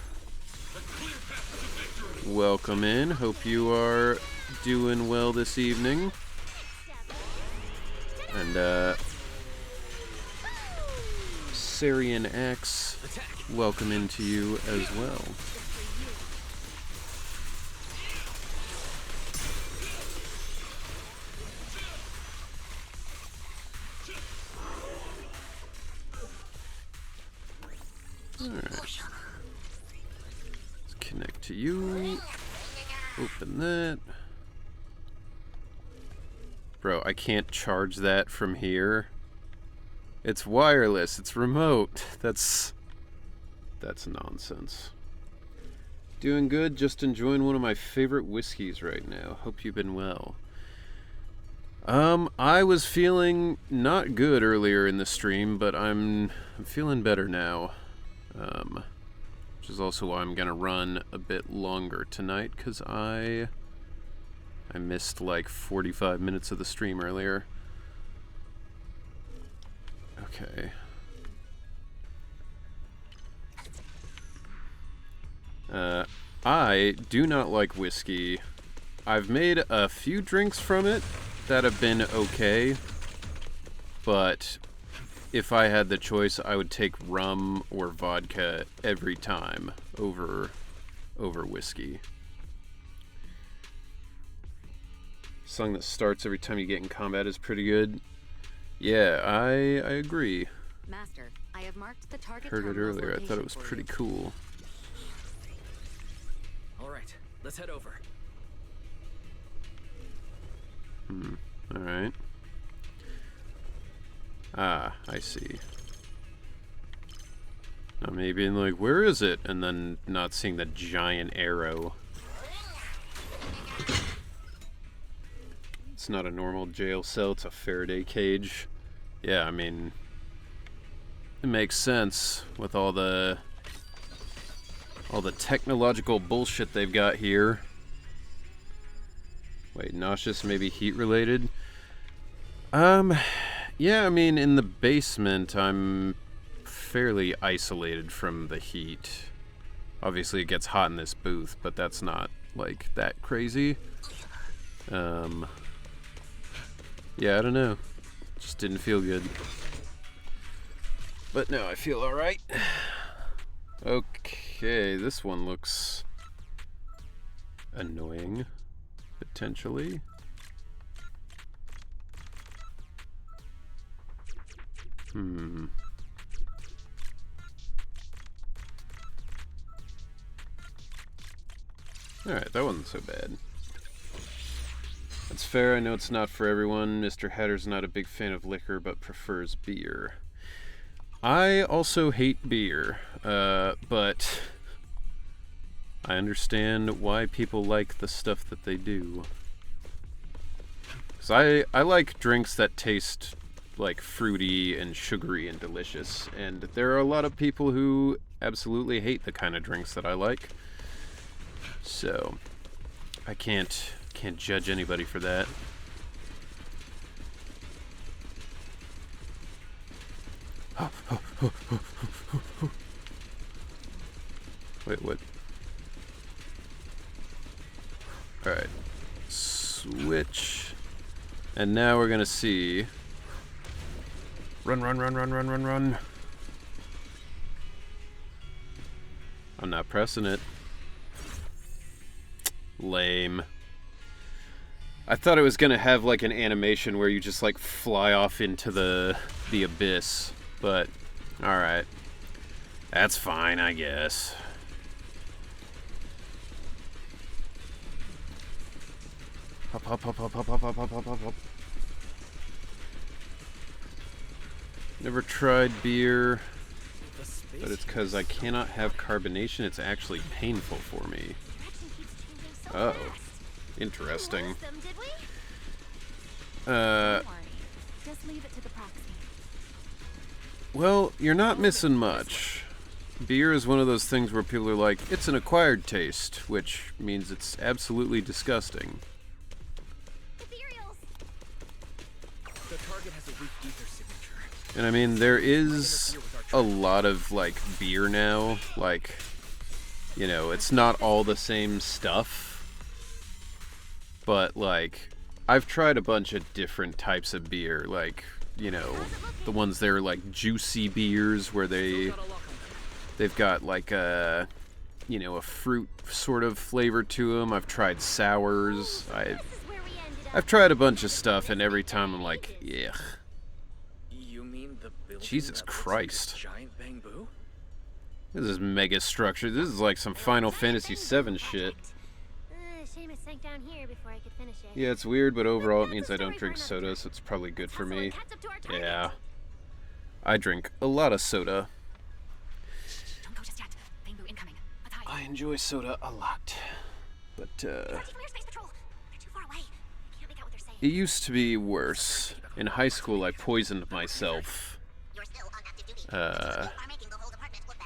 Welcome in. Hope you are doing well this evening. And, Syrian X, welcome into you as well. Alright. Let's connect to you. Open that. Bro, I can't charge that from here. It's wireless. It's remote. That's nonsense. Doing good. Just enjoying one of my favorite whiskeys right now. Hope you've been well. I was feeling not good earlier in the stream, but I'm feeling better now. Which is also why I'm gonna run a bit longer tonight, because I missed like 45 minutes of the stream earlier. Okay. I do not like whiskey. I've made a few drinks from it that have been okay, but if I had the choice, I would take rum or vodka every time over whiskey. Song that starts every time you get in combat is pretty good. Yeah, I agree. Master, I have marked the target. Heard it earlier. I thought it was pretty cool. All right, let's head over. All right. Ah, I see. Me being like, where is it? And then not seeing the giant arrow. It's not a normal jail cell, it's a Faraday cage. Yeah, I mean, it makes sense with all the technological bullshit they've got here. Wait, nauseous, maybe heat related? Yeah, I mean, in the basement, I'm fairly isolated from the heat. Obviously, it gets hot in this booth, but that's not, like, that crazy. Yeah, I don't know. Just didn't feel good. But no, I feel alright. Okay, this one looks annoying, potentially. Alright, that wasn't so bad. That's fair, I know it's not for everyone. Mr. Hatter's not a big fan of liquor, but prefers beer. I also hate beer, but I understand why people like the stuff that they do. 'Cause I like drinks that taste like fruity and sugary and delicious, and there are a lot of people who absolutely hate the kind of drinks that I like. So I can't judge anybody for that. Wait, what? Alright. Switch. And now we're gonna see. Run, run, run, run, run, run, run. I'm not pressing it. Lame. I thought it was gonna have like an animation where you just like fly off into the abyss, but alright. That's fine, I guess. Hop, hop, hop, hop, hop, hop, hop, hop, hop, hop, hop. Never tried beer, but it's because I cannot have carbonation. It's actually painful for me. Oh, interesting. Well, you're not missing much. Beer is one of those things where people are like, it's an acquired taste, which means it's absolutely disgusting. The target has a weak ether signature. And I mean, there is a lot of, like, beer now. Like, you know, it's not all the same stuff. But, like, I've tried a bunch of different types of beer. Like, you know, the ones that are, like, juicy beers where they've got, like, a, you know, a fruit sort of flavor to them. I've tried sours. I've tried a bunch of stuff, and every time I'm like, ugh. You mean the building Jesus that looks Christ. like a giant bamboo? This is mega structure. This is like some Final Fantasy VII shit. Seamus sank down here before I could finish it. Yeah, it's weird, but overall it means I don't drink soda, so it's probably good for me. Yeah. I drink a lot of soda. Don't go just yet. Bamboo incoming. Let's hide. I enjoy soda a lot. But, it used to be worse. In high school, I poisoned myself.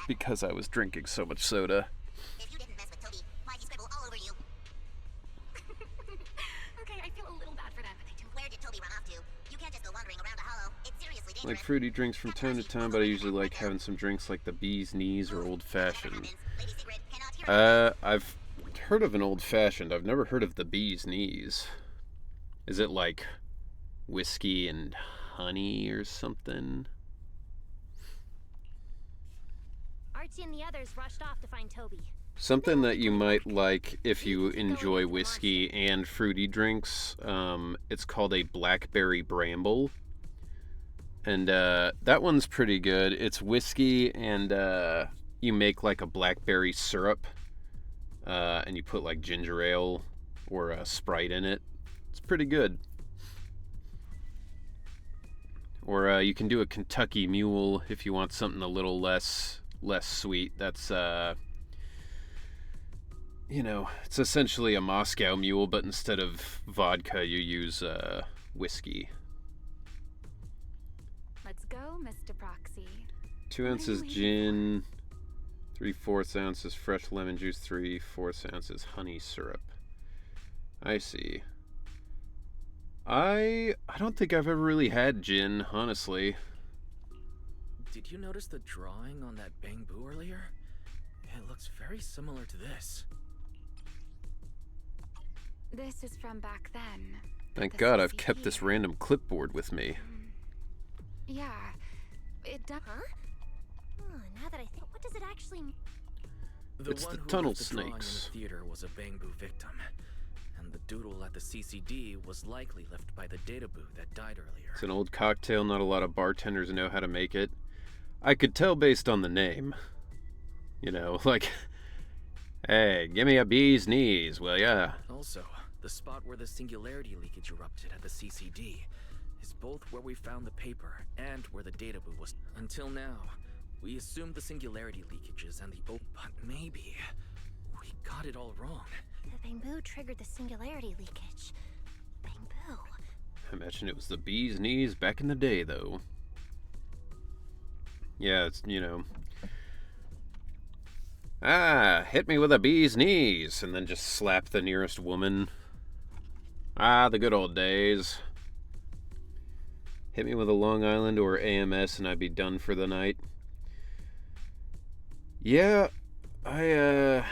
Because I was drinking so much soda. Like fruity drinks from time to time, but I usually like having some drinks like the bee's knees or old fashioned. I've heard of an old fashioned. I've never heard of the bee's knees. Is it like whiskey and honey or something? Archie and the others rushed off to find Toby. Something that you might like if you enjoy whiskey and fruity drinks, it's called a blackberry bramble. And that one's pretty good. It's whiskey and you make like a blackberry syrup and you put like ginger ale or Sprite in it. It's pretty good. Or you can do a Kentucky Mule if you want something a little less less sweet. That's you know, it's essentially a Moscow Mule, but instead of vodka, you use whiskey. Let's go, Mr. Proxy. 2 What are ounces you waiting gin, 3/4 ounces fresh lemon juice, 3/4 ounces honey syrup. I see. I don't think I've ever really had gin, honestly. Did you notice the drawing on that bamboo earlier? It looks very similar to this. This is from back then. Thank The God I've kept this CCP. random clipboard with me. Yeah, it does. Huh? Oh, now that I think, what does it actually mean? It's one the who tunnel left the drawing in snakes. the theater was a bamboo victim, and the doodle at the CCD was likely left by the databoo that died earlier. It's an old cocktail, not a lot of bartenders know how to make it. I could tell based on the name. You know, like, hey, give me a bee's knees, will ya? Also, the spot where the singularity leakage erupted at the CCD is both where we found the paper and where the databoo was. Until now, we assumed the singularity leakages and the but maybe we got it all wrong. The bamboo triggered the singularity leakage. Bamboo. I imagine it was the bee's knees back in the day, though. Yeah, it's, you know... Ah, hit me with a bee's knees, and then just slap the nearest woman. Ah, the good old days. Hit me with a Long Island or AMS and I'd be done for the night. Yeah, I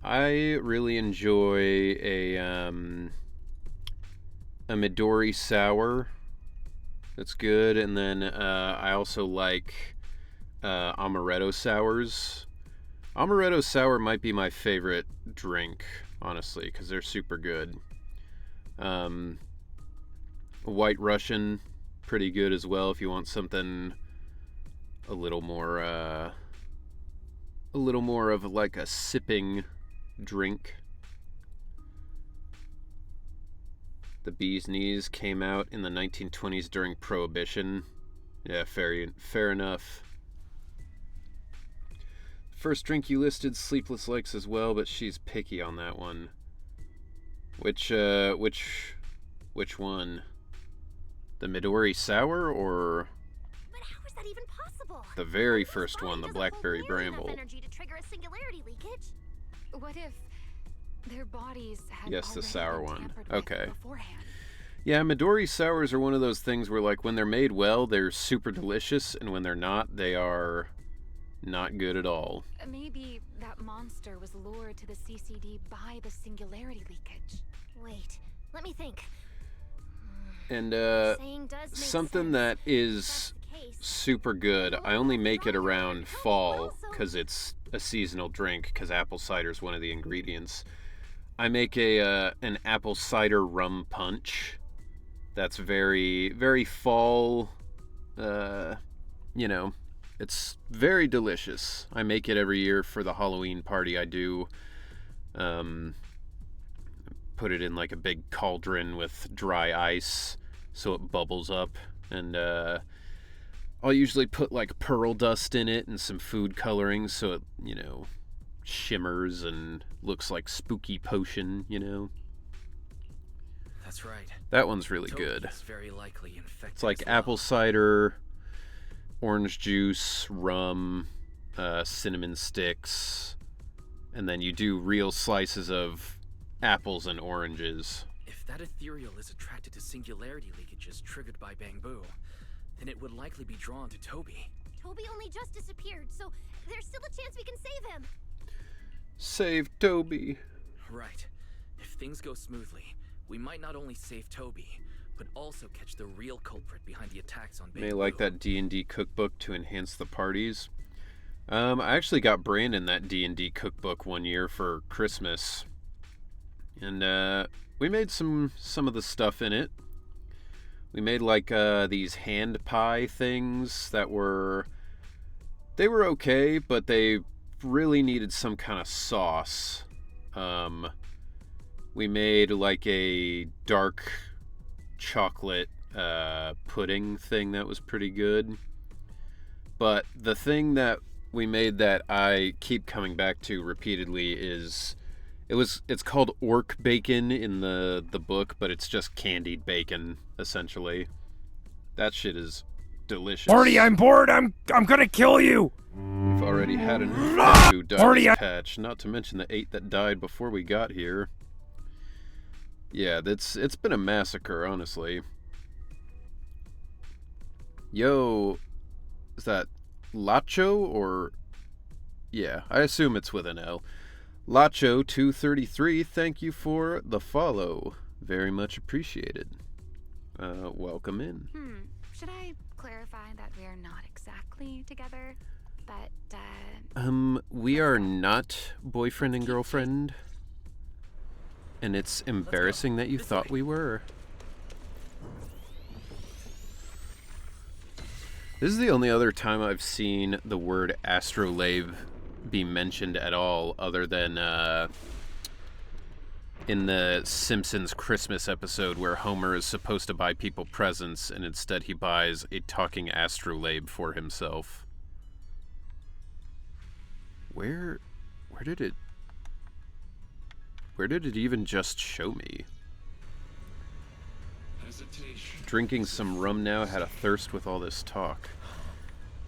really enjoy a Midori sour. That's good, and then I also like amaretto sours. Amaretto sour might be my favorite drink, honestly, because they're super good. White Russian, pretty good as well if you want something a little more of like a sipping drink. The bee's knees came out in the 1920s during Prohibition. Yeah, fair enough. First drink you listed, Sleepless likes as well, but she's picky on that one. Which one? The Midori Sour or But how is that even possible? the very Bamboo's first body one, the doesn't hold Blackberry nearly enough Bramble? energy to trigger a singularity leakage. What if their bodies had Yes, the already sour been one. tampered with Okay. beforehand? Yeah, Midori Sours are one of those things where, like, when they're made well, they're super delicious, and when they're not, they are not good at all. Maybe that monster was lured to the CCD by the singularity leakage. Wait, let me think. And Saying does make something sense. that If is that's the case, super good. I only make it around fall because it's a seasonal drink, because apple cider is one of the ingredients. I make an apple cider rum punch. That's very, very fall. You know, it's very delicious. I make it every year for the Halloween party I do. Put it in like a big cauldron with dry ice so it bubbles up, and I'll usually put like pearl dust in it and some food coloring so it, you know, shimmers and looks like spooky potion, you know. That's right. That one's really Toby good. is very likely infected It's like as well. apple cider, orange juice, rum, cinnamon sticks, and then you do real slices of apples and oranges. If that ethereal is attracted to singularity leakages triggered by bamboo, then it would likely be drawn to Toby. Toby only just disappeared, so there's still a chance we can save him. Save Toby. Right. If things go smoothly, we might not only save Toby, but also catch the real culprit behind the attacks on bamboo. May like that D&D cookbook to enhance the parties. I actually got Brandon that D&D cookbook one year for Christmas, and we made some of the stuff in it. We made like these hand pie things that were okay, but they really needed some kind of sauce. We made like a dark chocolate pudding thing that was pretty good. But the thing that we made that I keep coming back to repeatedly is it's called orc bacon in the book, but it's just candied bacon essentially. That shit is delicious. Marty, I'm bored. I'm gonna kill you. We've already had an who died Marty, this patch, not to mention the 8 that died before we got here. Yeah, it's been a massacre, honestly. Yo, is that Lacho or... Yeah, I assume it's with an L. Lacho233, thank you for the follow. Very much appreciated. Welcome in. Should I clarify that we are not exactly together? But, we are not boyfriend and girlfriend. And it's embarrassing that you thought we were. This is the only other time I've seen the word astrolabe be mentioned at all, other than in the Simpsons Christmas episode where Homer is supposed to buy people presents and instead he buys a talking astrolabe for himself. Where did it even just show me? Drinking some rum now, had a thirst with all this talk.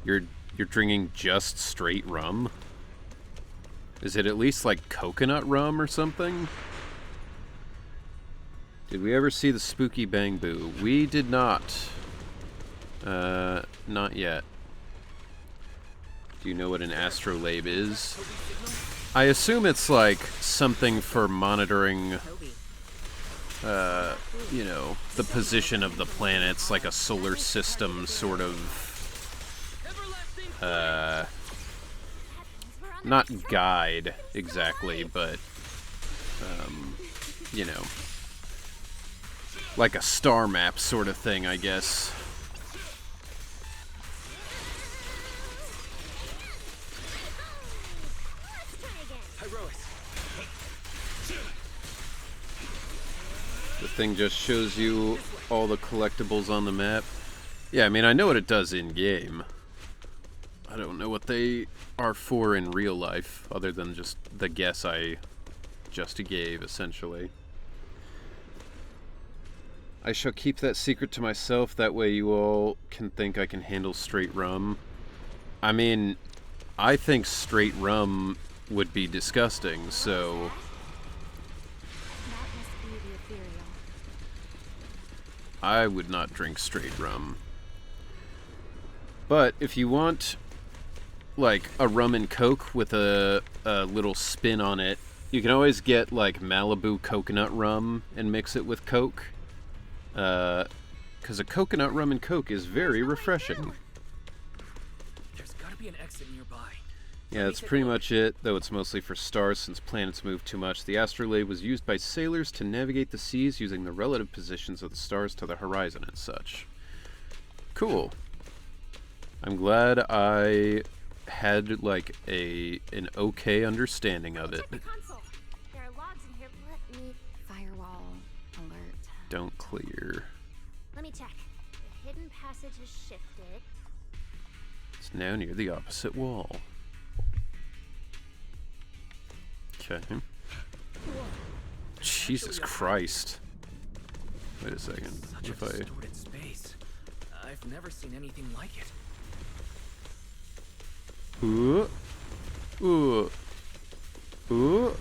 You're drinking just straight rum? Is it at least like coconut rum or something? Did we ever see the spooky Bang-Boo? We did not. Not yet. Do you know what an astrolabe is? I assume it's like something for monitoring, you know, the position of the planets, like a solar system sort of, not guide exactly, but, you know, like a star map sort of thing, I guess. The thing just shows you all the collectibles on the map. Yeah, I mean, I know what it does in-game. I don't know what they are for in real life, other than just the guess I just gave, essentially. I shall keep that secret to myself, that way you all can think I can handle straight rum. I mean, I think straight rum would be disgusting, so... I would not drink straight rum. But if you want, like, a rum and coke with a little spin on it, you can always get, like, Malibu coconut rum and mix it with coke. Because a coconut rum and coke is very refreshing. There's gotta be an exit nearby. Yeah, that's pretty much it, though it's mostly for stars since planets move too much. The astrolabe was used by sailors to navigate the seas using the relative positions of the stars to the horizon and such. Cool. I'm glad I had, like, an okay understanding of it. Check the console. There are logs in here. Let me... Firewall alert. Don't clear. Let me check. The hidden passage has shifted. It's now near the opposite wall. Okay. Jesus Christ. Wait a second. Such If a I... distorted space. I've never seen anything like it. Ooh. Ooh. Ooh.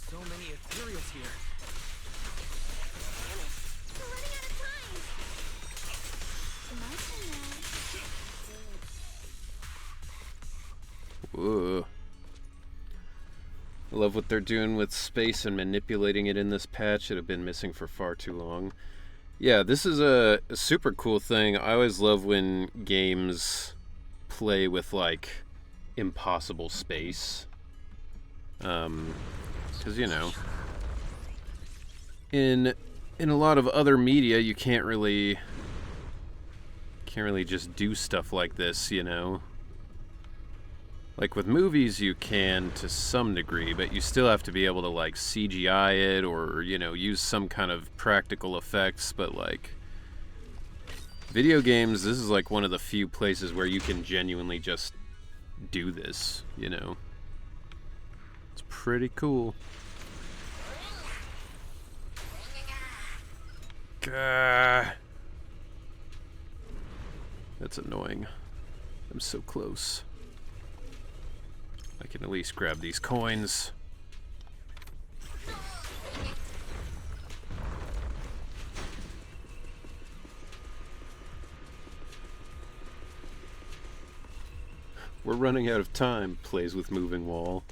So many ethereals here. We're running out of time. Whoa. I love what they're doing with space and manipulating it in this patch. It had been missing for far too long. Yeah, this is a super cool thing. I always love when games play with, like, impossible space. Because, you know, in a lot of other media, you can't really just do stuff like this, you know? Like with movies you can to some degree, but you still have to be able to like CGI it or, you know, use some kind of practical effects, but like video games, this is like one of the few places where you can genuinely just do this, you know? It's pretty cool. Gah. That's annoying. I'm so close. I can at least grab these coins. We're running out of time, plays with moving wall.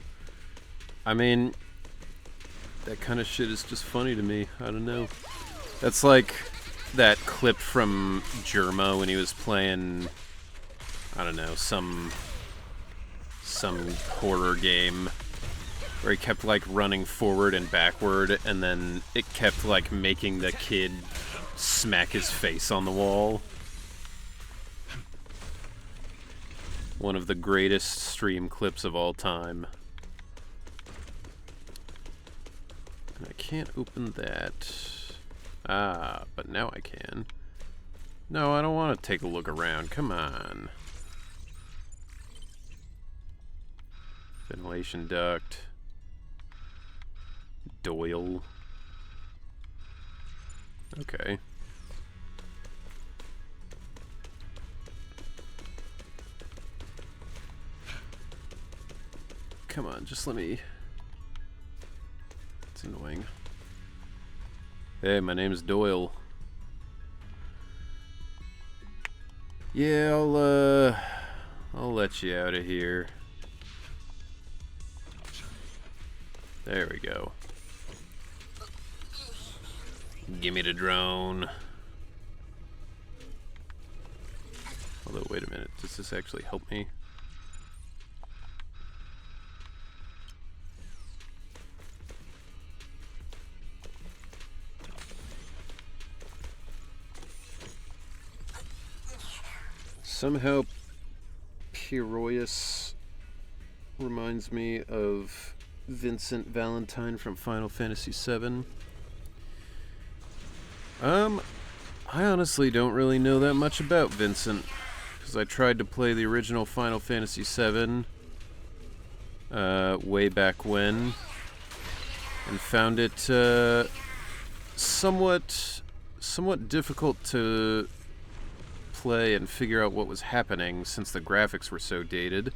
I mean, that kind of shit is just funny to me. I don't know. That's like that clip from Germa when he was playing, I don't know, some horror game where he kept like running forward and backward, and then it kept like making the kid smack his face on the wall. One of the greatest stream clips of all time. And I can't open that. Ah, but now I can. No, I don't want to take a look around. Come on. Ventilation duct. Doyle. Okay. Come on, just let me... It's annoying. Hey, my name's Doyle. Yeah, I'll let you out of here. There we go. Gimme the drone. Although, wait a minute, does this actually help me? Somehow, Piroius reminds me of Vincent Valentine from Final Fantasy VII. I honestly don't really know that much about Vincent, because I tried to play the original Final Fantasy VII way back when, and found it somewhat difficult to play and figure out what was happening since the graphics were so dated.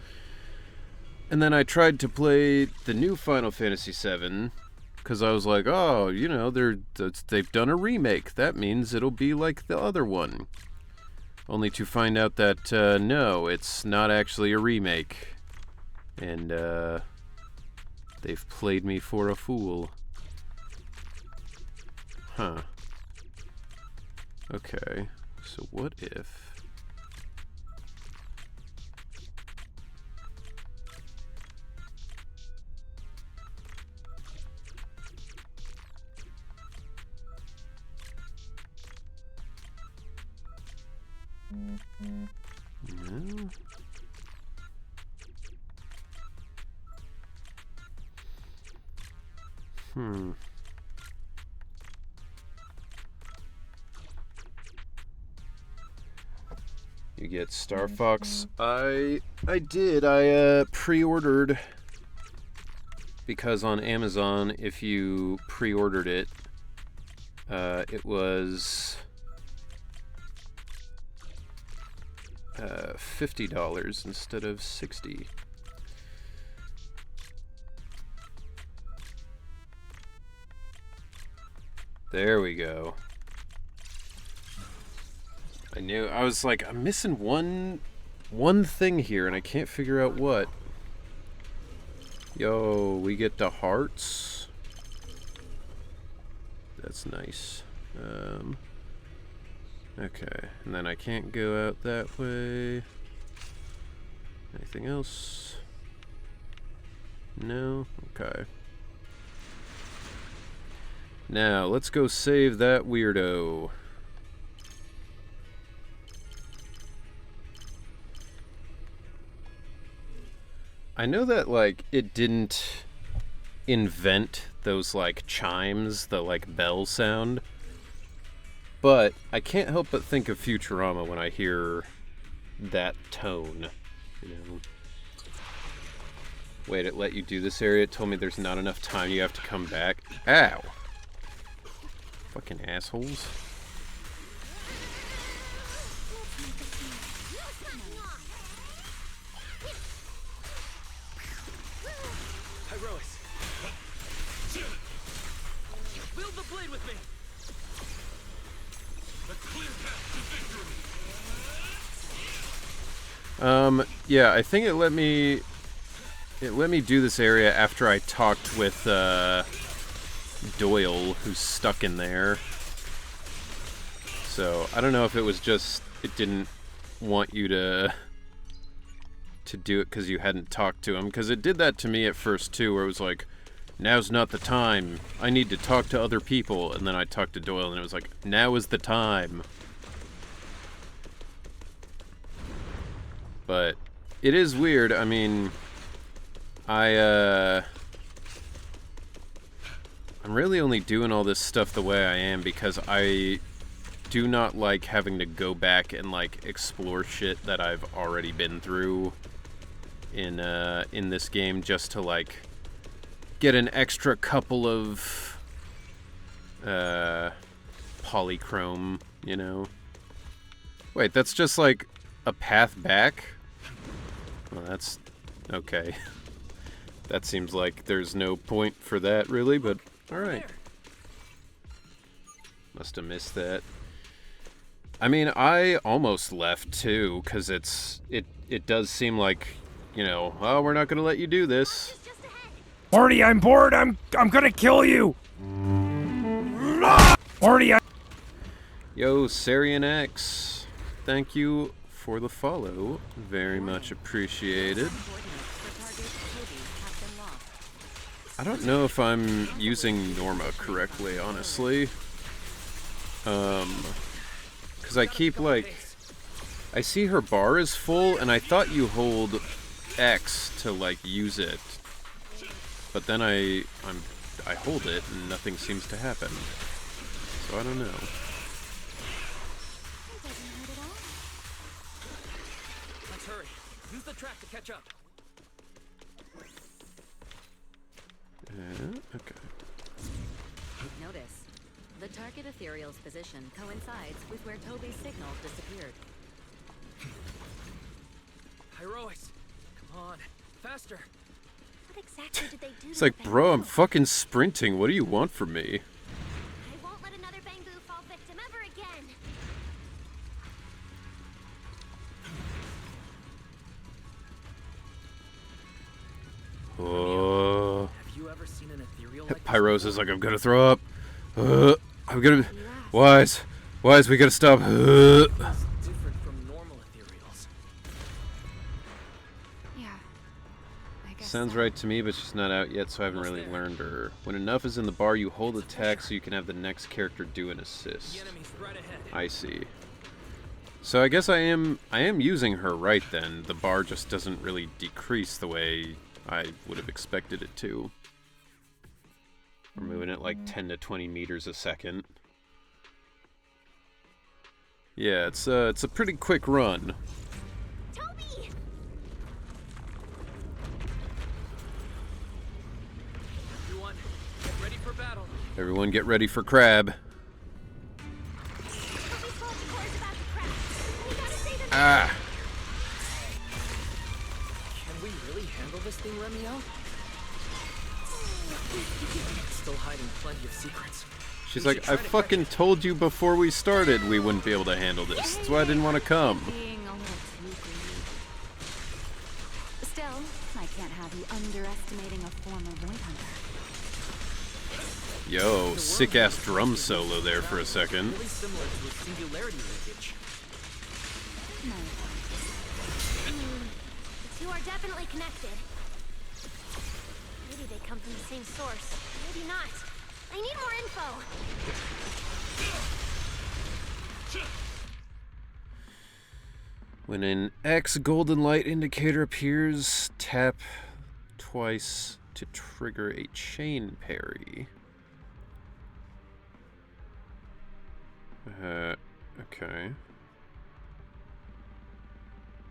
And then I tried to play the new Final Fantasy VII because I was like, oh, you know, they've done a remake. That means it'll be like the other one. Only to find out that no, it's not actually a remake. And they've played me for a fool. Huh. Okay. So what if... No? You get Star Fox. I did. I pre-ordered, because on Amazon, if you pre-ordered it, it was $50 instead of $60. There we go. I knew. I was like, I'm missing one thing here, and I can't figure out what. Yo, we get the hearts. That's nice. Okay, and then I can't go out that way. Anything else? No? Okay. Now, let's go save that weirdo. I know that, like, it didn't invent those, like, chimes, the, like, bell sound. But I can't help but think of Futurama when I hear that tone, you know. Wait, it let you do this area? It told me there's not enough time, you have to come back. Ow! Fucking assholes. Build the blade with me! Yeah, I think it let me do this area after I talked with Doyle, who's stuck in there. So I don't know if it was just it didn't want you to do it because you hadn't talked to him, because it did that to me at first too, where it was like, now's not the time, I need to talk to other people, and then I talked to Doyle and it was like, now is the time. But it is weird. I mean, I'm really only doing all this stuff the way I am because I do not like having to go back and, like, explore shit that I've already been through in this game just to, like, get an extra couple of polychrome, you know? Wait, that's just, like, a path back? Well, that's okay. That seems like there's no point for that, really, but alright. Must have missed that. I mean, I almost left, too, because it does seem like, you know, oh, we're not going to let you do this. Marty, I'm bored. I'm gonna kill you. Marty, Yo, Sarian X, thank you for the follow. Very much appreciated. I don't know if I'm using Norma correctly, honestly. Because I keep, like, I see her bar is full, and I thought you hold X to, like, use it. But then I hold it, and nothing seems to happen. So I don't know. Let's hurry. Use the track to catch up. Okay. Notice, the target ethereal's position coincides with where Toby's signal disappeared. Heroics, come on, faster. What exactly did they do? It's like, bro, I'm fucking sprinting. What do you want from me? I won't let another Bangbu fall victim ever again. Oh. Have you ever seen an ethereal like Pyros is like, I'm gonna throw up. I'm gonna. Wise, we gotta stop. different from normal ethereals? Yeah. I guess Sounds so. right to me, but she's not out yet, so I haven't really learned her. When enough is in the bar, you hold attack so you can have the next character do an assist. The enemy's right ahead. I see. So I guess I am using her right then. The bar just doesn't really decrease the way I would have expected it to. We're moving at like 10 to 20 meters a second. Yeah, it's a pretty quick run. Toby! Everyone, get ready for battle. Everyone get ready for crab. Toby's fault core is about to crash. We gotta save him. Ah! Can we really handle this thing, Remio? Still hiding plenty of secrets. She's like, I fucking told you before we started we wouldn't be able to handle this. That's why I didn't want to come. Being a little too greedy. Still, I can't have you underestimating a former void hunter. Yo, sick-ass drum solo there for a second. Really similar to a singularity linkage. The two are definitely connected. Maybe they come from the same source. Maybe not. I need more info. When an X golden light indicator appears, tap twice to trigger a chain parry. Okay.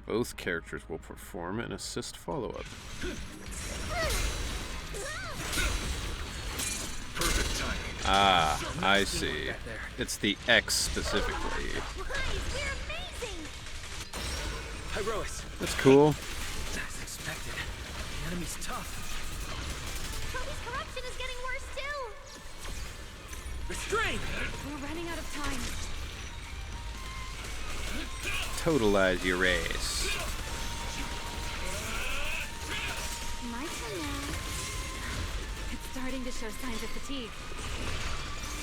Both characters will perform an assist follow-up. Perfect timing. Ah, I see. It's the X specifically. Herois. That's cool. As expected, the enemy's tough. Toby's corruption is getting worse too. Restrain! We're running out of time. Totalize your race. My turn now. It's starting to show signs of fatigue.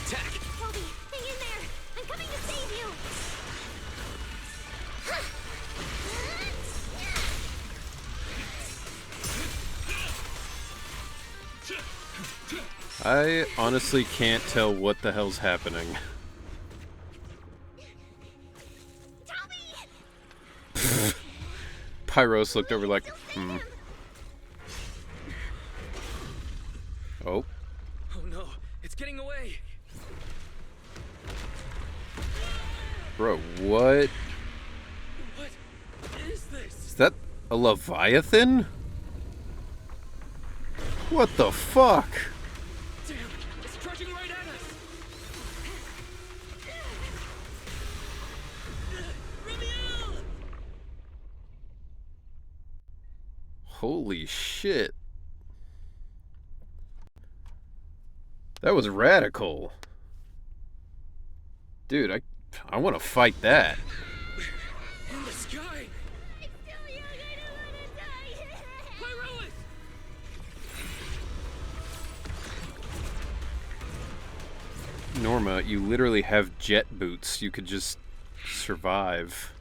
Attack! Toby, hang in there. I'm coming to save you. I honestly can't tell what the hell's happening. Pyros looked over like, Oh. Oh no, it's getting away! Bro, what? What is this? Is that a Leviathan? What the fuck? Damn, it's charging right at us! Ramiel! Holy shit. That was radical. Dude, I want to fight that. In the sky! Pyrolis! Norma, you literally have jet boots. You could just survive.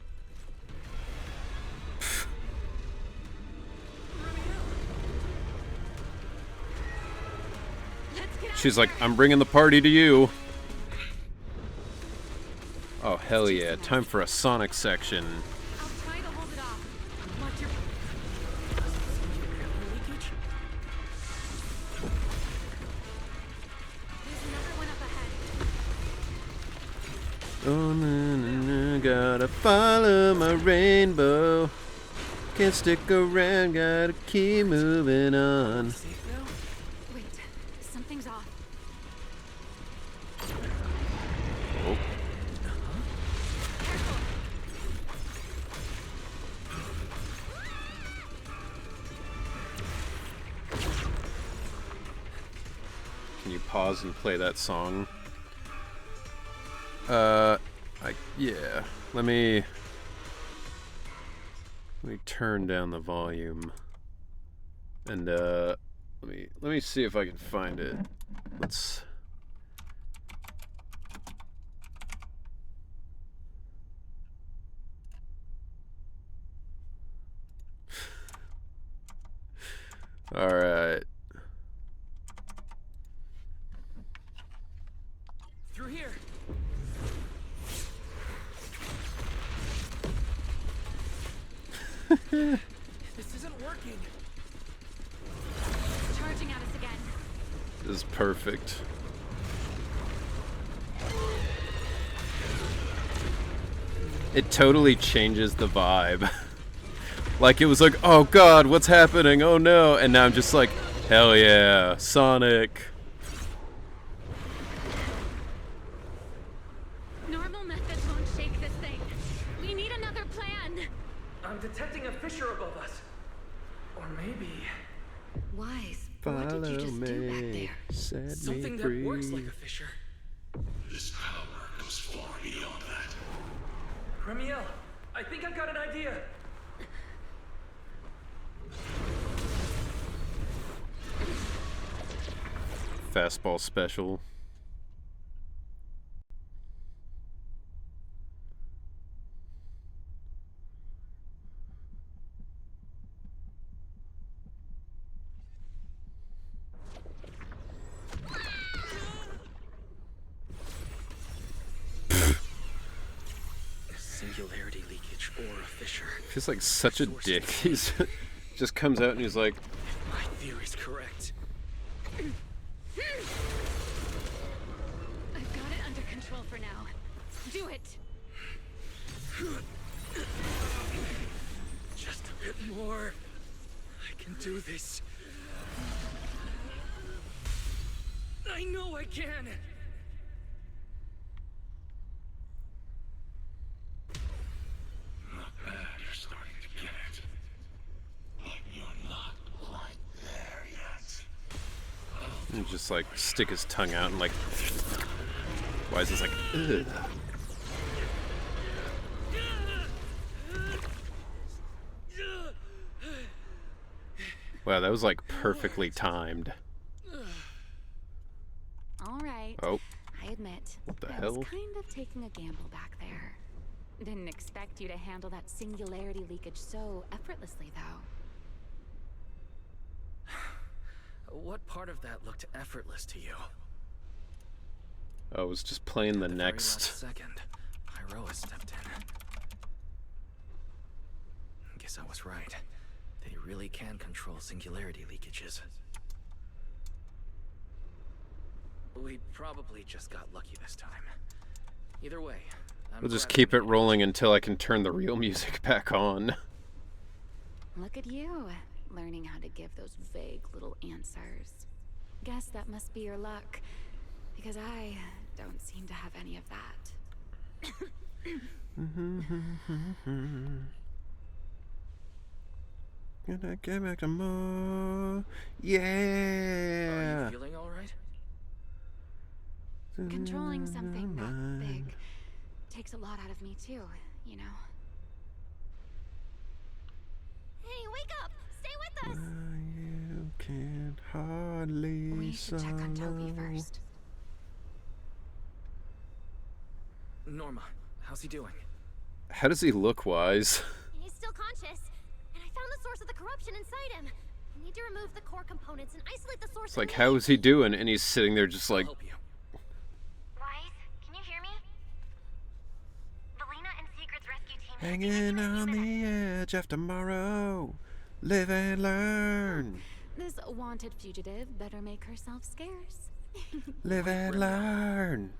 She's like, I'm bringing the party to you. Oh, hell yeah. Time for a Sonic section. I'll try to hold it off. Watch your... There's another one up ahead. Oh, na, na, na, gotta follow my rainbow. Can't stick around, gotta keep moving on. Wait, something's off. Oh. Can you pause and play that song? Yeah. Let me turn down the volume. And let me see if I can find it. Let's All right. Through here! This isn't working! Charging at us again. This is perfect. It totally changes the vibe. Like, it was like, oh god, what's happening? Oh no. And now I'm just like, hell yeah, Sonic. Normal methods won't shake this thing. We need another plan. I'm detecting a fissure above us. Or maybe... Wise, Follow what did you just do back me, there? set something me that free. works like a fissure. This power goes far beyond that. Ramiel, I think I've got an idea! Fastball special. singularity leakage or a fissure. Feels like such a dick. He's just comes out and he's like, My theory's correct. I've got it under control for now. Do it! Just a bit more. I can do this. I know I can. Not bad, you're starting to get it. But you're not quite there yet. and just like stick his tongue out and like, why is this like, ugh. Wow, that was like perfectly timed. All right. Oh. I admit. What the I hell? was kind of taking a gamble back there. Didn't expect you to handle that singularity leakage so effortlessly, though. What part of that looked effortless to you? I was just playing the At very next. last second, Pyroa stepped in. Guess I was right. They really can control singularity leakages. We probably just got lucky this time. Either way, We'll just keep it rolling until I can turn the real music back on. Look at you, learning how to give those vague little answers. Guess that must be your luck, because I don't seem to have any of that. Gonna get back to more. Are Yeah. you feeling all right? Controlling something that big takes a lot out of me too, you know. Hey, wake up! Stay with us! You can hardly We should check on Toby swallow. first. Norma, how's he doing? How does he look, Wise? He's still conscious, and I found the source of the corruption inside him. I need to remove the core components and isolate the source. It's like, how is he doing? And he's sitting there just like, I'll help you. Wise, can you hear me? Valina and Secret's rescue team. hanging on the edge of tomorrow. Live and learn. This wanted fugitive better make herself scarce. Live and learn.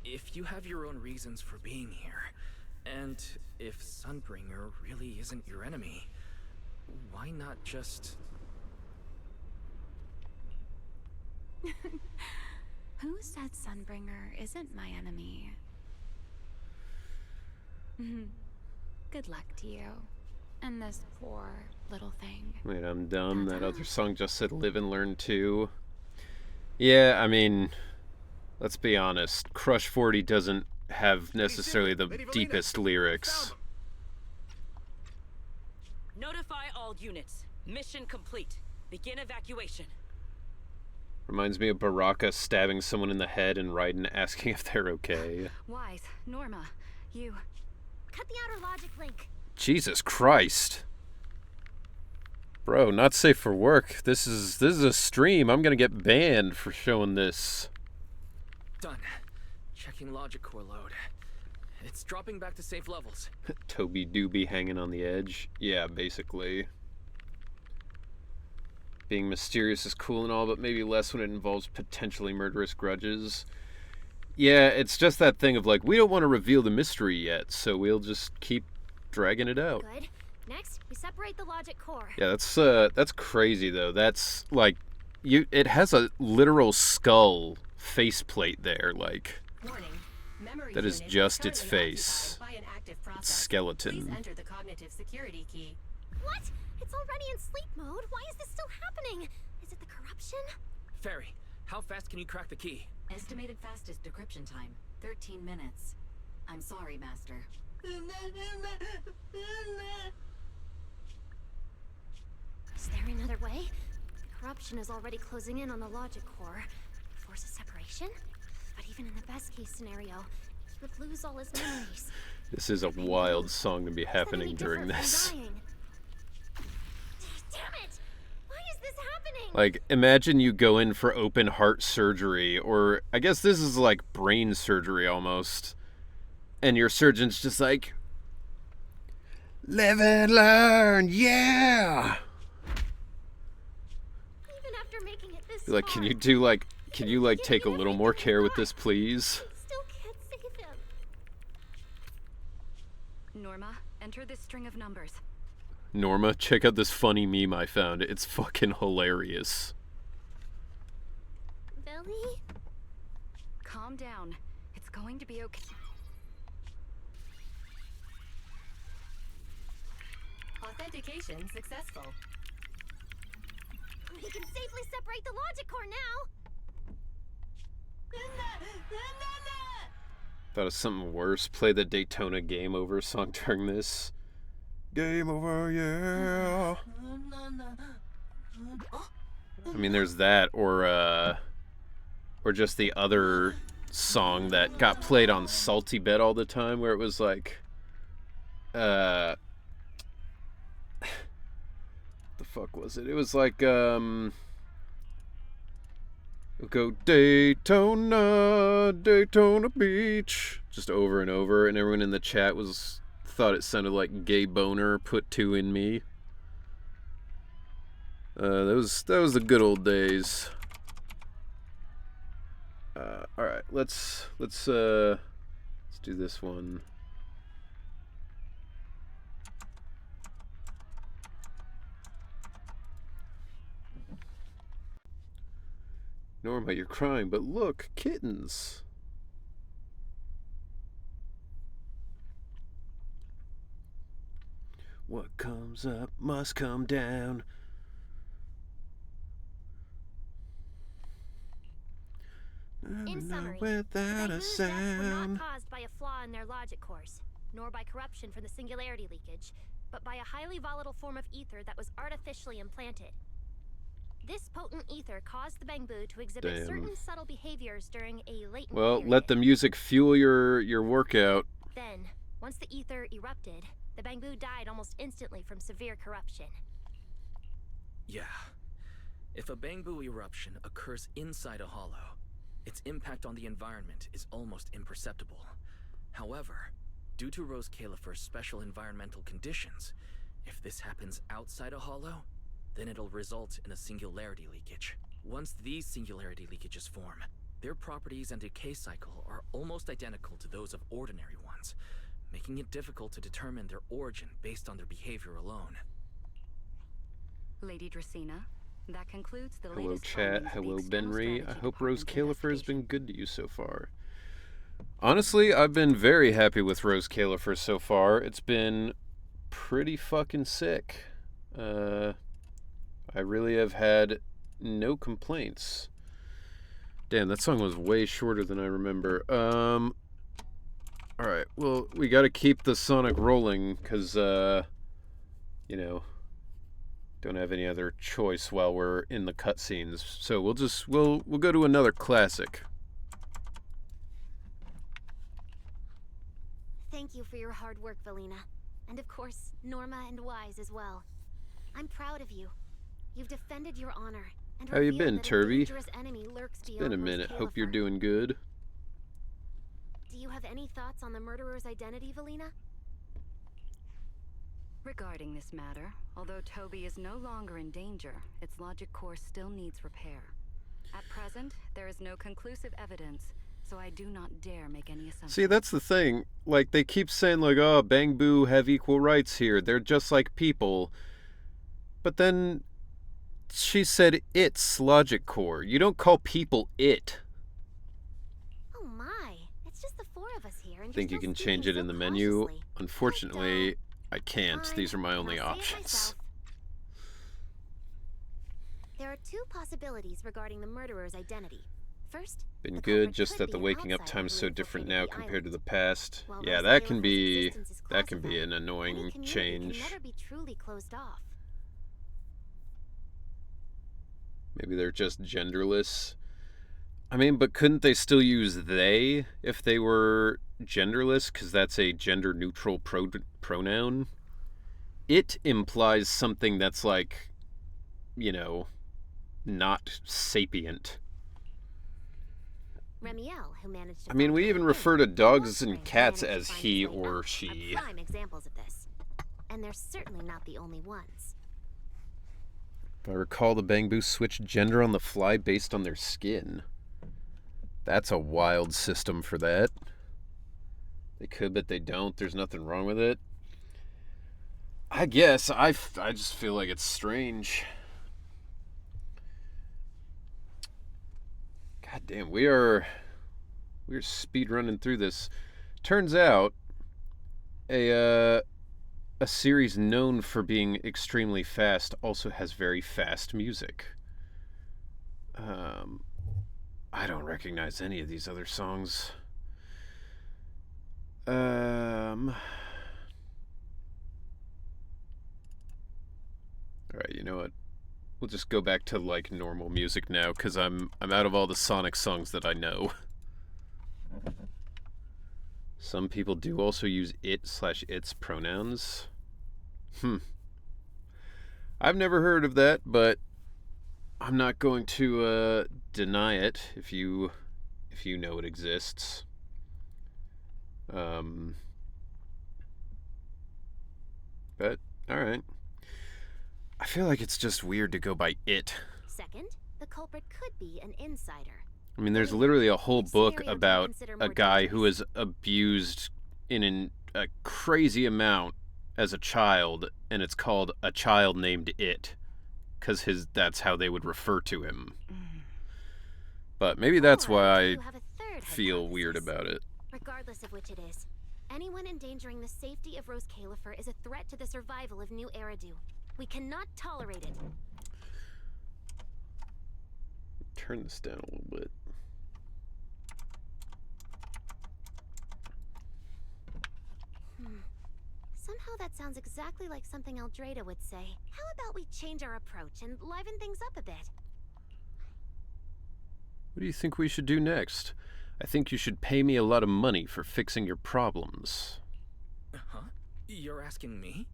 If you have your own reasons for being here, and if Sunbringer really isn't your enemy, why not just... Who said Sunbringer isn't my enemy? Good luck to you. And this poor little thing. Wait, I'm dumb. That other song just said live and learn too. Yeah, I mean, let's be honest. Crush 40 doesn't have necessarily the deepest lyrics. Notify all units. Mission complete. Begin evacuation. Reminds me of Baraka stabbing someone in the head and Raiden asking if they're okay. Wise, Norma, you... Cut the outer logic link. Jesus Christ. Bro, not safe for work. This is a stream. I'm gonna get banned for showing this. Done. Checking logic core load. It's dropping back to safe levels. Toby Doobie hanging on the edge. Yeah, basically. Being mysterious is cool and all, but maybe less when it involves potentially murderous grudges. Yeah, it's just that thing of like, we don't want to reveal the mystery yet, so we'll just keep dragging it out. Good. Next, we separate the logic core. Yeah, that's crazy though. That's like, it has a literal skull faceplate there, like. Warning. Memory That is unit just its currently face. occupied by an active Its process. skeleton. Please enter the cognitive security key. What? It's already in sleep mode. Why is this still happening? Is it the corruption? Fairy, how fast can you crack the key? Estimated fastest decryption time, 13 minutes. I'm sorry, Master. Is there another way? The corruption is already closing in on the logic core. Force a separation? But even in the best case scenario, he would lose all his memories. This is a wild song to be happening Any during different this. from dying? Damn it! Why is this happening? Like, imagine you go in for open heart surgery, or I guess this is like brain surgery almost. And your surgeon's just like, live and learn, yeah! Even after making it this You're like, far, can you take a little more care with this, please? I still can't save him. Norma, enter this string of numbers. Norma, check out this funny meme I found. It's fucking hilarious. Billy? Calm down. It's going to be okay. Authentication successful. We can safely separate the logic core now. Thought of something worse. Play the Daytona Game Over song during this. Game over, yeah. I mean, there's that, or just the other song that got played on Salty Bed all the time, where it was like, the fuck was it? It was like, go Daytona, Daytona Beach, just over and over, and everyone in the chat thought it sounded like Gay Boner put two in me. That was the good old days. All right, let's do this one. Norma, you're crying, but look, kittens. What comes up must come down. In summary, Without the a Bang's deaths were sound. not caused by a flaw in their logic cores, nor by corruption from the singularity leakage, but by a highly volatile form of ether that was artificially implanted. This potent ether caused the Bangbu to exhibit Damn. certain subtle behaviors during a latent Well, period. let the music fuel your workout. Then, once the ether erupted, the Bangbu died almost instantly from severe corruption. Yeah. If a Bangbu eruption occurs inside a hollow, its impact on the environment is almost imperceptible. However, due to Rose Califer's special environmental conditions, if this happens outside a hollow, then it'll result in a singularity leakage. Once these singularity leakages form, their properties and decay cycle are almost identical to those of ordinary ones, making it difficult to determine their origin based on their behavior alone. Lady Dracena, that concludes the Hello, latest chat. findings of the Hello, External Benry. I Strategy hope Rose Department's Califer has been investigation. good to you so far. Honestly, I've been very happy with Rose Califer so far. It's been pretty fucking sick. I really have had no complaints. Damn, that song was way shorter than I remember. Alright, well, we gotta keep the Sonic rolling, because, don't have any other choice while we're in the cutscenes. So we'll go to another classic. Thank you for your hard work, Valina. And of course, Norma and Wise as well. I'm proud of you. You've defended your honor and How you revealed been, that a Turby? dangerous enemy lurks It's beyond been a Rose minute. Hope you're Califer. doing good. Do you have any thoughts on the murderer's identity, Valina? Regarding this matter, although Toby is no longer in danger, its logic core still needs repair. At present, there is no conclusive evidence, so I do not dare make any assumptions. See, that's the thing. Like, they keep saying, like, oh, Bang Boo have equal rights here. They're just like people. But then she said it's logic core. You don't call people it. Oh my, it's just the four of us here, and Think you you're can still change it speaking in the so menu? cautiously. Unfortunately, I can't. Fine, These are my and only I'll say it options. myself. There are two possibilities regarding the murderer's identity. First, Been the good, culprit just could that the be an waking up outsider time's who so different now infiltrated the compared to island. the past. While Yeah, Rose that can Califer's be existence is that can be classified, an any annoying community change. can never be truly closed off. Maybe they're just genderless. I mean, but couldn't they still use they if they were genderless? Because that's a gender-neutral pronoun. It implies something that's like, not sapient. Remiel, who managed to I mean, find we her even way refer to in, dogs and and Wolfspring, who cats managed to as find he his way or out, she. are prime examples of this. And they're certainly not the only ones. If I recall, the Bangbu switched gender on the fly based on their skin. That's a wild system for that. They could, but they don't. There's nothing wrong with it. I guess. I just feel like it's strange. God damn, we're speed running through this. Turns out, a series known for being extremely fast also has very fast music. I don't recognize any of these other songs. Alright, you know what? We'll just go back to like normal music now, because I'm out of all the Sonic songs that I know. Some people do also use it/its pronouns. I've never heard of that, but I'm not going to deny it if you know it exists. But alright. I feel like it's just weird to go by it. Second, the culprit could be an insider. I mean, there's literally a whole book about a guy who was abused in a crazy amount as a child, and it's called A Child Named It, because that's how they would refer to him. But maybe that's why I feel weird about it. Regardless of which it is, anyone endangering the safety of Rose Califer is a threat to the survival of New Eridu. We cannot tolerate it. Turn this down a little bit. Somehow that sounds exactly like something Eldrada would say. How about we change our approach and liven things up a bit? What do you think we should do next? I think you should pay me a lot of money for fixing your problems. Huh? You're asking me?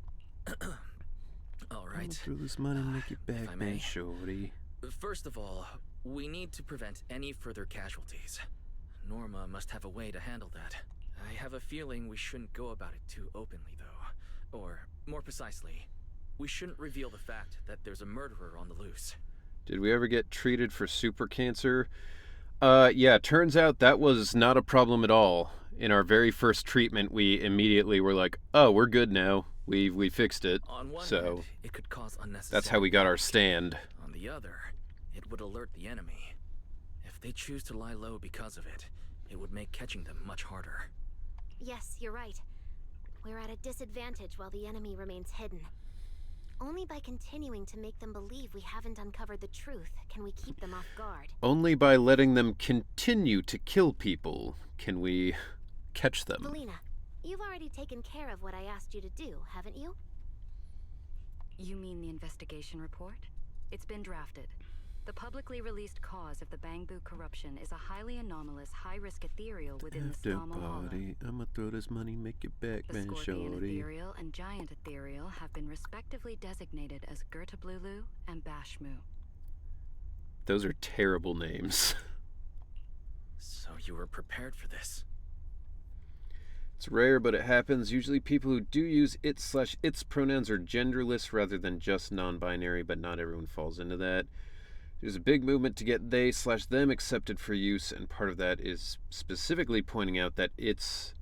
All right. Throw this money and make it back, I may. man, shorty. First of all, we need to prevent any further casualties. Norma must have a way to handle that. I have a feeling we shouldn't go about it too openly, though. Or, more precisely, we shouldn't reveal the fact that there's a murderer on the loose. Did we ever get treated for super cancer? Yeah, turns out that was not a problem at all. In our very first treatment, we immediately were like, oh, we're good now. We fixed it. On one So hand, it could cause unnecessary that's how we got our panic. stand. On the other, it would alert the enemy. If they choose to lie low because of it, it would make catching them much harder. Yes, you're right. We're at a disadvantage while the enemy remains hidden. Only by continuing to make them believe we haven't uncovered the truth can we keep them off guard. Only by letting them continue to kill people can we catch them. Felina, you've already taken care of what I asked you to do, haven't you? You mean the investigation report? It's been drafted. The publicly released cause of the Bangbu corruption is a highly anomalous, high-risk ethereal within the Stama Hollow. I'ma throw this money, make it back, The man, Scorpion shorty. Ethereal and Giant Ethereal have been respectively designated as Gertablulu and Bashmu. Those are terrible names. So you were prepared for this? It's rare, but it happens. Usually people who do use it/its pronouns are genderless rather than just non-binary, but not everyone falls into that. There's a big movement to get they/them accepted for use, and part of that is specifically pointing out that it/its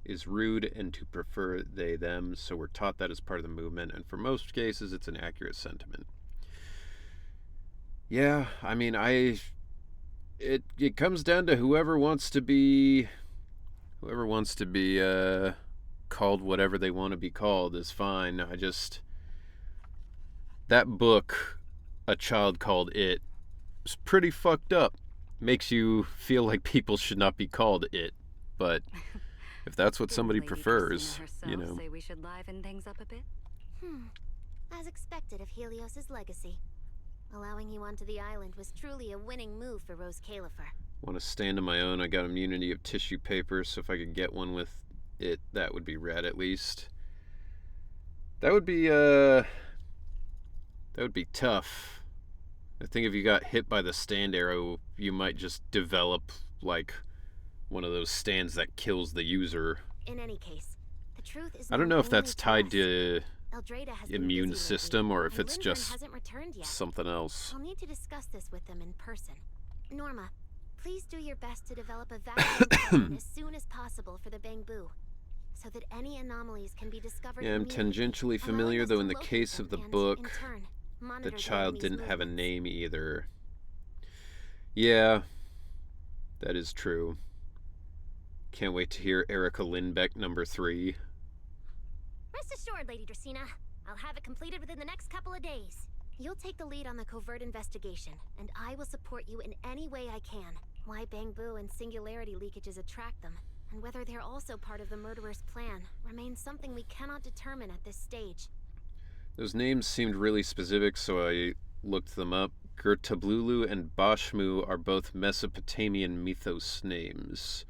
is rude and to prefer they/them, so we're taught that as part of the movement, and for most cases it's an accurate sentiment. Yeah, I mean, it comes down to whoever wants to be called whatever they want to be called is fine. That book, A Child Called It, is pretty fucked up. Makes you feel like people should not be called it, but if that's what somebody prefers, you know. Say we should liven things up a bit? As expected of Helios's legacy. Allowing you onto the island was truly a winning move for Rose Califer. Want to stand on my own. I got immunity of tissue paper, so if I could get one with it, that would be rad at least. That would be tough. I think if you got hit by the stand arrow, you might just develop, like, one of those stands that kills the user. In any case, the truth is I don't know if that's tied to Eldrada has been immune busy system lately, or if and it's Lindgren just hasn't returned yet. something else. I'll need to discuss this with them in person. Norma, please do your best to develop a vaccine plan as soon as possible for the Bangbu, so that any anomalies can be discovered. Yeah, I'm tangentially familiar, though in the case of the book, the child didn't have a name either. Yeah, that is true. Can't wait to hear Erica Lindbeck #3. Rest assured, Lady Dracaena. I'll have it completed within the next couple of days. You'll take the lead on the covert investigation, and I will support you in any way I can. Why Bangbu and singularity leakages attract them, and whether they're also part of the murderer's plan, remains something we cannot determine at this stage. Those names seemed really specific, so I looked them up. Gertablulu and Bashmu are both Mesopotamian mythos names.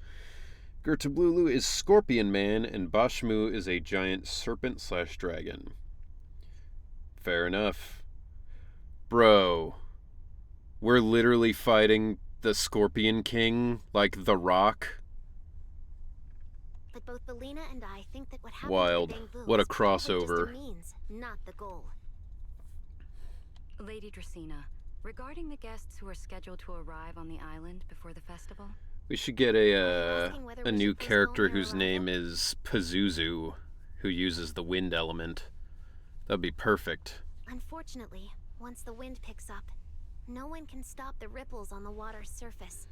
Gertablulu is Scorpion Man, and Bashmu is a giant serpent/dragon. Fair enough. Bro, we're literally fighting the Scorpion King like The Rock. But both Belina and I think that what happened Wild. to the Bangbu What a is probably crossover. just a means, not the goal. Lady Dracaena, regarding the guests who are scheduled to arrive on the island before the festival, We should get a new character whose name is Pazuzu, who uses the wind element. That'd be perfect. Unfortunately, once the wind picks up, no one can stop the ripples on the water's surface.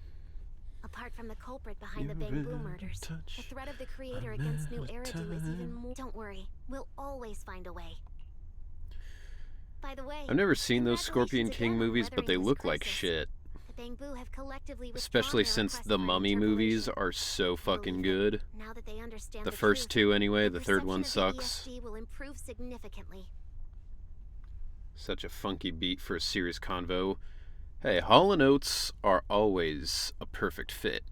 Apart from the culprit behind the Bangbu murders, the threat of the creator against New Eridu is even more. Don't worry, we'll always find a way. By the way, I've never seen those Scorpion King movies, but they look like shit. The Bangbu have collectively Especially since the Mummy movies are so fucking good. Now that they understand The first two anyway, the third one perception of the sucks. ESD will improve significantly. Such a funky beat for a serious convo. Hey, Hall & Oates are always a perfect fit.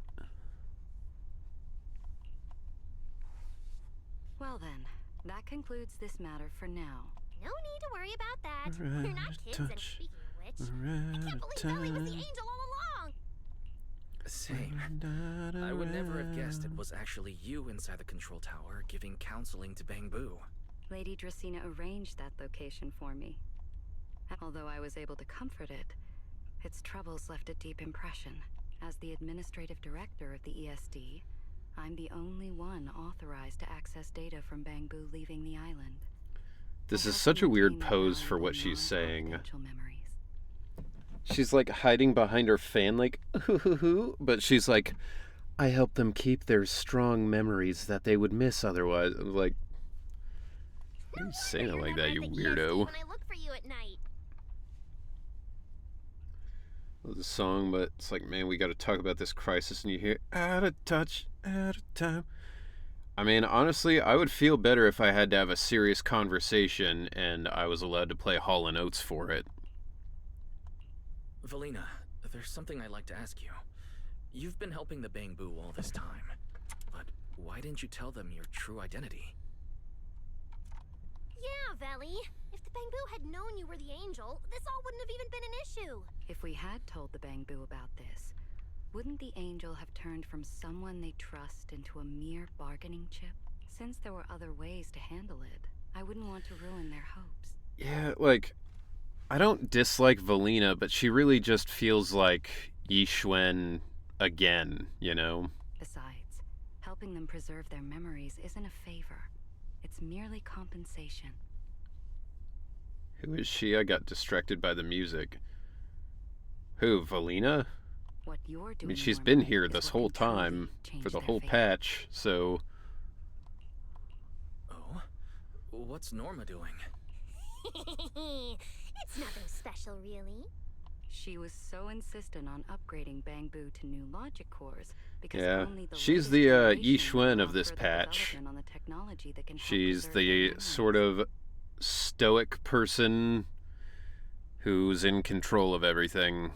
well then, that concludes this matter for now. No need to worry about that. We're not kids, and speaking of which, I can't believe Ellie was the angel all along. Same. I would never have guessed it was actually you inside the control tower giving counseling to Bangbu. Lady Dracaena arranged that location for me. Although I was able to comfort it, its troubles left a deep impression. As the administrative director of the ESD, I'm the only one authorized to access data from Bangbu leaving the island. This is such a weird pose for what she's saying. She's like hiding behind her fan like, but she's like, I help them keep their strong memories that they would miss otherwise. I'm like, why are you saying it like that, you weirdo? When I look for you at night. Love the song, but it's like, man, we got to talk about this crisis, and you hear, out of touch, out of time. I mean, honestly, I would feel better if I had to have a serious conversation and I was allowed to play Hall & Oates for it. Valina, there's something I'd like to ask you. You've been helping the Bangbu all this time, but why didn't you tell them your true identity? Yeah, Veli. If the Bangbu had known you were the angel, this all wouldn't have even been an issue. If we had told the Bangbu about this, wouldn't the angel have turned from someone they trust into a mere bargaining chip? Since there were other ways to handle it, I wouldn't want to ruin their hopes. Yeah, like, I don't dislike Valina, but she really just feels like Yixuan again, you know? Besides, helping them preserve their memories isn't a favor. It's merely compensation. Who is she? I got distracted by the music. Who, Valina? What you're doing, I mean, she's Norma, been here is this what whole can truly time, change for the their whole fate. patch, so... Oh? What's Norma doing? It's nothing special, really. She was so insistent on upgrading Bangbu to new logic cores because Yeah, only the she's latest the generation Yixuan will of this offer the patch. development on the technology that can help She's preserve their the memories. sort of stoic person who's in control of everything.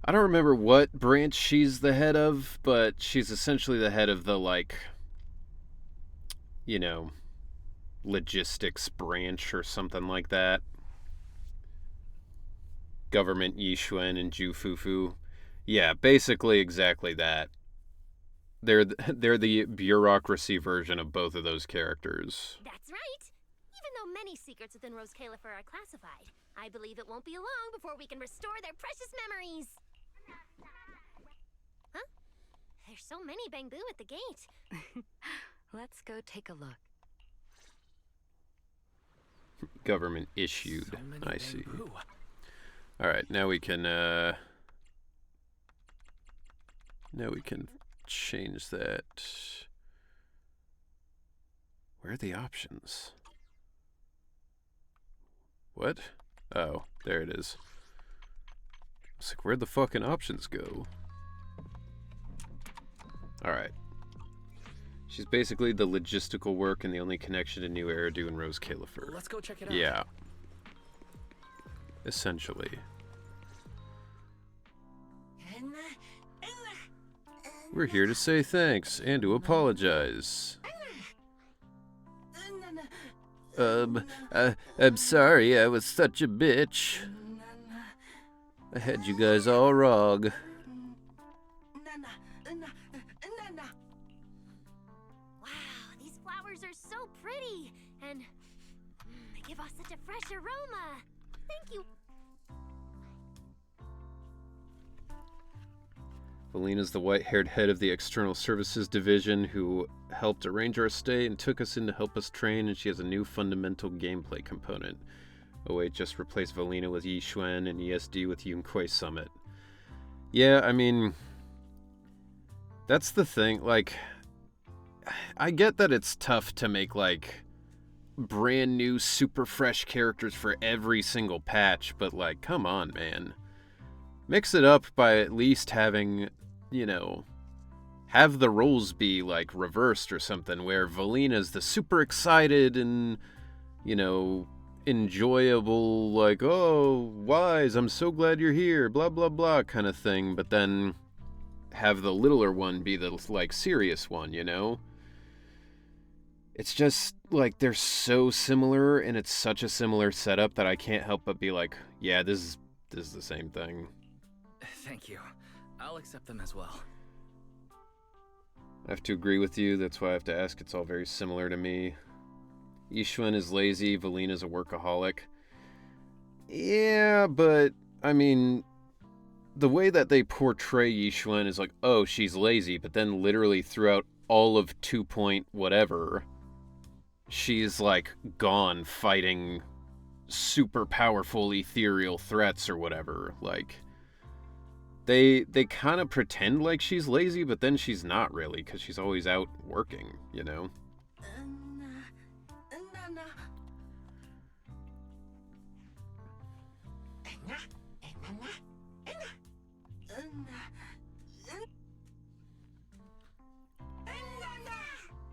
I don't remember what branch she's the head of, but she's essentially the head of the, like, you know, logistics branch or something like that. government Yixuan and Ju Fufu. Yeah, basically exactly that. They're the bureaucracy version of both of those characters. That's right. Even though many secrets within Rose Califer are classified, I believe it won't be long before we can restore their precious memories. Huh? There's so many Bangbu at the gate. Let's go take a look. Government issued. So I see. Alright, now we can change that. Where are the options? What? Oh, there it is. It's like, where'd the fucking options go? Alright. She's basically the logistical work and the only connection to New Eridu and Rose Califer. Let's go check it out. Yeah. Essentially. We're here to say thanks and to apologize. I'm sorry, I was such a bitch. I had you guys all wrong. Wow, these flowers are so pretty, and they give off such a fresh aroma. Thank you. Valina's the white-haired head of the External Services Division who helped arrange our stay and took us in to help us train, and she has a new fundamental gameplay component. Oh wait, just replaced Valina with Yixuan and ESD with Yunquei Summit. Yeah, I mean, that's the thing, like, I get that it's tough to make, like, brand new, super fresh characters for every single patch, but, like, come on, man. Mix it up by at least having, you know, have the roles be, like, reversed or something, where Valina's the super excited and, you know, enjoyable, like, oh, Wise, I'm so glad you're here, blah, blah, blah, kind of thing, but then have the littler one be the, like, serious one, you know? It's just, like, they're so similar, and it's such a similar setup that I can't help but be like, yeah, this is the same thing. Thank you. I'll accept them as well. I have to agree with you, that's why I have to ask, it's all very similar to me. Yixuan is lazy, Valina's a workaholic. Yeah, but, I mean, the way that they portray Yixuan is like, oh, she's lazy, but then literally throughout all of 2 point whatever, she's, like, gone fighting super powerful ethereal threats or whatever. Like, they kind of pretend like she's lazy, but then she's not really, because she's always out working, you know?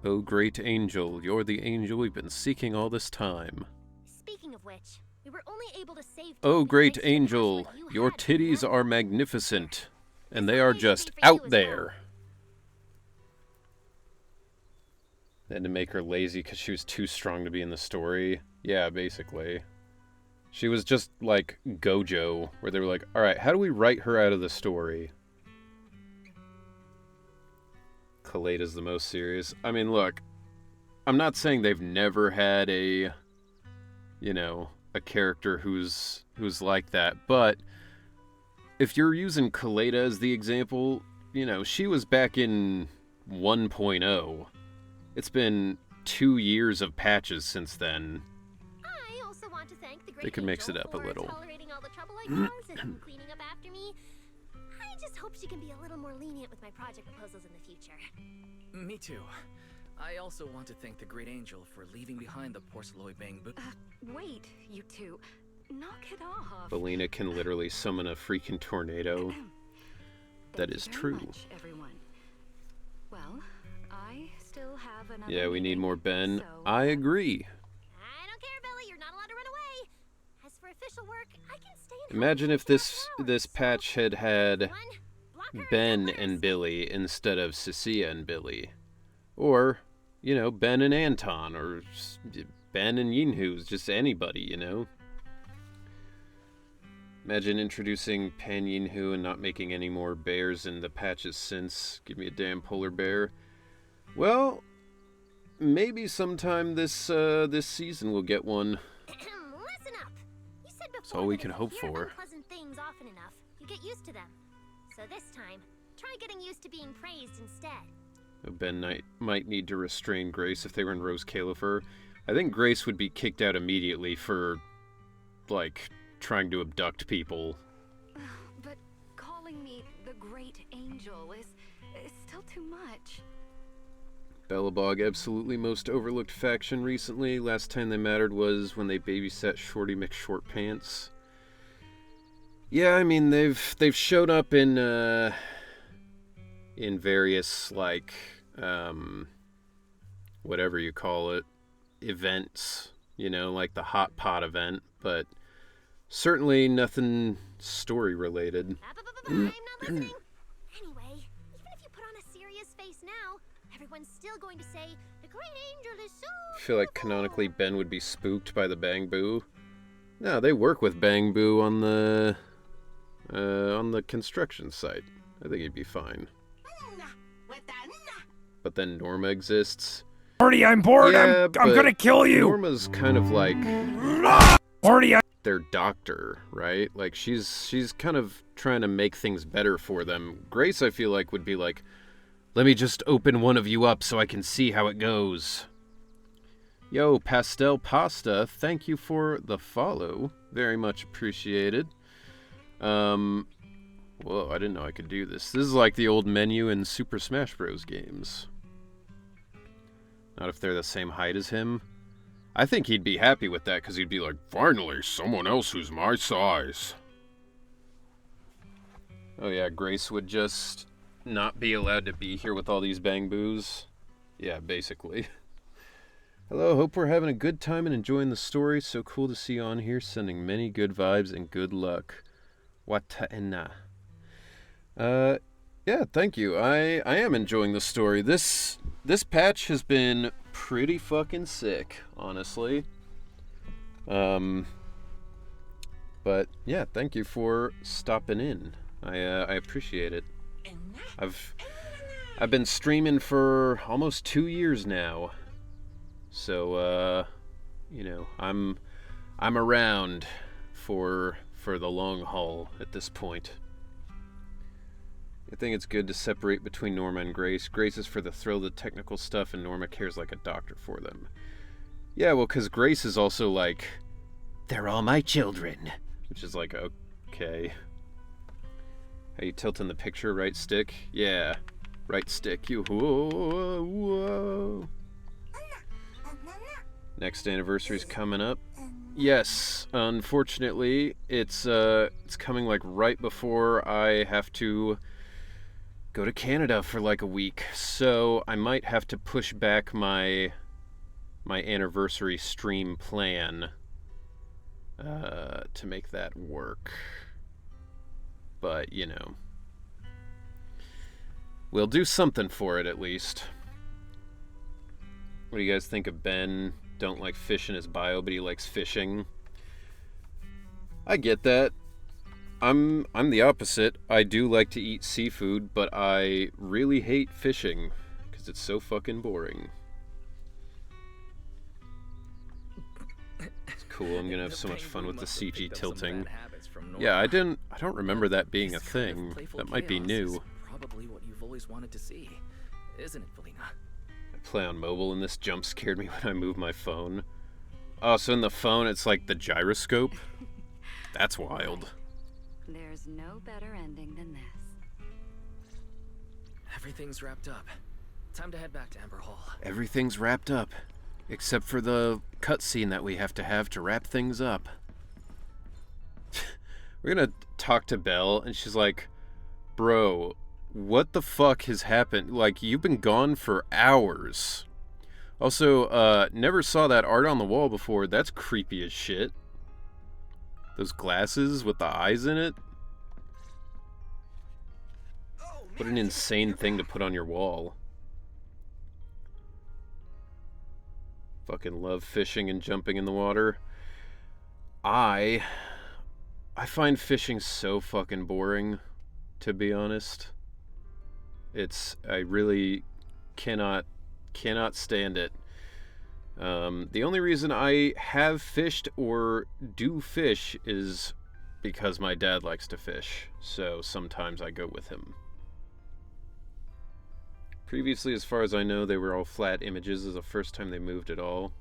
Oh, great angel, you're the angel we've been seeking all this time. Speaking of which, we were only able to save. Oh, great angel, your titties are magnificent, and they are just out there. And to make her lazy because she was too strong to be in the story. Yeah, basically. She was just like Gojo, where they were like, alright, how do we write her out of the story? Kaleda's the most serious. I mean, look, I'm not saying they've never had a, you know, a character who's like that, but if you're using Kaleda as the example, you know, she was back in 1.0. It's been 2 years of patches since then. I also want to thank the great They could mix it up a for little. tolerating all the trouble I caused and cleaning up after me. I just hope she can be a little more lenient with my project proposals in the future. Me too. I also want to thank the Great Angel for leaving behind the porcelain Bangbu. Wait, you two. Knock it off. Valina can literally summon a freaking tornado. That is true. Much, everyone. Well, I still have another Yeah, we need meeting, more Ben. so, I agree. I don't care, Billy. You're not allowed to run away. As for official work, I can stay in. Imagine if this patch had Ben and Billy instead of Cecilia and Billy. Or, you know, Ben and Anton, or Ben and Yinhu, just anybody, you know? Imagine introducing Pan Yin Hu and not making any more bears in the patches since. Give me a damn polar bear. Well, maybe sometime this season we'll get one. Listen up. You said before That's all we that can if hope you hear for. unpleasant things often enough, you get used to them. So this time, try getting used to being praised instead. Ben might need to restrain Grace if they were in Rose Califer. I think Grace would be kicked out immediately for, like, trying to abduct people. But calling me the Great Angel is still too much. Bellabog, absolutely most overlooked faction recently. Last time they mattered was when they babysat Shorty McShortpants. Yeah, I mean they've showed up in various like whatever you call it, events, you know, like the hot pot event, but certainly nothing story related. I'm not listening. Anyway, even if you put on a serious face now, everyone's still going to say the Great Angel is so. I feel like canonically Ben would be spooked by the Bang Boo. No, they work with Bang Boo on the construction site. I think he'd be fine. But then Norma exists. Morty, I'm bored. Yeah, I'm gonna kill you. Norma's kind of like Morty, their doctor, right? Like she's kind of trying to make things better for them. Grace, I feel like, would be like, let me just open one of you up so I can see how it goes. Yo, Pastel Pasta, thank you for the follow. Very much appreciated. Whoa, I didn't know I could do this. This is like the old menu in Super Smash Bros. Games. Not if they're the same height as him. I think he'd be happy with that, because he'd be like, finally, someone else who's my size. Oh yeah, Grace would just not be allowed to be here with all these Bang Boos. Yeah, basically. Hello, hope we're having a good time and enjoying the story. So cool to see you on here, sending many good vibes and good luck. Wata'ena. Yeah, thank you. I am enjoying the story. This patch has been pretty fucking sick, honestly. But yeah, thank you for stopping in. I appreciate it. I've been streaming for almost 2 years now. So you know, I'm around for the long haul at this point. I think it's good to separate between Norma and Grace. Grace is for the thrill of the technical stuff, and Norma cares like a doctor for them. Yeah, well, because Grace is also like, they're all my children. Which is like, okay. How you tilting the picture, right stick? Yeah, right stick. You, whoa, whoa. Next anniversary's coming up. Yes, unfortunately, it's coming like right before I have to go to Canada for like a week, so I might have to push back my anniversary stream plan to make that work. But, you know, we'll do something for it at least. What do you guys think of Ben? Don't like fish in his bio, but he likes fishing. I get that. I'm the opposite. I do like to eat seafood, but I really hate fishing because it's so fucking boring. It's cool. I'm gonna have so much fun with the CG tilting. Yeah, I don't remember that being a thing. That might be new. Probably what you've always wanted to see, isn't it, Felina? I play on mobile, and this jump scared me when I moved my phone. Oh, so in the phone, it's like the gyroscope? That's wild. There's no better ending than this. Everything's wrapped up. Time to head back to Amber Hall. Everything's wrapped up, except for the cutscene that we have to wrap things up. We're gonna talk to Belle, and she's like, bro, what the fuck has happened? Like, you've been gone for hours. Also, never saw that art on the wall before. That's creepy as shit. Those glasses with the eyes in it. What an insane thing to put on your wall. Fucking love fishing and jumping in the water. I I find fishing so fucking boring, to be honest. I really cannot stand it. The only reason I have fished or do fish is because my dad likes to fish, so sometimes I go with him. Previously, as far as I know, they were all flat images. This is the first time they moved at all.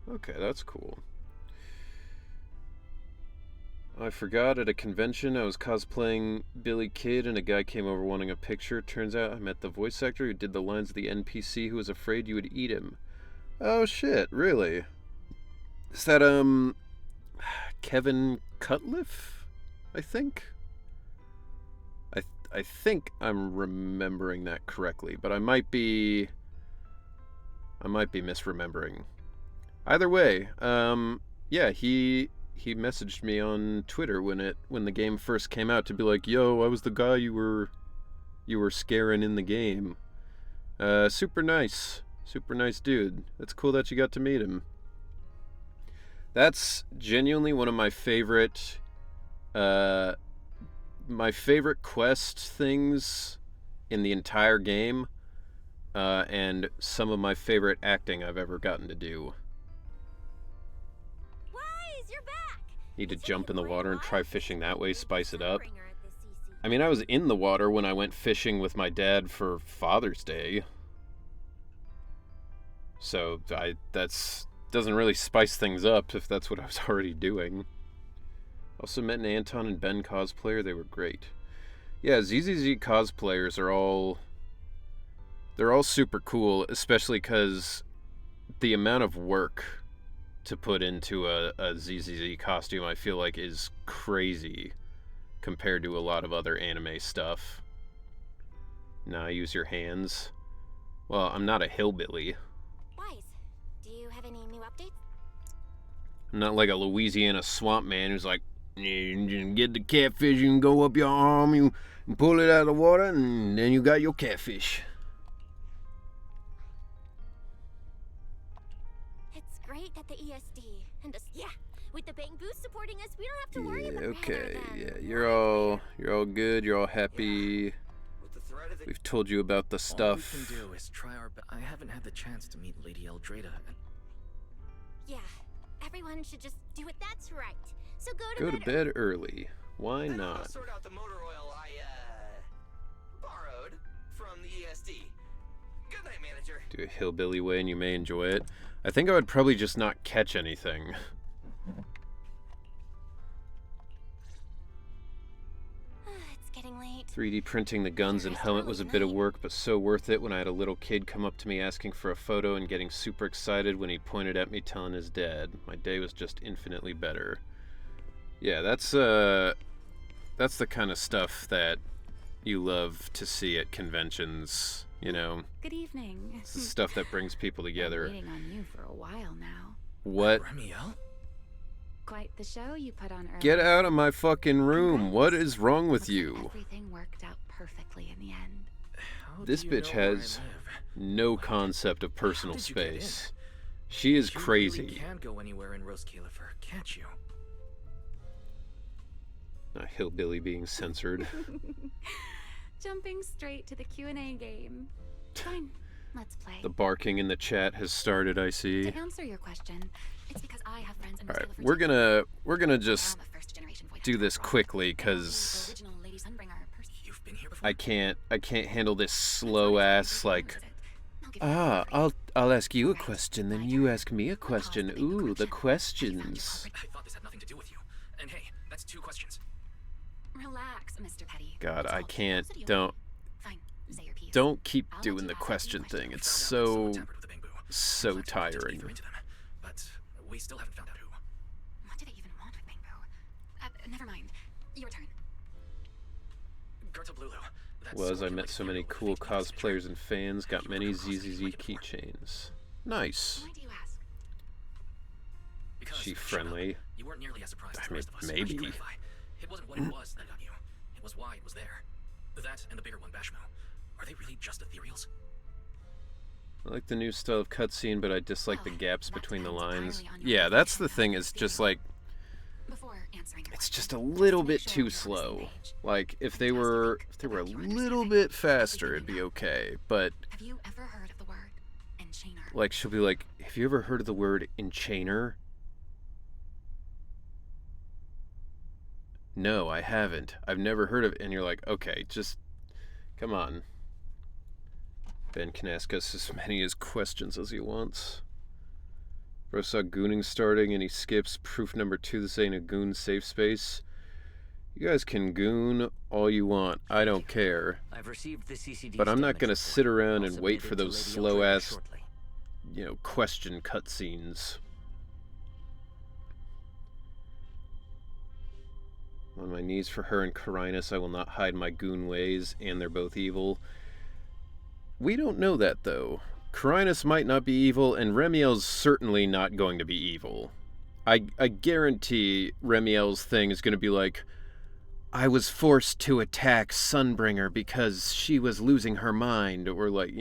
Okay, that's cool. I forgot at a convention I was cosplaying Billy Kid and a guy came over wanting a picture. Turns out I met the voice actor who did the lines of the NPC who was afraid you would eat him. Oh shit, really? Is that, Kevin Cutliff? I think? I think I'm remembering that correctly, but I might be misremembering. Either way, yeah, he messaged me on Twitter when the game first came out to be like, "Yo, I was the guy you were scaring in the game." Super nice dude. It's cool that you got to meet him. That's genuinely one of my favorite quest things in the entire game, and some of my favorite acting I've ever gotten to do. Wise, you're back. Need to jump in the water and try fishing that way, spice it up. I mean, I was in the water when I went fishing with my dad for Father's Day. So that's doesn't really spice things up if that's what I was already doing. Also met an Anton and Ben cosplayer. They were great. Yeah, ZZZ cosplayers they're all super cool, especially because the amount of work to put into a ZZZ costume, I feel like, is crazy compared to a lot of other anime stuff. Now use your hands. Well, I'm not a hillbilly. Wise, do you have any new updates? I'm not like a Louisiana swamp man who's like, you get the catfish, you can go up your arm, you pull it out of the water, and then you got your catfish. It's great that the ESD and us, with the Bangbu supporting us, we don't have to worry about Okay, yeah, you're all good, you're all happy. We've told you about the stuff. All we can do is try our best. I haven't had the chance to meet Lady Eldrada. Yeah, everyone should just do it. That's right. So go to bed early. Why not? I'll sort out the motor oil I borrowed from the ESD. Good night, manager. Do a hillbilly way and you may enjoy it. I think I would probably just not catch anything. It's getting late. 3D printing the guns and helmet was a bit of work, but so worth it when I had a little kid come up to me asking for a photo and getting super excited when he pointed at me telling his dad. My day was just infinitely better. Yeah, that's the kind of stuff that you love to see at conventions, you know. Good evening. It's the stuff that brings people together. I've been waiting on you for a while now. What? Remiel? Quite the show you put on earlier. Get out of my fucking room. Congrats. What is wrong with Looks you? like everything worked out perfectly in the end. This bitch has no concept of personal space. She is crazy. You can't go anywhere in Rose Califer, can't you? A hillbilly being censored. Jumping straight to the Q&A game. Fine, let's play. The barking in the chat has started, I see. To answer your question, it's because I have friends in Alright, we're gonna just do this quickly because I can't handle this slow ass like I'll ask you a question, then you ask me a question. Ooh, the questions. I thought this had nothing to do with you. And hey, that's 2 questions. Relax, Mr. Petty. God, I can't. Fine, say your piece. Don't keep doing the question thing. It's so tiring. But we still haven't found out who. What do they even want with Bangbo? Never mind. Your turn. Gerta Blulu. I met so many cool cosplayers and fans. Got many ZZZ keychains. Nice. Why do you ask? Because, She friendly. You weren't nearly as surprised as I the mean, rest of us. maybe. To clarify, it wasn't what it was that got you. It was why it was there. That and the bigger one, Bashmo. Are they really just ethereals? I like the new style of cutscene, but I dislike the gaps between the lines. Yeah, that's the thing, is just like answering your It's questions. just a little to make bit sure too we're on the same slow. page. Like if I they trust you were think a about your little understanding. bit faster, Everything it'd be you know. okay. But Have you ever heard of the word enchainer? like she'll be like, "Have you ever heard of the word enchainer?" No, I haven't. I've never heard of it. And you're like, okay, just come on. Ben can ask us as many as questions as he wants. Bro saw gooning starting and he skips proof number 2. This ain't a goon safe space. You guys can goon all you want. I don't care. I've received the CCD's But I'm not damage gonna report. sit around I'll and wait submit for it to those Lady slow Eldred ass, shortly. question cutscenes. On my knees for her and Carinus, I will not hide my goon ways, and they're both evil. We don't know that, though. Carinus might not be evil, and Remiel's certainly not going to be evil. I guarantee Remiel's thing is going to be like, I was forced to attack Sunbringer because she was losing her mind, or like,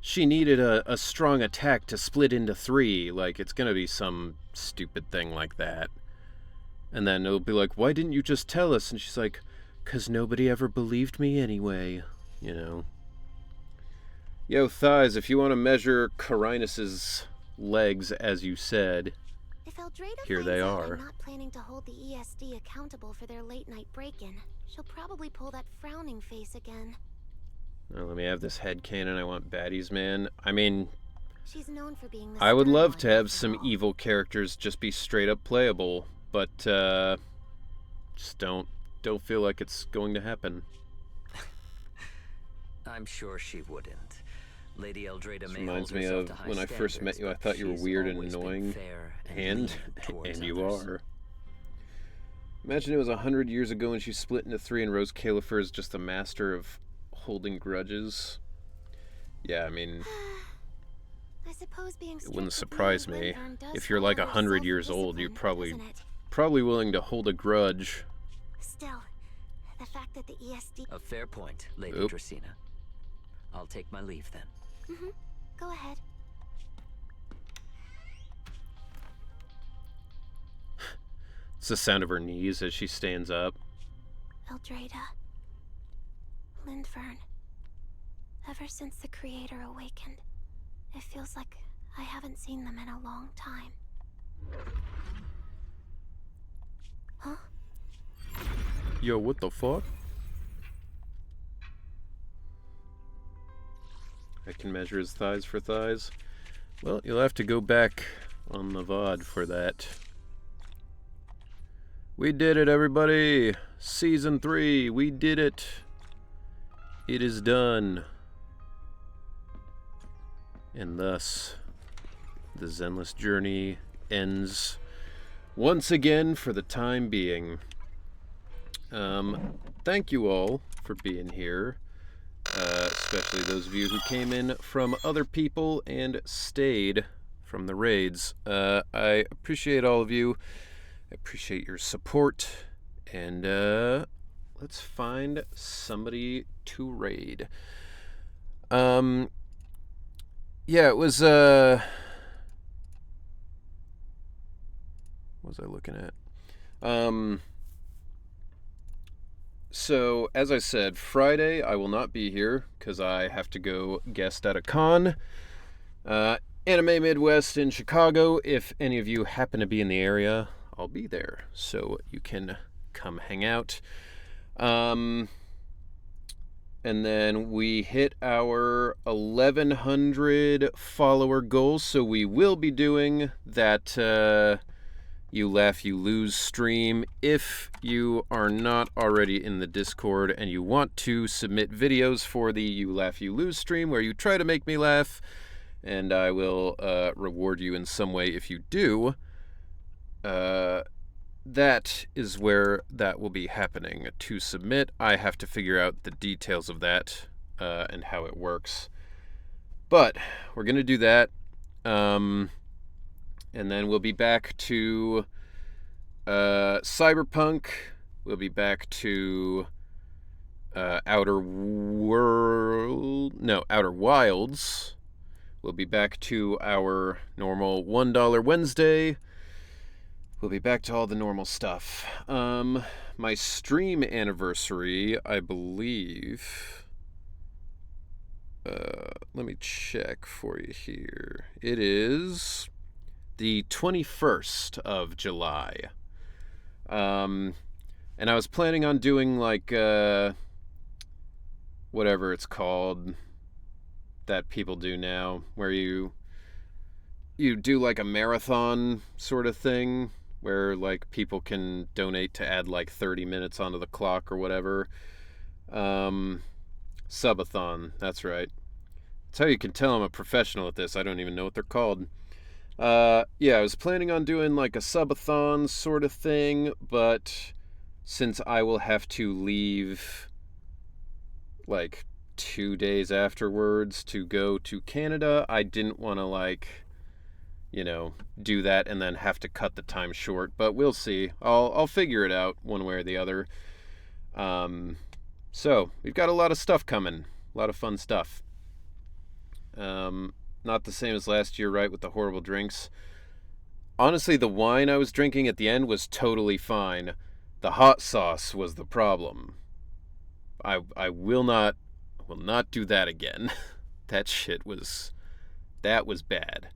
she needed a strong attack to split into 3. Like, it's going to be some stupid thing like that. And then it'll be like, why didn't you just tell us? And she's like, 'cause nobody ever believed me anyway, Yo, Thighs, if you want to measure Carinus's legs, as you said, If Eldrada here they finds out are. I'm not planning to hold the ESD accountable for their late-night break-in, she'll probably pull that frowning face again. Now, let me have this headcanon. I want baddies, man. I mean, She's known for being the I would stern love one, to have after some all. evil characters just be straight up playable, but just don't feel like it's going to happen. I'm sure she wouldn't. Lady Eldrada This may reminds hold me herself of to high when I first met standards, you. I but thought you were she's weird and always been annoying, fair and and lenient towards you others. are. Imagine it was 100 years ago and she split into 3 and Rose Califer is just a master of holding grudges. Yeah, I mean, I suppose being it wouldn't strict with surprise Lady me. Glenvern does If you're like follow 100 years old, you're self-discipline, doesn't it? probably willing to hold a grudge. Still, the fact that the ESD... A fair point, Lady Oop. Dracena. I'll take my leave then. Mm-hmm. Go ahead. It's the sound of her knees as she stands up. Eldrada. Lindvern. Ever since the Creator awakened, it feels like I haven't seen them in a long time. Huh? Yo, what the fuck? I can measure his thighs for thighs. Well, you'll have to go back on the VOD for that. We did it, everybody! Season 3, we did it! It is done. And thus, the Zenless journey ends once again for the time being. Thank you all for being here. Especially those of you who came in from other people and stayed from the raids. I appreciate all of you. I appreciate your support. And let's find somebody to raid. Yeah, it was what was I looking at? So, as I said, Friday I will not be here because I have to go guest at a con. Anime Midwest in Chicago. If any of you happen to be in the area, I'll be there. So you can come hang out. And then we hit our 1,100 follower goal. So we will be doing that You Laugh, You Lose stream. If you are not already in the Discord and you want to submit videos for the You Laugh, You Lose stream where you try to make me laugh, and I will reward you in some way if you do, that is where that will be happening. To submit, I have to figure out the details of that and how it works. But we're going to do that. And then we'll be back to Cyberpunk. We'll be back to Outer Wilds. We'll be back to our normal $1 Wednesday. we'll be back to all the normal stuff. My stream anniversary, I believe... let me check for you here. It is the 21st of July. And I was planning on doing like whatever it's called that people do now, where you do like a marathon sort of thing, where like people can donate to add like 30 minutes onto the clock or whatever. Subathon, that's right. That's how you can tell I'm a professional at this. I don't even know what they're called. Yeah, I was planning on doing like a subathon sort of thing, but since I will have to leave like 2 days afterwards to go to Canada, I didn't want to like, do that and then have to cut the time short, but we'll see. I'll figure it out one way or the other. So we've got a lot of stuff coming, a lot of fun stuff. Not the same as last year, right, with the horrible drinks. Honestly, the wine I was drinking at the end was totally fine. The hot sauce was the problem. I will not do that again. That was bad.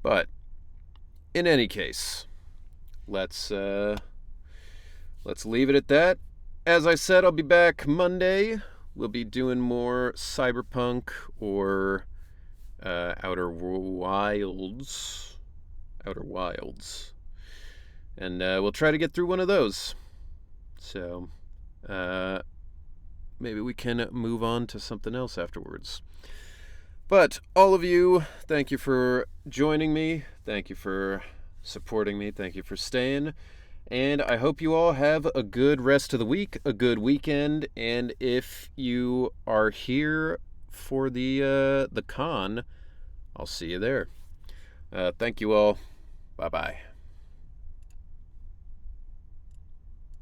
But in any case, let's leave it at that. As I said, I'll be back Monday. We'll be doing more Cyberpunk or Outer Wilds. And we'll try to get through one of those. So maybe we can move on to something else afterwards. But all of you, thank you for joining me. Thank you for supporting me. Thank you for staying. And I hope you all have a good rest of the week, a good weekend. And if you are here for the con, I'll see you there. Thank you all. Bye-bye.